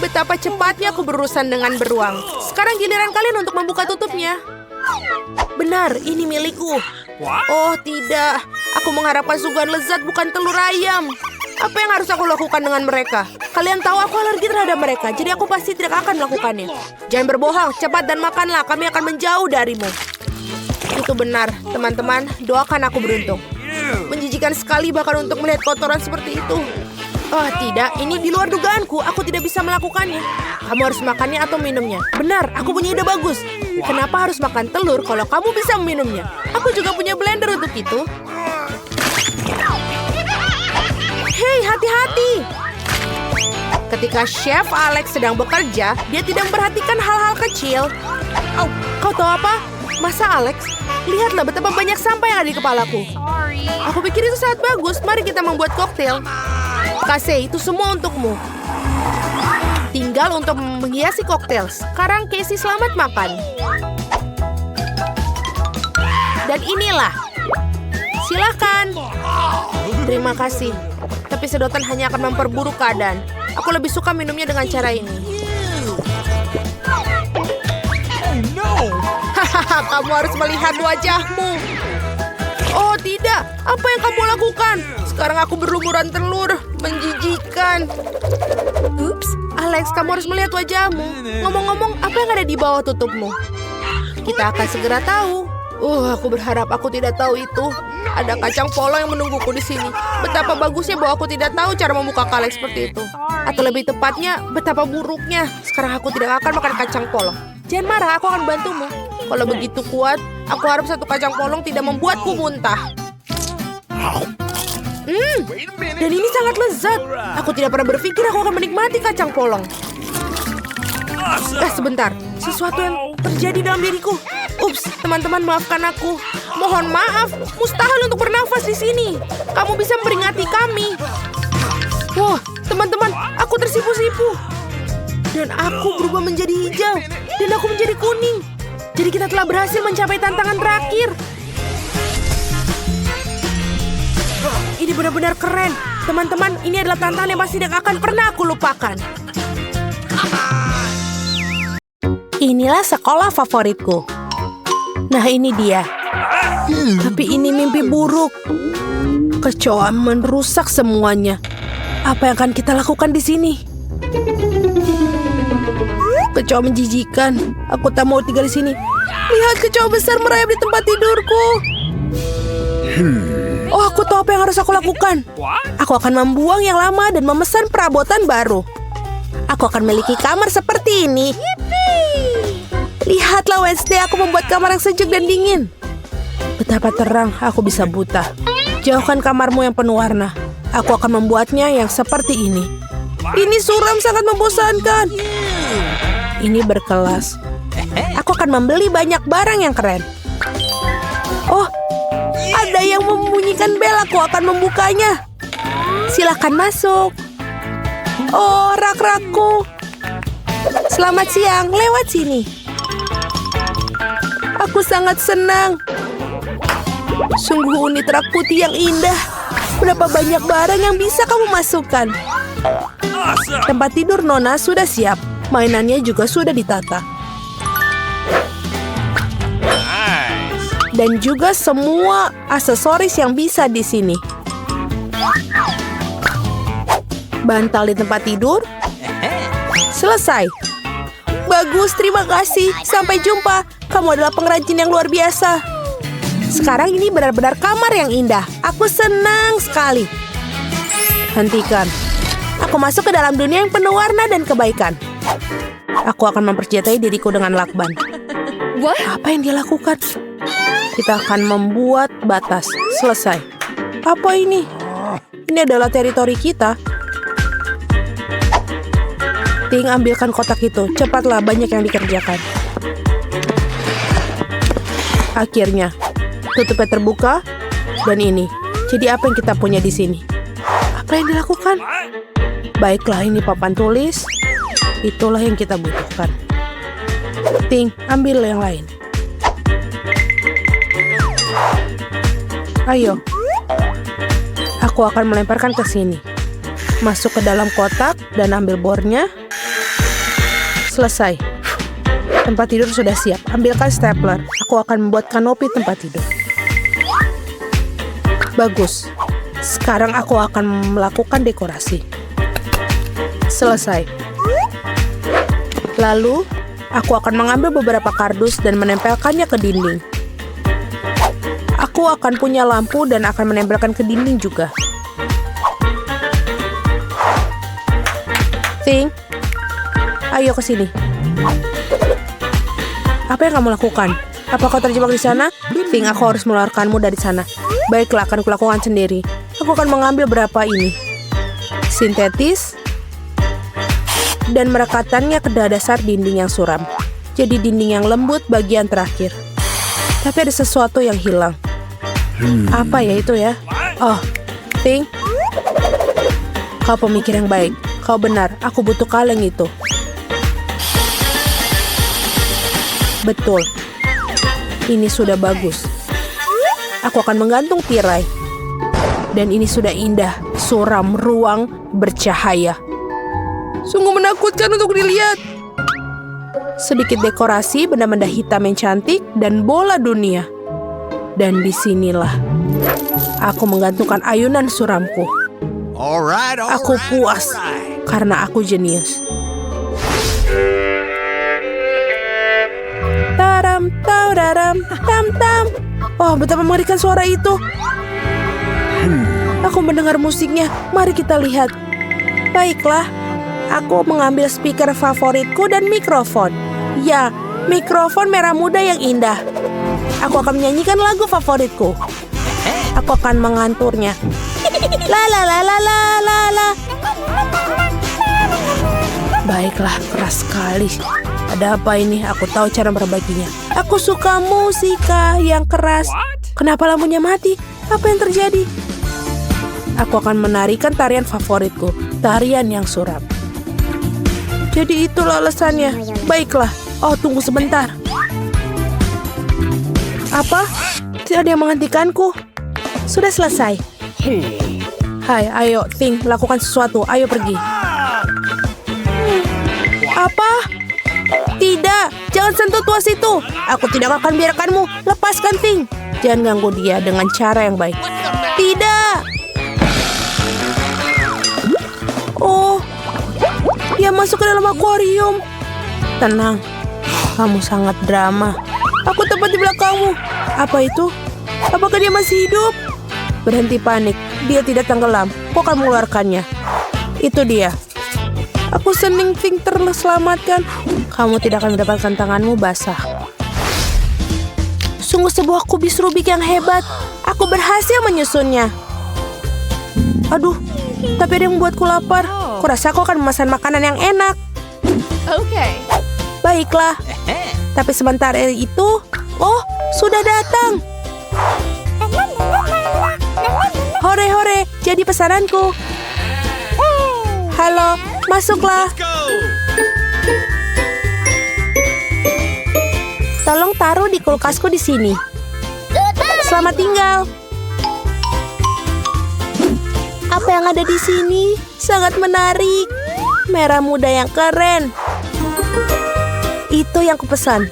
Betapa cepatnya aku berurusan dengan beruang. Sekarang giliran kalian untuk membuka tutupnya. Benar, ini milikku. Oh tidak, aku mengharapkan suguhan lezat bukan telur ayam. Apa yang harus aku lakukan dengan mereka? Kalian tahu aku alergi terhadap mereka, jadi aku pasti tidak akan melakukannya. Jangan berbohong, cepat dan makanlah, kami akan menjauh darimu. Itu benar, teman-teman, doakan aku beruntung. Menjijikan sekali bahkan untuk melihat kotoran seperti itu. Oh tidak, ini di luar dugaanku, aku tidak bisa melakukannya. Kamu harus makannya atau minumnya. Benar, aku punya ide bagus. Kenapa harus makan telur kalau kamu bisa meminumnya? Aku juga punya blender untuk itu. Hei, hati-hati! Ketika Chef Alex sedang bekerja, dia tidak memperhatikan hal-hal kecil. Oh, kau tahu apa? Masa Alex? Lihatlah betapa banyak sampah yang ada di kepalaku. Aku pikir itu sangat bagus. Mari kita membuat koktail. Casey, itu semua untukmu. Tinggal untuk menghiasi koktail. Sekarang Casey selamat makan. Dan inilah. Silakan. Terima kasih. Tapi sedotan hanya akan memperburuk keadaan. Aku lebih suka minumnya dengan cara ini. Hahaha, kamu harus melihat wajahmu. Oh tidak, apa yang kamu lakukan? Sekarang aku berlumuran telur, menjijikan. Ups, Alex, kamu harus melihat wajahmu. Ngomong-ngomong, apa yang ada di bawah tutupmu? Kita akan segera tahu. Aku berharap aku tidak tahu itu. Ada kacang polong yang menungguku di sini. Betapa bagusnya bahwa aku tidak tahu cara membuka kaleng seperti itu. Atau lebih tepatnya, betapa buruknya. Sekarang aku tidak akan makan kacang polong. Jangan marah, aku akan bantumu. Kalau begitu kuat, aku harap 1 kacang polong tidak membuatku muntah. Dan ini sangat lezat. Aku tidak pernah berpikir aku akan menikmati kacang polong. Sebentar, sesuatu yang terjadi dalam diriku. Ups, teman-teman maafkan aku. Mohon maaf, mustahil untuk bernafas di sini. Kamu bisa memperingati kami. Wah, teman-teman, aku tersipu-sipu. Dan aku berubah menjadi hijau. Dan aku menjadi kuning. Jadi kita telah berhasil mencapai tantangan terakhir. Ini benar-benar keren. Teman-teman, ini adalah tantangan yang pasti tidak akan pernah aku lupakan. Inilah sekolah favoritku. Nah, ini dia. Tapi ini mimpi buruk. Kecoa merusak semuanya. Apa yang akan kita lakukan di sini? Kecoa menjijikan. Aku tak mau tinggal di sini. Lihat, kecoa besar merayap di tempat tidurku. Oh, aku tahu apa yang harus aku lakukan. Aku akan membuang yang lama dan memesan perabotan baru. Aku akan memiliki kamar seperti ini. Lihatlah Wednesday, aku membuat kamar yang sejuk dan dingin. Betapa terang aku bisa buta. Jauhkan kamarmu yang penuh warna. Aku akan membuatnya yang seperti ini. Ini suram sangat membosankan. Ini berkelas. Aku akan membeli banyak barang yang keren. Oh, ada yang membunyikan bel. Aku akan membukanya. Silakan masuk. Oh, rak-rakku. Selamat siang, lewat sini. Aku sangat senang. Sungguh unit rak putih yang indah. Berapa banyak barang yang bisa kamu masukkan. Tempat tidur Nona sudah siap. Mainannya juga sudah ditata. Dan juga semua aksesoris yang bisa di sini. Bantal di tempat tidur. Selesai. Bagus, terima kasih. Sampai jumpa. Kamu adalah pengrajin yang luar biasa. Sekarang ini benar-benar kamar yang indah. Aku senang sekali. Hentikan. Aku masuk ke dalam dunia yang penuh warna dan kebaikan. Aku akan mempersenjatai diriku dengan lakban. Apa yang dia lakukan? Kita akan membuat batas. Selesai. Apa ini? Ini adalah teritori kita. Ting, ambilkan kotak itu. Cepatlah, banyak yang dikerjakan. Akhirnya, tutupnya terbuka. Dan ini. Jadi apa yang kita punya di sini? Apa yang dilakukan? Baiklah, ini papan tulis. Itulah yang kita butuhkan. Ting, ambil yang lain. Ayo. Aku akan melemparkan ke sini. Masuk ke dalam kotak dan ambil bornya. Selesai. Tempat tidur sudah siap. Ambilkan stapler. Aku akan membuat kanopi tempat tidur. Bagus. Sekarang aku akan melakukan dekorasi. Selesai. Lalu, aku akan mengambil beberapa kardus dan menempelkannya ke dinding. Aku akan punya lampu dan akan menempelkan ke dinding juga. Ting, ayo ke sini. Apa yang kamu lakukan? Apa kau terjebak di sana? Ting, aku harus mengeluarkanmu dari sana. Baiklah, akan kulakukan sendiri. Aku akan mengambil berapa ini. Sintetis. Dan merekatkannya ke dasar dinding yang suram. Jadi dinding yang lembut bagian terakhir. Tapi ada sesuatu yang hilang. Apa ya itu ya? Oh, Ting. Kau pemikir yang baik. Kau benar, aku butuh kaleng itu. Betul. Ini sudah bagus. Aku akan menggantung tirai. Dan ini sudah indah, suram ruang bercahaya. Sungguh menakutkan untuk dilihat. Sedikit dekorasi, benda-benda hitam yang cantik, dan bola dunia. Dan disinilah aku menggantungkan ayunan suramku. Aku puas karena aku jenius. Taram, tararam, tam tam. Oh, betapa mengerikan suara itu. Aku mendengar musiknya. Mari kita lihat. Baiklah, aku mengambil speaker favoritku dan mikrofon. Ya, mikrofon merah muda yang indah. Aku akan menyanyikan lagu favoritku. Aku akan menganturnya. La la la la la la la. Baiklah, keras sekali. Ada apa ini? Aku tahu cara memperbaikinya. Aku suka musika yang keras. Kenapa lampunya mati? Apa yang terjadi? Aku akan menarikan tarian favoritku, tarian yang suram. Jadi itulah alasannya. Baiklah. Oh, tunggu sebentar. Apa? Tidak ada yang menghentikanku. Sudah selesai. Hai, ayo, Ting, lakukan sesuatu. Ayo pergi. Apa? Tidak, jangan sentuh tuas itu. Aku tidak akan biarkanmu. Lepaskan, Ting. Jangan ganggu dia dengan cara yang baik. Tidak. Oh, dia masuk ke dalam akuarium. Tenang, kamu sangat drama. Aku tepat di belakangmu. Apa itu? Apakah dia masih hidup? Berhenti panik. Dia tidak tenggelam. Kau akan mengeluarkannya. Itu dia. Aku senang Ting terselamatkan. Kamu tidak akan mendapatkan tanganmu basah. Sungguh sebuah kubis Rubik yang hebat. Aku berhasil menyusunnya. Aduh, tapi ada yang membuatku lapar. Kurasa aku akan memesan makanan yang enak. Okay. Baiklah. Tapi sebentar itu, oh, sudah datang. Hore-hore, jadi pesananku. Halo, masuklah. Let's go. Tolong taruh di kulkasku di sini. Selamat tinggal. Apa yang ada di sini? Sangat menarik. Merah muda yang keren. Itu yang kupesan.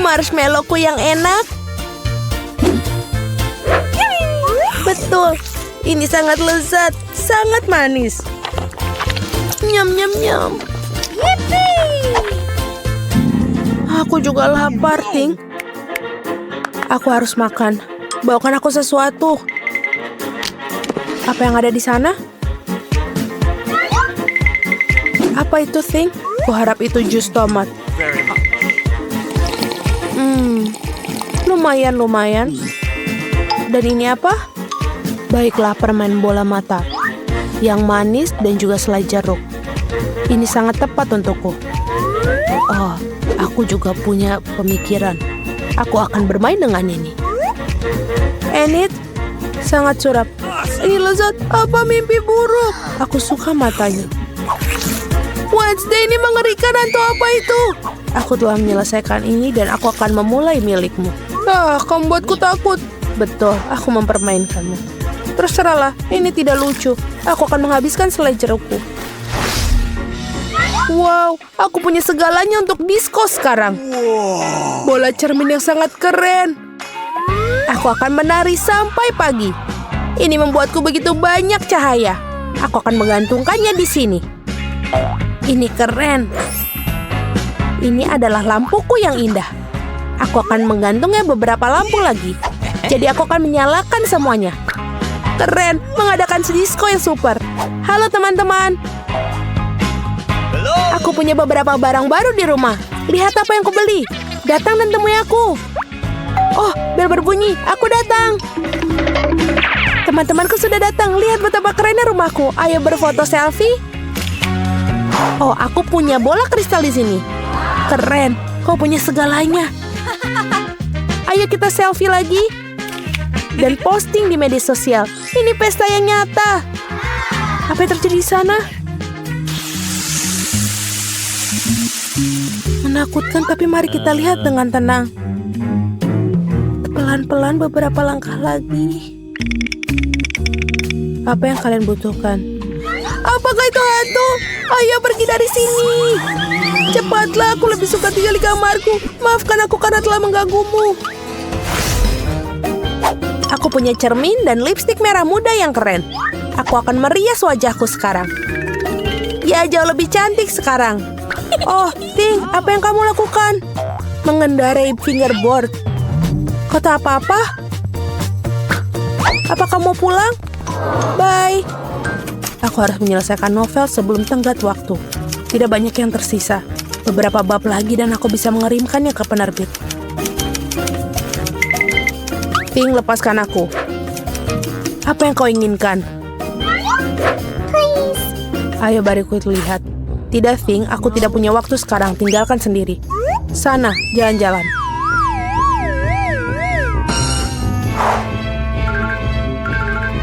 Marshmallowku yang enak. Betul. Ini sangat lezat, sangat manis. Nyam nyam nyam. Aku juga lapar, Ting. Aku harus makan. Bawakan aku sesuatu. Apa yang ada di sana? Apa itu, Ting? Kuharap itu jus tomat. Lumayan. Dan ini apa? Baiklah, permen bola mata. Yang manis dan juga selai jeruk. Ini sangat tepat untukku. Oh, aku juga punya pemikiran. Aku akan bermain dengan ini. Enid, sangat suram. Ini lezat, apa mimpi buruk? Aku suka matanya. Wednesday, ini mengerikan, atau apa itu? Aku telah menyelesaikan ini dan aku akan memulai milikmu. Kamu buatku takut. Betul, aku mempermainkanmu. Terserahlah, ini tidak lucu. Aku akan menghabiskan selai jerukku. Wow, aku punya segalanya untuk disko sekarang. Bola cermin yang sangat keren. Aku akan menari sampai pagi. Ini membuatku begitu banyak cahaya. Aku akan menggantungkannya di sini. Ini keren. Ini adalah lampuku yang indah. Aku akan menggantungnya beberapa lampu lagi. Jadi aku akan menyalakan semuanya. Keren, mengadakan disko yang super. Halo teman-teman. Aku punya beberapa barang baru di rumah. Lihat apa yang kubeli. Datang dan temui aku. Oh, bel berbunyi. Aku datang. Teman-temanku sudah datang. Lihat betapa kerennya rumahku. Ayo berfoto selfie. Oh, aku punya bola kristal di sini. Keren. Kau punya segalanya. Ayo kita selfie lagi. Dan posting di media sosial. Ini pesta yang nyata. Apa yang terjadi di sana? Menakutkan, tapi mari kita lihat dengan tenang. Pelan-pelan beberapa langkah lagi. Apa yang kalian butuhkan? Apakah itu hantu? Ayo pergi dari sini. Cepatlah, aku lebih suka tinggal di kamarku. Maafkan aku karena telah mengganggumu. Aku punya cermin dan lipstik merah muda yang keren. Aku akan merias wajahku sekarang. Ya, jauh lebih cantik sekarang. Oh, Ting, apa yang kamu lakukan? Mengendarai fingerboard. Kau tak apa-apa? Apa kamu mau pulang? Bye. Aku harus menyelesaikan novel sebelum tenggat waktu. Tidak banyak yang tersisa. Beberapa bab lagi dan aku bisa mengirimkannya ke penerbit. Ting, lepaskan aku. Apa yang kau inginkan? Please. Ayo bariku lihat. Tidak, Ting, aku tidak punya waktu sekarang. Tinggalkan sendiri. Sana, jalan-jalan.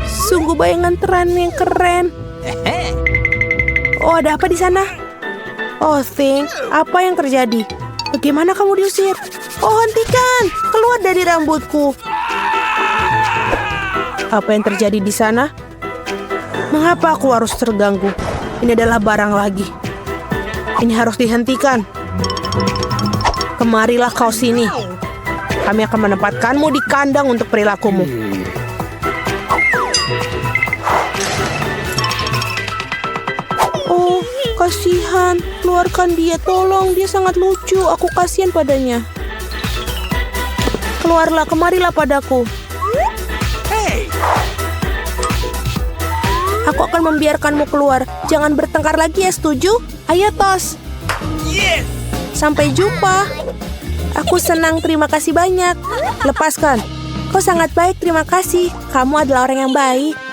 Sungguh bayangan terang yang keren. Oh, ada apa di sana? Oh, Ting, apa yang terjadi? Bagaimana kamu diusir? Oh, hentikan! Keluar dari rambutku. Apa yang terjadi di sana? Mengapa aku harus terganggu? Ini adalah barang lagi. Ini harus dihentikan. Kemarilah kau sini. Kami akan menempatkanmu di kandang untuk perilakumu. Oh, kasihan. Keluarkan dia, tolong. Dia sangat lucu. Aku kasihan padanya. Keluarlah, kemarilah padaku. Aku akan membiarkanmu keluar. Jangan bertengkar lagi ya, setuju? Ayo, tos. Yes. Sampai jumpa. Aku senang, terima kasih banyak. Lepaskan. Kau sangat baik, terima kasih. Kamu adalah orang yang baik.